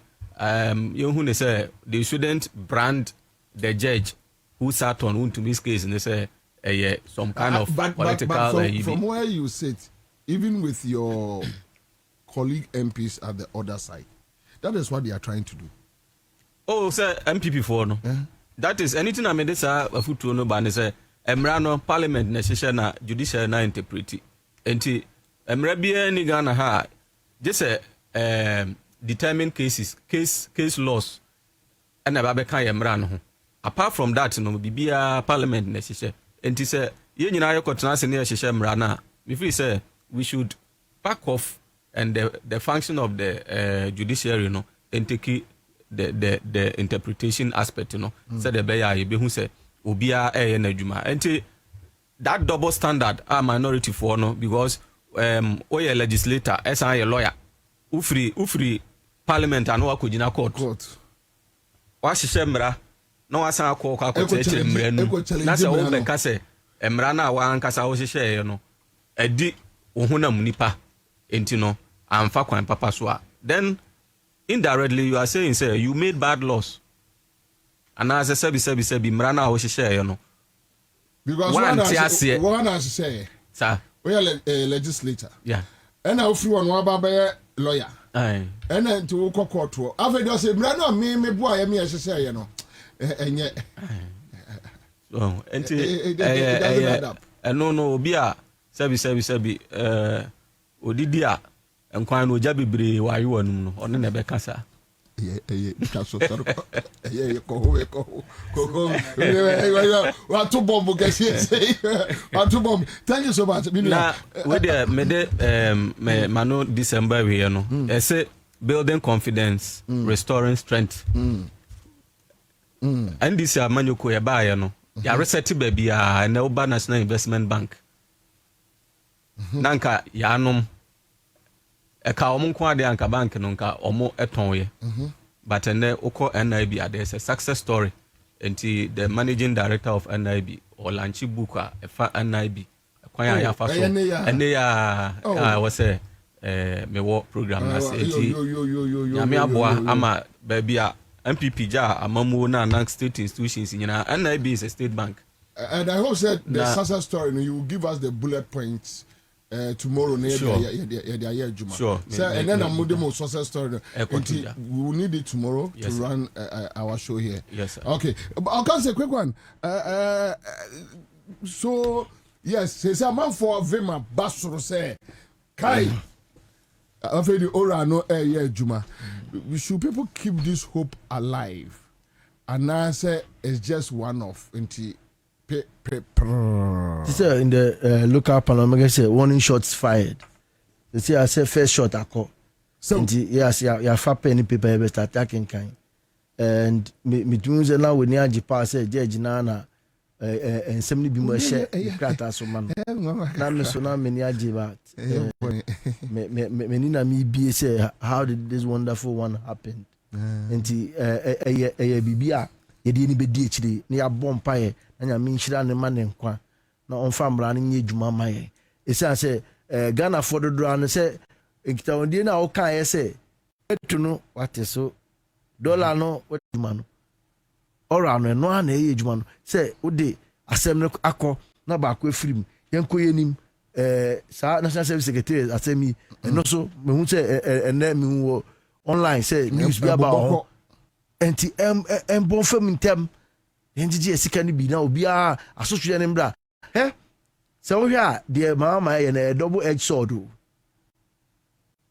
you who say they shouldn't brand the judge who sat on Wontumi's case and they say some kind of political from where you sit, even with your colleague MPs at the other side, that is what they are trying to do. Oh, sir, MPP for no. Yeah. That is anything I made this a foot no ban say Emrano Parliament na judicial na interpret. Enti Emrabia ni Ghana ha just determine case laws and ababe kan Emrano ho. Apart from that, no bibia Parliament na enti say ye nyina yekotena se ne hyehyɛ mra na me feel say we should back off and the function of the judiciary no and take the interpretation aspect say the beya ye be hu say obia na adwuma enti that double standard are minority for no because oye legislator esan ye lawyer ufri parliament anu akogina court wa hyehyɛ mra no wasan akọ akọtẹkyerẹ mra nu na sɛ wo bɛka sɛ mra na wa ankasa wo hyehyɛ no edi ohunam nipa enti no amfa kwan papa so a then indirectly you are saying say you made bad laws and as I said mra na wo hyehyɛ no because one has say sir we are a legislator yeah and now free one wa ba lawyer aye and then to go court after just say mra na me boy me hyehyɛ no enye so enti no obi a sabi odidi a nkwan no oja bebre waye wanum no one na be kasa kaso saro ko wa to bomb gesi say wa to bomb thank you so much na we dey me de mano December we no e say building confidence restoring strength and this amanyoko e ba ye no ya reset baby a na Oba National Investment Bank nanka ya anom e ka omo ade anka bank no nka omo eton ye but ene ukọ NIB there's a success story enti the managing director of NIB or launch book a fa NIB kwan ya fa so ene ya was me work program na say enti nyame aboa ama baby a MPP ja amamu na na state institutions nyina and NIB is a state bank. And I hope that the success story you will give us the bullet points tomorrow. Sure. Sure. So, and then I'm moving more success story. We will need it tomorrow to run our show here. Yes, sir. Okay. I'll come say a quick one. So yes, say a man for Vima Basro say Kai. After the ora no Juma. Should people keep this hope alive? And I say it's just one off into. In the local parliament, say warning shots fired. They say I say first shot I call. So yes, you fap any people ever start attacking kind. And me doing the now when you pass say judge nana and somebody be more share krata so man. Na me so na me ni ajiba. Me ni na me be say how did this wonderful one happen? Enti bibia ye di ni be di chiri ni abom pae na me nhyira ne ma ne nkwa na onfa mra ne nye dwuma maye esa se Ghana for the drone say ekita ondie na o kan ye say etu no wate so dollar no dwuma no ora no no na ye dwuma no say ode asem no akọ na ba akọ efirim yenko yenim sa national service secretary asemi no so me hu say ene me hu online say news be about enti bon fam intem NGG esika ni bi na obi a asotwe ne mbra se wo hwa de mama ye na double edge sword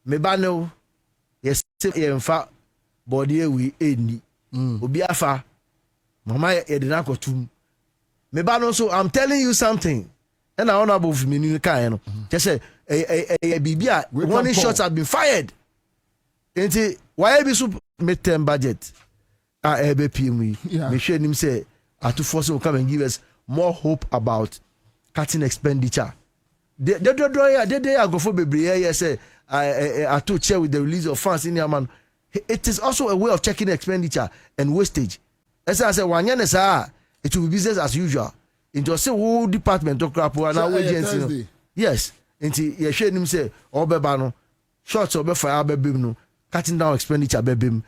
me ba no yes ye mfa body ewi eni obi afa mama ye de na kotum me ba no so I'm telling you something and I honorable for me ni kan no just say bibia warning shots have been fired enti why be so midterm budget EBPM me share him say to force will come and give us more hope about cutting expenditure. They go for baby say I to chair with the release of funds in your man. It is also a way of checking expenditure and wastage. As I said, one year it will be business as usual. Into say whole department of crap and our agency. Yes, into you share him say obebano shots obe fire bebim no cutting down expenditure bebim.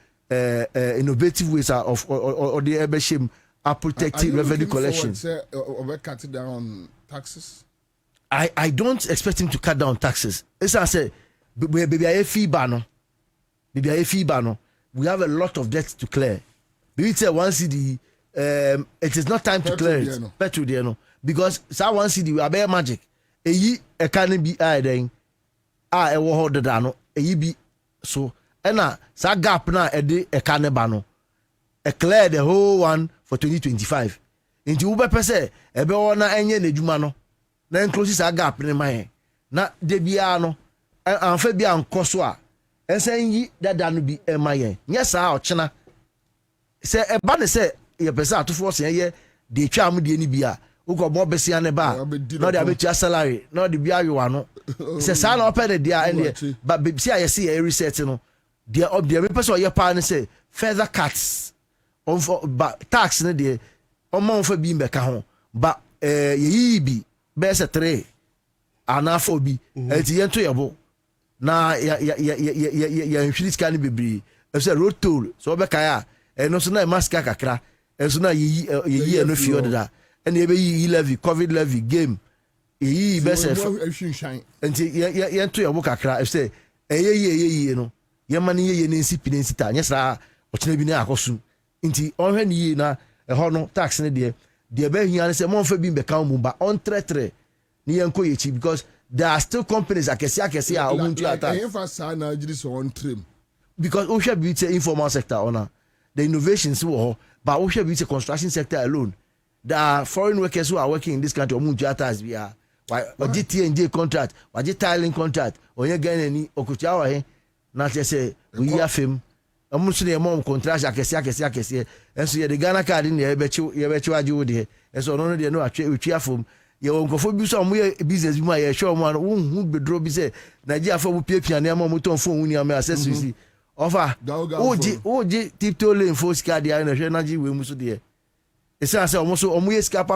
Innovative ways of or the Ebeshim are protecting revenue collection. Or cutting down taxes? I don't expect him to cut down taxes. As I say, baby, I fee bano. Baby, I fee bano. We have a lot of debts to clear. Maybe say one CD. It is not time to clear it. Petro no. Because that one CD we are bare magic. A can be then. I will hold the dano. Be so. And that gap now e caneba no clear the whole one for 2025 into ube pese ebe wona enye na dwuma no na enclose that gap ne man na de bia no anfa bia nkoso a ensan yi dada no bi emaye nya sa ochena se eba ne se ye pese atofo se ye de twa am de ni bia uko besia ne ba no de abetua salary no de bia yowa no se sa na open de dia ene but bia ye se ye reset no the person your partner say further cuts on but tax ne de on for bi mbeka ho but ye bi be se 3 ana for bi enti yento yebo na ya nhwiri ska ne bebri e say road toll so be kai a no so na maska kakra e so na ye no fi oda and ye be yi levy covid levy game ye be se enti yento yebo kakra e say ye no yemani ye ne nsi pine nsita nya sra ochena bi ne akosu nti onhwe ne yi na ho no tax ne de be hia ne se monfa bi mbeka mu ba on tretre ne yenko yechi because there are still companies akesi a omuntu attack emphasize na agiri so on trim because o hwe bi informal sector ona the innovations wo but o hwe bi construction sector alone there are foreign workers who are working in this country omuntu attack bia why GTNJ contract why tiling contract onye Ghana ni okutia wa he na say we afem amusu ne mom contract akese enso ye de Ghana card ne ye bechi waje wo de enso no de no atwe afom ye onkofo bi so mo ye business bi ma ye show mo hu bedro bi say Nigeria afo piapia ne mom ton phone hu ni am accessories offer oji tipto lane for ska dia na hwe na ji we musu de esa say omo ye ska pa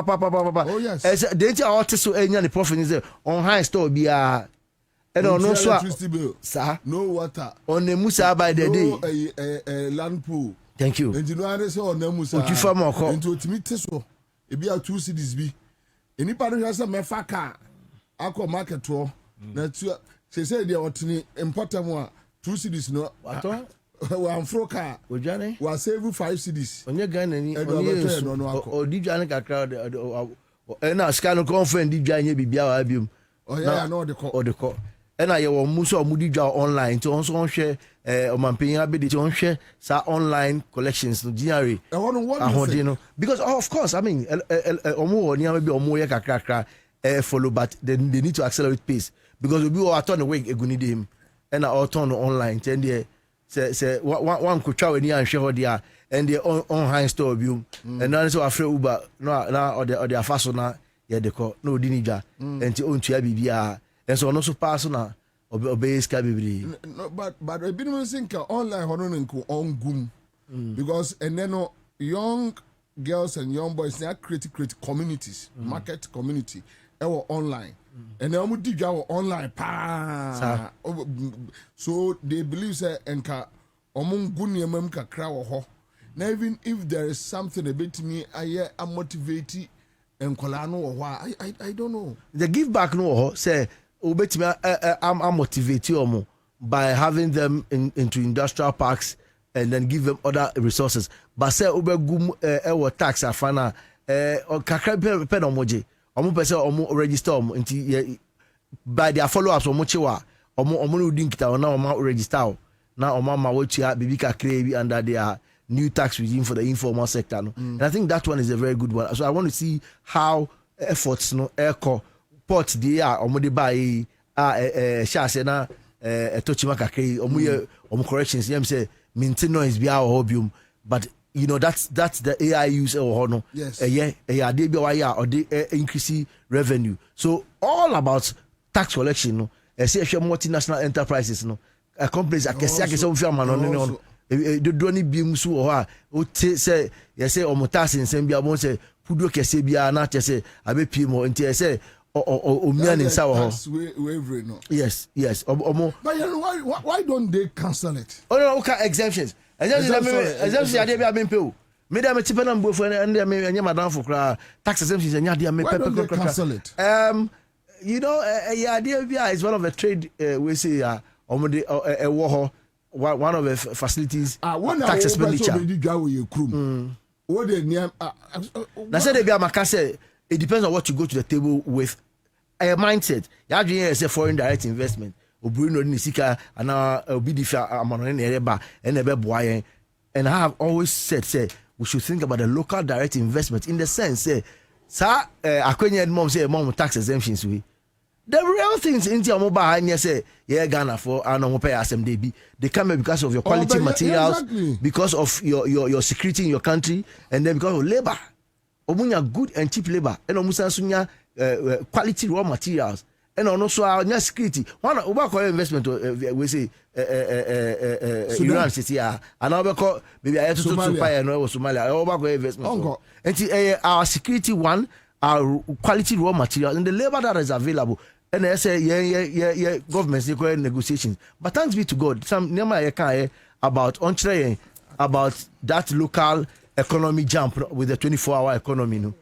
esa de nti a hot so enya ne profit say on high store bia no so sir, no water on the Musa by the day land pool Thank you. Enti no ane se onamu sa. Otifa mo ko. Enti otimi teso. Ebi a 2 cities bi. Enipa no hwa se mefa car. Akọ market to. Na tu say dey otini important one 2 cities no. Ato. Wa fro car. Ojane. Wa save 5 cities. Onye Ghana ni onye no akọ. Odijane kakra na scan no confirm dijane nye bibia wa biom. Oh yeah, no de ko. Odeko. Ena ye wo mu so mu dijwa online nti on so on hwe omanpenya abedi on hwe sa online collections no January. No because of course I mean omo oni am be omo ye kakra follow but they need to accelerate pace because we all turn away eguni dem and all turn online ten there say one could try any and share there and the online store view and now so after Uber na or the faso na ye de ko no di nija enti ontua bibia and so no so pass na obey ska bibiri no but we been think online hono nko ongum because and then young girls and young boys they create communities market community online and then we dig our online pa so they believe say enka omungu niamam kakra wo ho now even if there is something a bit me I motivate enkola no wo ho I don't know the give back no ho say obetimi I'm motivate you by having them into industrial parks and then give them other resources but say obegum tax afana kakra pe no moje omo pese omo register omo nti by their follow ups omo chewa omo no din kita na omo register na omo ma wotua bibi kakra bi under their new tax regime for the informal sector no and I think that one is a very good one so I want to see how efforts no echo port dey omo dey buy shase na etochima kakra omo ye omo corrections yem say maintenance bi our hobium but you know that's the AI use or no yes they be why or they increase revenue so all about tax collection no say multinational enterprises no companies akese some firm no do ni bi musu o ha o say yes say o tax nsem bia bon say pudo kese bia na che say abepie mo nti say o mian nsa wo ho yes but you know why don't they cancel it no okay exemptions exemptions ade bia me pay o me dem tipe na mbofo and me anya madam for kra tax exemptions anya ade me pay cancel it you know ade bia is one of the trade we say omode wo ho one of the facilities tax expenditure what they name na say they bia maka say it depends on what you go to the table with a mindset ya dream say foreign direct investment obuino ni sika ana obi difa amano na ereba and ebe boayen and I have always said say we should think about the local direct investment in the sense say sa akwenye mom say mom tax exemptions we the real things in the mobile and say yeah Ghana for no pay asem they come because of your quality materials because of your security in your country and then because of labor omunya good and cheap labor and omusan sunya quality raw materials and also our security one over investment we say Iran city and now call maybe I to Somalia no Somalia over investment and our security one our quality raw materials and the labor that is available and I say yeah governments negotiations but thanks be to God some nema can about on about that local economy jump with the 24-hour economy no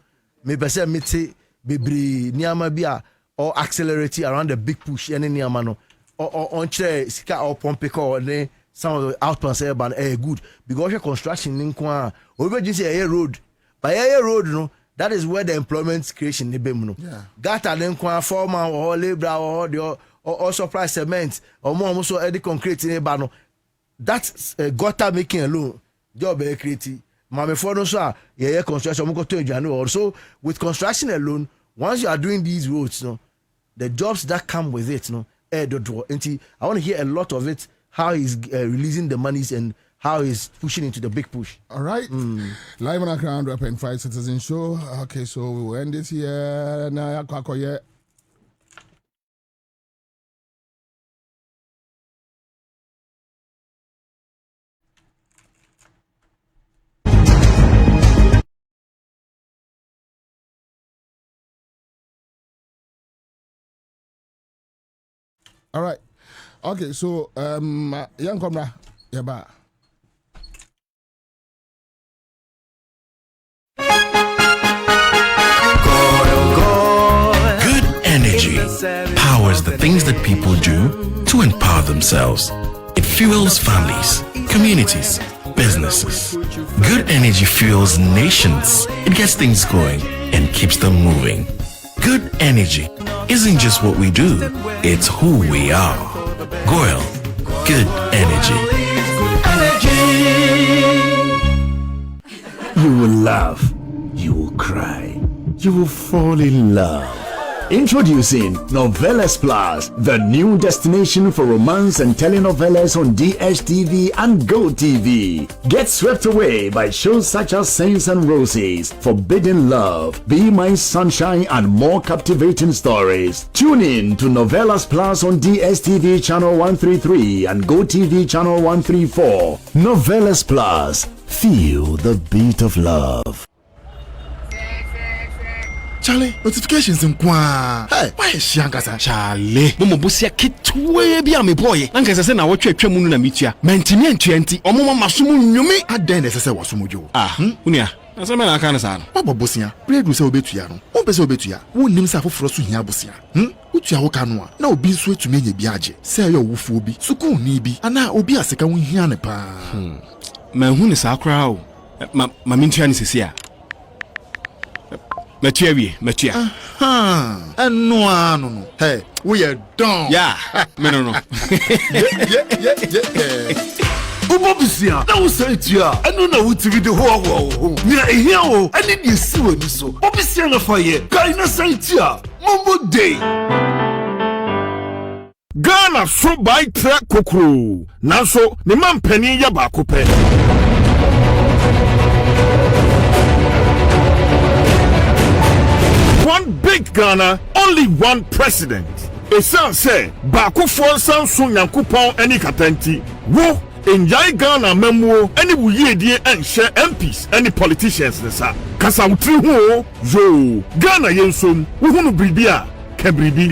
maybe say mete bebre niama bia or accelerate around the big push any niama no or on chere sika or pompe ko ne some of the outposts urban good because construction nin kwa obe just say road by road no that is where the employment creation ne bem no gata nin kwa foreman or labor or supply cement or more so edit concrete ne ba no that's gutter making alone job creative mama for no so yeah construction mo go to January also with construction alone once you are doing these roads no the jobs that come with it no I want to hear a lot of it how he's releasing the monies and how he's pushing into the big push all right live on Accra 100.5 Citizen Show okay so we will end it here na kwakoye all right okay so young comrade yeah ba things that people do to empower themselves. It fuels families, communities, businesses. Good energy fuels nations. It gets things going and keeps them moving. Good energy isn't just what we do, it's who we are. Goyle, good energy. You will laugh, you will cry, you will fall in love. Introducing Novelas Plus, the new destination for romance and telenovelas on DSTV and GoTV. Get swept away by shows such as Saints and Roses, Forbidden Love, Be My Sunshine, and more captivating stories. Tune in to Novelas Plus on DSTV channel 133 and GoTV channel 134. Novelas Plus, feel the beat of love. Charlie, notifications in Kwa. Hey, why is she angasa? Charlie, Momo Busia kitwe bi ame boy. Angasa say na wotwe twemu na mitua. Mentimi antuanti, omo masumu nyumi aden na sese wasumujo. Unia. Asa me na aka na sa no. Baba Busia, bread say obetua no. Won pese obetua. Won nim say afoforo so hia Busia. Utua wo ka no a. Na obi nso etumi anya bi age. Say yo wofo obi, sukun ni bi. Ana obi aseka won hia ne pa. Ma hu ne sa akra o. Ma mintua ni sese a. Matua. No. Hey, we are done. Yeah. No. Ubobisia, na wo say tia. Eno na wo TV de ho. Nia ehia o, ene de si wani so. Obisia na faye. Kai na say tia. Mombo day. Ghana so by track kokro. Nanso, ne mampani ya ba ko pe. One big Ghana, only one president. Esan say, Bako Fonsan Sun Yankupon any katenti. Wo, enjoy Ghana memuo, any wuyedie and share MPs, any politicians nesa. Kasa utri ho, yo. Ghana yensum, wuhunu bribia, kebribi.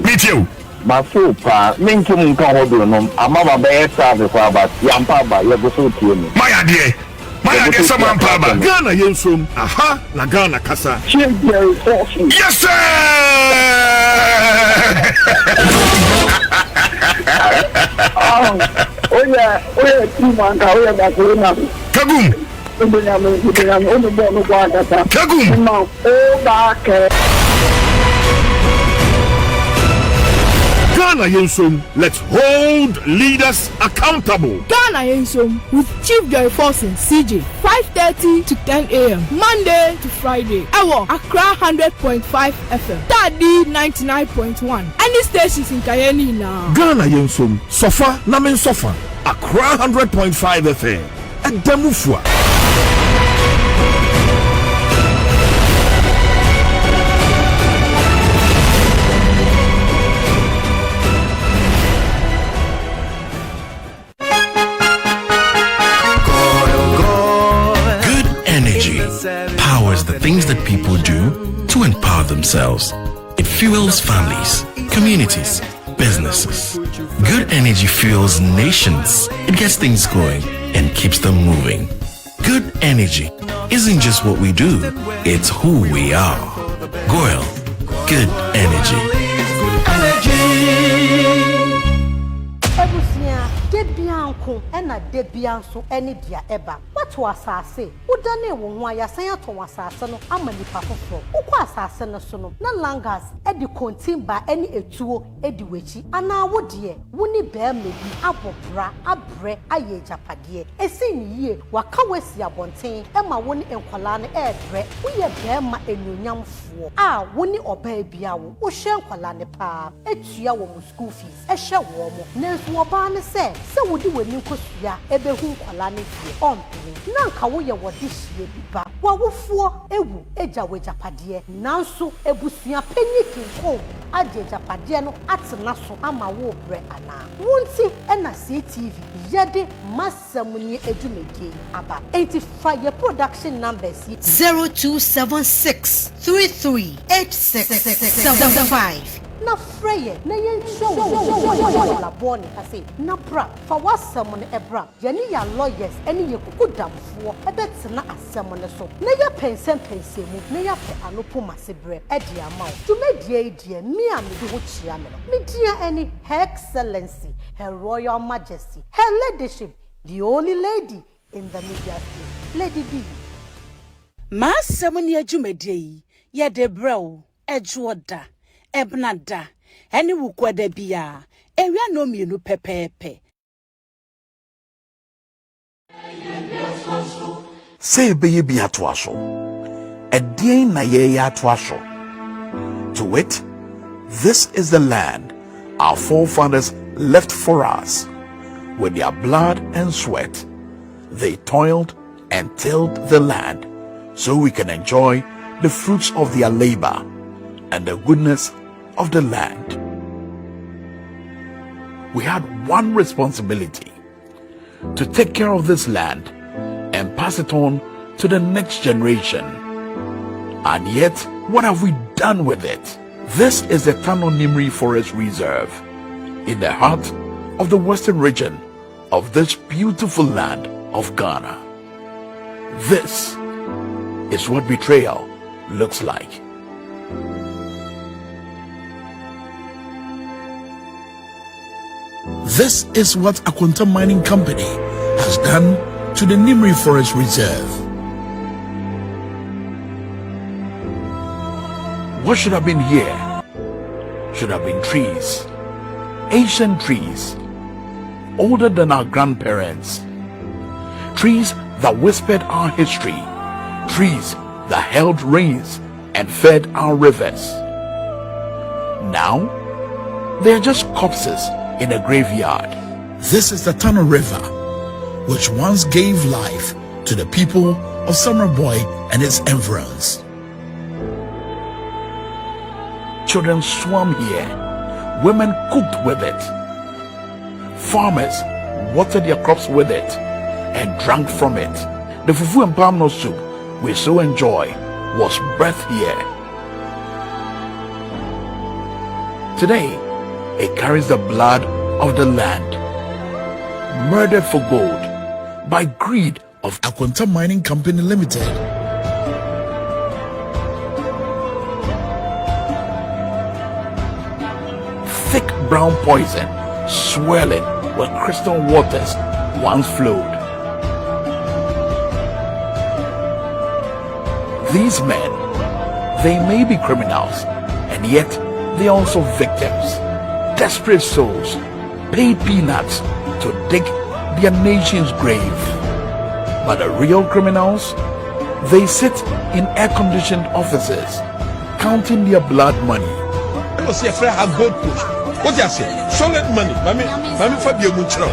Meet you. Maso pa, minki munka hodo no, amama be service about yampa ba yebuso tiemi. Maya die. Ghana yensum, aha, na Ghana kasa. Yes sir. Oya, timanga, oya bakulina. Kagum. Kagum. Ghana Yensum, let's hold leaders accountable. Ghana Yensum with Chief Joy Forson CJ 5:30 to 10 a.m. Monday to Friday. Ewo Accra 100.5 FM. Tadi 99.1. Any stations in Kayeni now. Ghana Yensum, Sofa Namen Sofa. Accra 100.5 FM. And Demufua. Powers the things that people do to empower themselves. It fuels families, communities, businesses. Good energy fuels nations. It gets things going and keeps them moving. Good energy isn't just what we do, it's who we are. Goyle, good energy. Debianko ena debianso ene dia eba wato asase udane wo ho ayasan ato asase no amanipa foforo ukwa asase no so no na langas edi kontimba ene etuo edi wechi ana wodie woni be mebi abobra abre aye japade esi ni yie waka wasi abonten ema woni enkwala ne ebre woye be ma enyonyamfo a woni oba bia wo hwe enkwala ne pa etua wo mu school fees ehye wo mo nenso oba ne se wodi wani nkosua ebehu nkwala ne fie ompere na nka wo ye wodi hie biba wa wofuo ewu eja wejapade nanso ebusua paniki nko age japade no atena so ama wo bre ana wonti ena CTV yede masamuni edumege aba 85 production numbers 0276 338675 na freye na yensho la boni ase na bra fa wasem no ebra ye ne ya lawyers ene ye kukudamfo ebetena asem no so na ya pensem mu na ya pe anopo masebre e dia mawo tumedie die mi a me de ho chia me no me dia any her excellency her royal majesty her ladyship the only lady in the media space Lady B ma asem ne adwumadie yi ye de brew ejuoda ebnada ene wukwada bia ewia no mienu pepepe Say be bi atoaso edien na ye atoaso. To wit, this is the land our forefathers left for us. With their blood and sweat, they toiled and tilled the land so we can enjoy the fruits of their labor and the goodness of the land. We had one responsibility: to take care of this land and pass it on to the next generation. And yet, what have we done with it? This is the Tano Nimri Forest Reserve in the heart of the western region of this beautiful land of Ghana. This is what betrayal looks like. This is what Akwanta Mining Company has done to the Nimri Forest Reserve. What should have been here should have been trees, ancient trees, older than our grandparents, trees that whispered our history, trees that held rains and fed our rivers. Now, they are just corpses in a graveyard. This is the Tano River, which once gave life to the people of Summerboy and its environs. Children swam here, women cooked with it, farmers watered their crops with it and drank from it. The fufu and palm nut soup we so enjoy was birthed here. Today, it carries the blood of the land, murdered for gold by greed of Akwanta Mining Company Limited. Thick brown poison swirling where crystal waters once flowed. These men, they may be criminals, and yet they are also victims. Desperate souls paid peanuts to dig their nation's grave. But the real criminals, they sit in air-conditioned offices, counting their blood money. What you say? Solid money. Mami Fabio Muchro.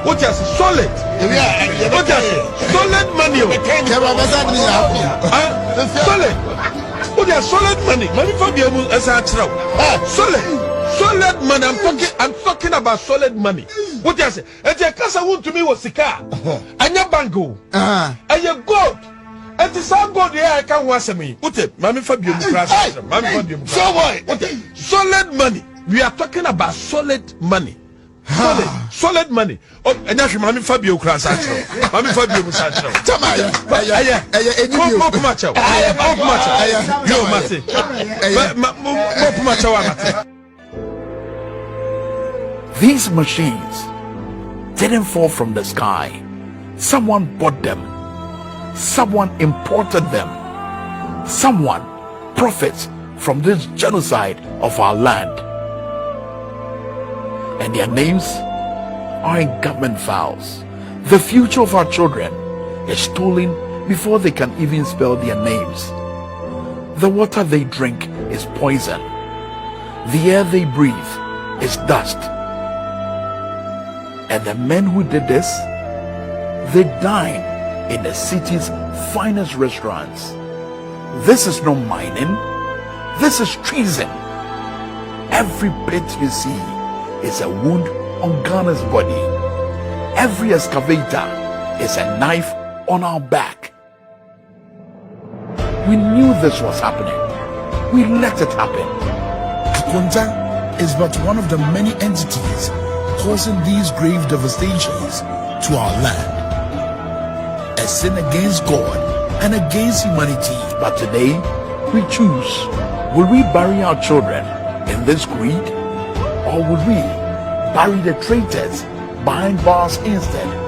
What you say? Solid. What you say? Solid money. Solid. What you solid money? Mami Fabio Muchro. Solid money. I'm talking about solid money. What you say? And your casa Wontumi was sika. And your bango. And your gold. And the same gold here I can't watch me. What it? Mami Fabio Muchro. Mami Fabio Muchro. What it? Solid money. We are talking about solid money. Solid money. Oh, and that's Mami Fabio Crasatro. Mami Fabio Musatro. These machines didn't fall from the sky. Someone bought them. Someone imported them. Someone profits from this genocide of our land. And their names are in government files. The future of our children is stolen before they can even spell their names. The water they drink is poison. The air they breathe is dust. And the men who did this, they dine in the city's finest restaurants. This is not mining. This is treason. Every pit you see is a wound on Ghana's body. Every excavator is a knife on our back. We knew this was happening. We let it happen. Akwanta is but one of the many entities causing these grave devastations to our land. A sin against God and against humanity. But today, we choose. Will we bury our children in this greed? Or will we bury the traitors behind bars instead?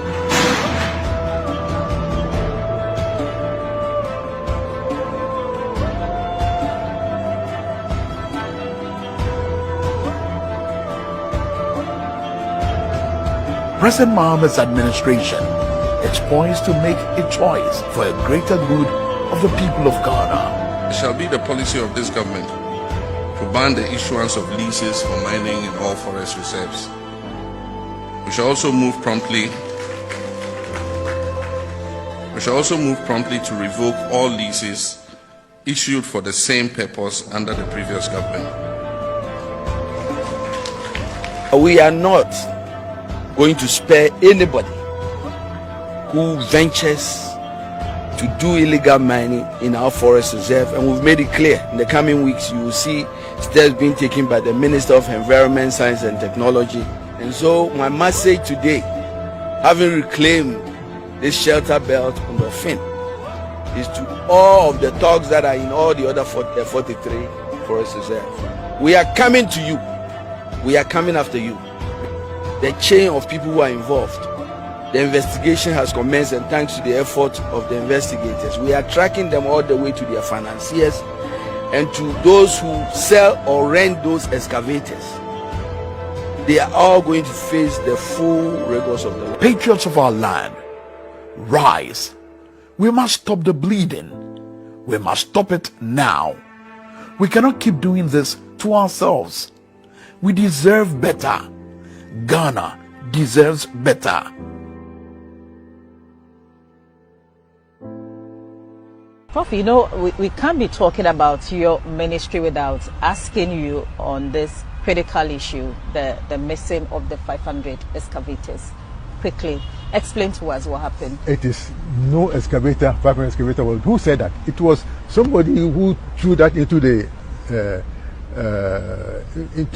President Mohammed's administration is poised to make a choice for a greater good of the people of Ghana. It shall be the policy of this government to ban the issuance of leases for mining in all forest reserves. We shall also move promptly to revoke all leases issued for the same purpose under the previous government. We are not going to spare anybody who ventures to do illegal mining in our forest reserve, and we've made it clear in the coming weeks you will see steps being taken by the Minister of Environment, Science and Technology. And so my message today, having reclaimed this shelter belt on the fin, is to all of the thugs that are in all the other 43 forest reserves. We are coming to you. We are coming after you. The chain of people who are involved. The investigation has commenced, and thanks to the effort of the investigators, we are tracking them all the way to their financiers and to those who sell or rent those excavators. They are all going to face the full rigors of the law. Patriots of our land, rise. We must stop the bleeding. We must stop it now. We cannot keep doing this to ourselves. We deserve better. Ghana deserves better. Prof, you know, we can't be talking about your ministry without asking you on this critical issue, the missing of the 500 excavators. Quickly, explain to us what happened. It is no excavator, 500 excavator. Well, who said that? It was somebody who threw that into the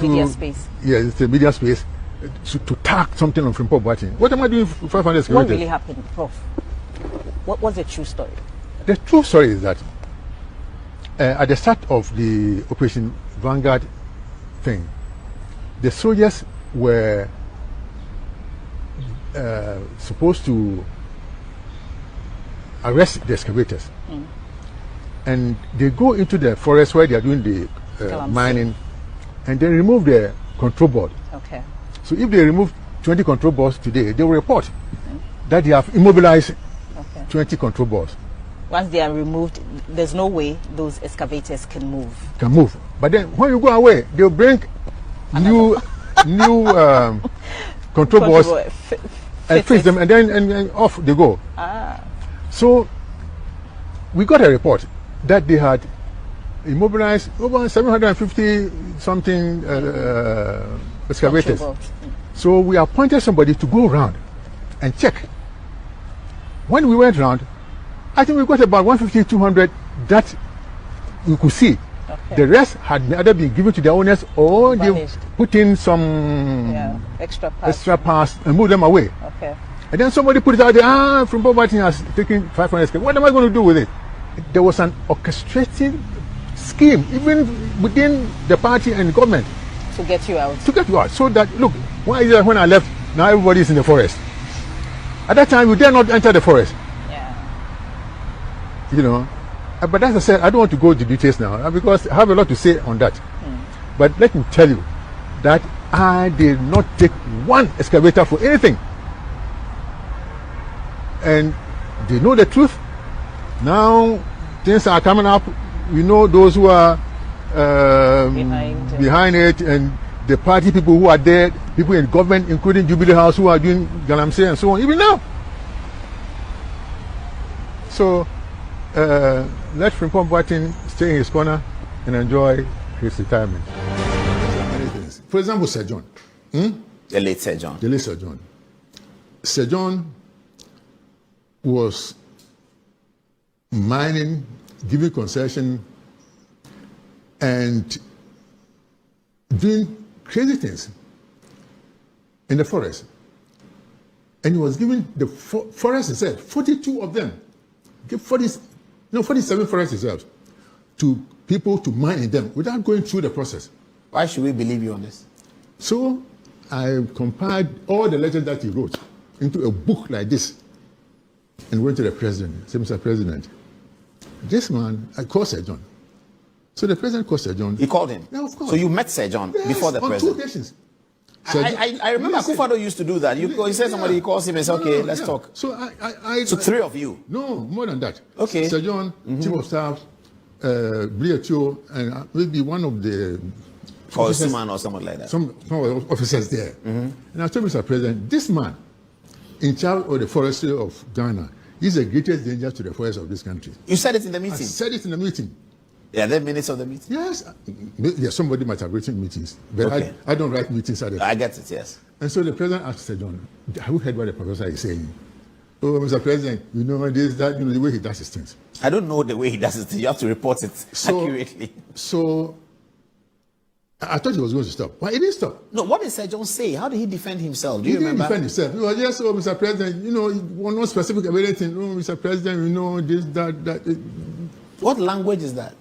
media space. Yes, it's a media space to tag something on Frimpong Boateng. What am I doing for 500 excavators? What really happened, Prof? What was the true story? The true story is that at the start of the Operation Vanguard thing, the soldiers were supposed to arrest the excavators. And they go into the forest where they are doing the mining, and they remove the control board. Okay. So if they remove 20 control boards today, they will report that they have immobilized 20 control boards. Once they are removed, there's no way those excavators can move. But then when you go away, they'll bring new control boards and fix them, and then and off they go. So we got a report that they had immobilized over 750 something excavators. So we appointed somebody to go around and check. When we went around, I think we got about 150, 200 that we could see. Okay. The rest had either been given to the owners or they put in some extra parts and moved them away. Okay. And then somebody put it out there, from Bob Martin has taken 500 square. What am I going to do with it? There was an orchestrated scheme, even within the party and government. To get you out. So that, look, why is it when I left, now everybody is in the forest? At that time, you dare not enter the forest. You know, but as I said, I don't want to go into details now because I have a lot to say on that. But let me tell you that I did not take one excavator for anything. And they know the truth. Now things are coming up. We know those who are behind it, and the party people who are there, people in government, including Jubilee House, who are doing Galamsey and so on, even now. So let Frimpong Boateng stay in his corner and enjoy his retirement. For example, Sir John. The late Sir John. The late Sir John. Sir John was mining, giving concession, and doing crazy things in the forest. And he was giving the forest itself, 42 of them, 47 forest reserves to people to mine in them without going through the process. Why should we believe you on this? So I compiled all the letters that he wrote into a book like this and went to the president. Said, Mr. President, this man, I called Sir John. So the president called Sir John. He called him? Yeah, of course. So you met Sir John before the president? On 2 occasions. I remember Akufo-Addo used to do that. He said somebody calls him and says, okay, let's talk. So So 3 of you? No, more than that. Okay. Sir John, Chief of Staff, Briatio, and maybe one of the officers, or someone like that. Some officers there. And I told Mr. President, this man in charge of the forestry of Ghana is the greatest danger to the forests of this country. You said it in the meeting? I said it in the meeting. Yeah, there are minutes of the meeting? Yes, somebody might have written meetings, but okay. I don't write meetings at I get it, yes. And so the president asked Sir John, have you heard what the professor is saying? Oh, Mr. President, you know this, that, the way he does his things. I don't know the way he does it. You have to report it accurately. So I thought he was going to stop. Why he didn't stop? No, what did Sir John say? How did he defend himself? Do He you remember? didn't defend himself. He was just, oh, Mr. President, one not specific about anything. Oh, Mr. President, this, that. What language is that?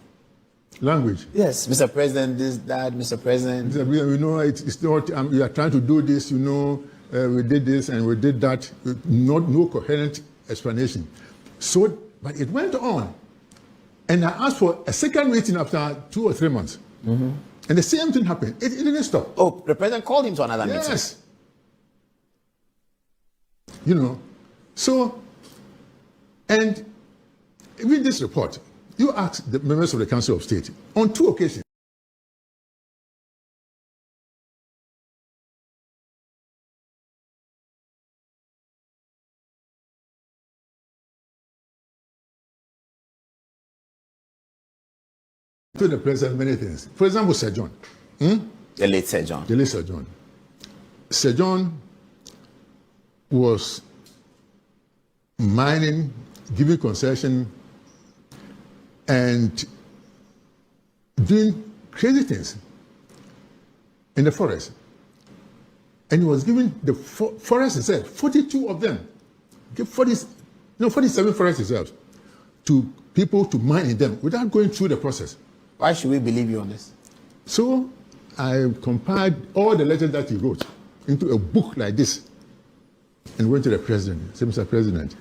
Language. Yes, Mr. President, this, that, Mr. President. Mr. President, it's not, we are trying to do this, we did this and we did that. No coherent explanation. So, but it went on. And I asked for a second meeting after 2 or 3 months. And the same thing happened. It didn't stop. Oh, the president called him to another meeting. Yes. So, and with this report, you asked the members of the Council of State on 2 occasions. To the president, many things. For example, Sir John. The late Sir John. The late Sir John. Sir John was mining, giving concession, and doing crazy things in the forest. And he was giving the forest itself, 42 of them, 47 forest reserves to people to mine in them without going through the process. Why should we believe you on this? So I compiled all the letters that he wrote into a book like this and went to the president. Said, Mr. President,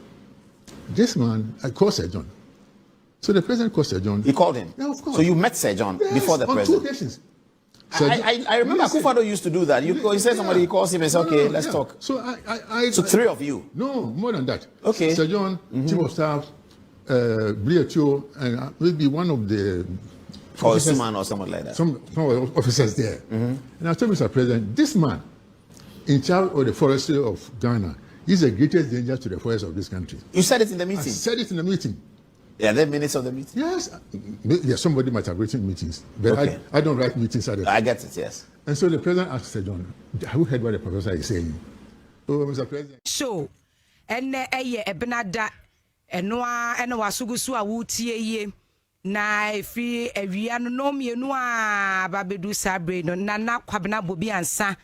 this man, I called Sir John. So the president called Sir John. He called him? Yeah, of course. So you met Sir John before the president? On 2 occasions. I remember Akufo-Addo used to do that. He said somebody calls him and says, okay, let's talk. So So 3 of you? No, more than that. Okay. Sir John, Chief of Staff, Briatio, and maybe one of the officers, or someone like that. Some officers there. And I told Mr. President, this man in charge of the forestry of Ghana is the greatest danger to the forests of this country. You said it in the meeting? I said it in the meeting. Yeah, there are minutes of the meeting? Yes, somebody might have written meetings, but okay. I don't write meetings at I get it, yes. And so the president asked Sir John, have you heard what the professor is saying? Oh, Mr. President. So, and Ebenada, and Noah, and Wasugusu, a wootie ye, na free a riano noa, Babedu Sabre, Nana Kwabena Bobie Ansah,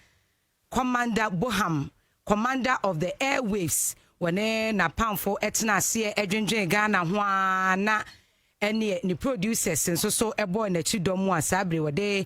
Commander Boham, Commander of the Airwaves. When na poundful etna see edwendwen Ghana ho na ene ni producers so ebo na chidom a sabre wode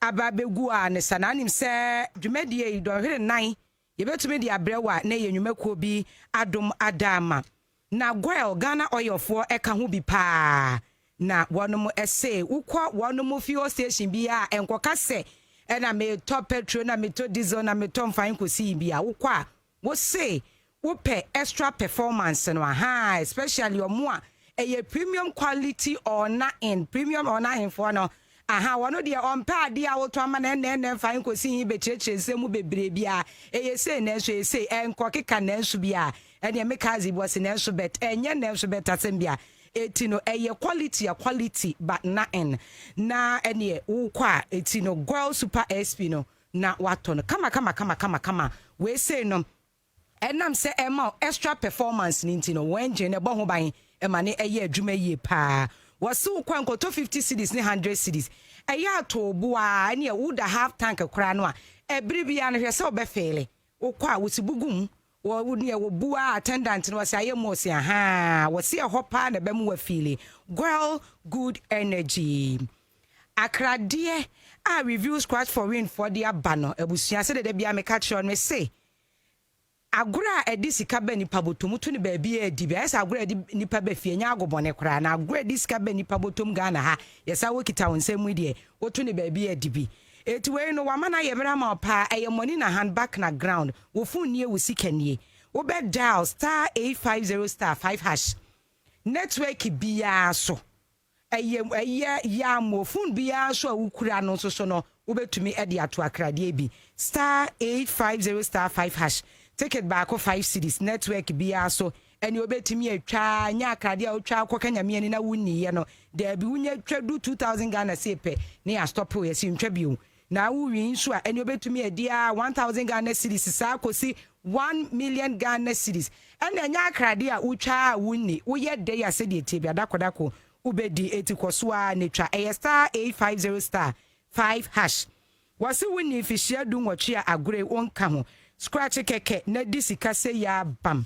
ababegu a ne sananim se dwumadie do hwere nan ye betumi de abrewa na ye nwumakuo bi adom adama na goil Ghana oilfo eka ho bi pa na wonom ese ukwa wonom fuel station bi a enkoka se ena me top petrol na me to diesel na me to fine kosi bi a ukwa wo say Wope extra performance no aha especially omo a premium quality or na in premium or na in for no aha wono de ompa de a woto ama na fine kosi be cheche nsemu bebre bia say na so say enkokeka na nso bia ene mekazi boss na nso bet enye na nso bet asem bia etino quality but na in na ene wo kwa etino Gold Super SP no na wato no kama we say no enam se ema extra performance ni ntino wenje ne bo ho ban ema ne eye adwuma yie pa was so quanko 50 cities ne 100 cities eya to boa ne would have tank kra no a ebri bia no hwese obefele wokwa wosibugum wo ne wo bua attendant no wase ayemo se aha wase hopa na bemu wa feel girl good energy Accra dear I review scratch for win for the abano ebusua se de bia me catch on me say agora edi sika ba nipa botom to ne ba bia edi bia esa agora edi nipa ba fie nya agobone kra na agora edi sika ba nipa botom Ghana ha yesa wo kita wonsem de wo to ne ba bia edi bi eti we no wama na yemra ma pa eye money na handbag na ground wo phone nie wo sika nie wo be dial *850*5# network bia so eye ya mo phone bia so awukura no so no wo betumi e de ato Accra de bi *850*5# ticket back 5 cities network bia so eni obetimi atwa nya Accra dia otwa akoka nyame ni na wunni ye no da bi wunya twa du 2000 Ghana sepe ne ya stop we si ntwa bi na wuwi nso a eni obetumi adia 1000 Ghana cities sa kosi 1 million Ghana cities ena nya Accra dia utwa wunni wo ye de ya se de tebia dakodako ubedi etikoso a ne twa *850*5# wase wunni fishia du nwotwe a agore wonka ho scratch keke na disika se ya bam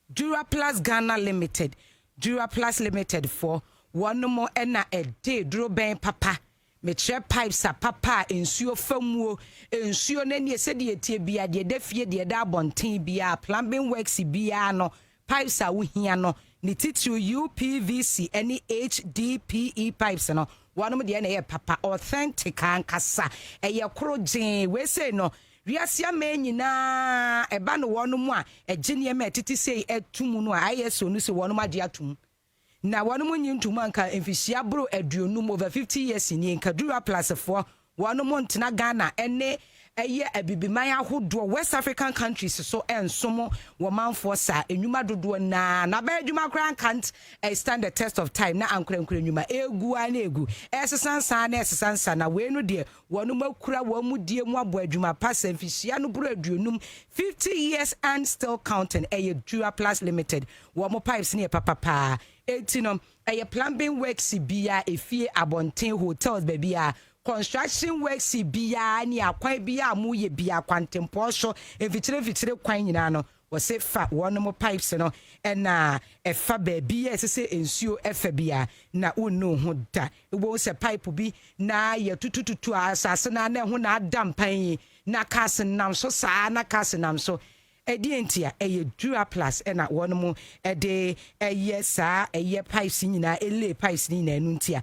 Dura Plus Ghana Limited Dura Plus Limited for one more ena a day duro ben papa me tre pipes a papa ensuo famuo ensuo na ne se de etie bia de dafie de da bonten bia plumbing works bia no pipes a wo hia no ni titu UPVC any HDPE pipes no one more de na papa authentic ankasa eye krogen we say no Riasia me nyina eba no wono mu a egene ma titi sei etum no a ISO no se wono ma de atum na wono mu nyintum anka emfisia bro aduonum over 50 years ni nka Dura Plus for wono mu ntena Ghana ene eye abibiman ahodo West African countries so ensomo wo manfo sa enwuma dodo na ba adwuma kran can't stand the test of time na ankurankura enwuma egu ana egu esesansa na we no de wono makura wo mu die mu abo adwuma pass emfisia no bro aduonum 50 years and still counting eye Dura Plus Limited wo mo pipes ne papa etinom eye plumbing works bia efie abonten hotels bia construction works bia ni akwan bia mu ye bia kwantempo so evitire kwan nyina no wo se fa wono mo pipes no na efa ba bia esese ensuo efa bia na wonu ho da wo se pipe bi na ye tutututu asase na ho na adampan na kasenam so saa na kasenam so edientia eye Dura Plus na wono mo de eye saa eye pipes nyina ele pipes nyina enu ntia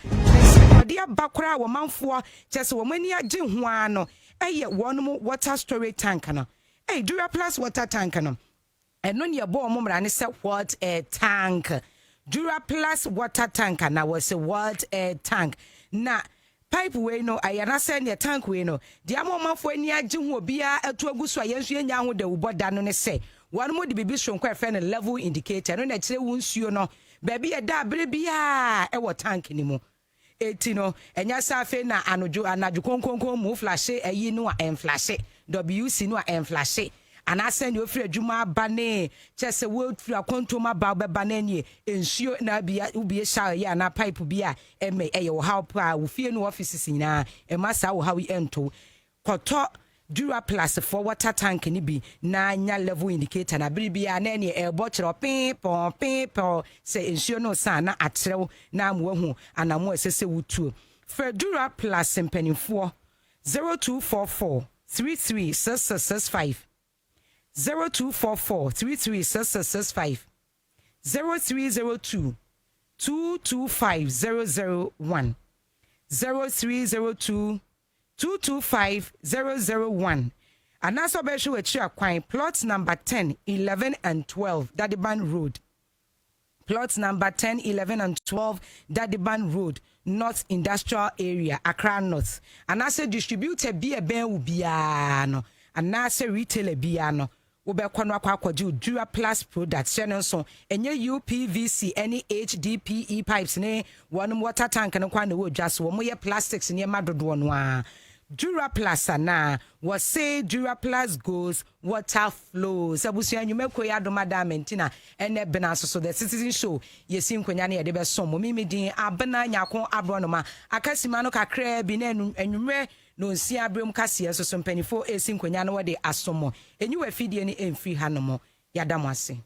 dia bakura wo manfo chese wo mani age ho ano eye wono mo water storage tank no Dura Plus water tank no eno ne bo mo mra ne se what a tank Dura Plus water tank na was a what a tank na pipe we no ayana se ne tank we no dia mo manfo ani age ho bia eto agusu ayensu enya ho da uboda no ne se wono mo de bibi so nkwa fe ne level indicator no na kire wo nsuo no ba bia da bere bia e wo tank ni mu etino enya safe na anaju konkonkon mu flashe ayi no a enflashe WC no a enflashe anase ne ofri adwuma ba ne chese wo ofri akontoma ba ba na nie ensuo na bia ubie sha ya na pipe bia eme eye wo help a wo fie no offices nyina e masa wo hawi ento koto Dura Plus for water tank ni bi na nya level indicator na bibia na ne e bo kire pin se ensuo no sa na atrew na amwahu anamo esese wutuo for Dura Plus mpanimfo 0244 336665 0244 336665 0302 225001 0302 225001 and also be sure we plot number 10, 11 and 12 Dadiban Road. Plot number 10, 11 and 12 Dadiban Road, North Industrial Area, Accra North. And also distributor be a ben ubiano and also retailer biano. Ubekwanwa kwa Dura Plus products so enye UPVC any HDPE pipes ne one water tank no kwa no just wo moye plastics ne madodo no a Dura Plus ana was say Dura Plus goes water flows. Abusia nyume ya doma mentina ene bena so the citizen show yesim kwanya na yede be som mo mimi din abena nyako abronoma akasima no kakra bi na enwumre no nsia abrem kase so mpanifo esim kwanya no wode asomo enyi wa fidie ni emfiri hanomo yadamase.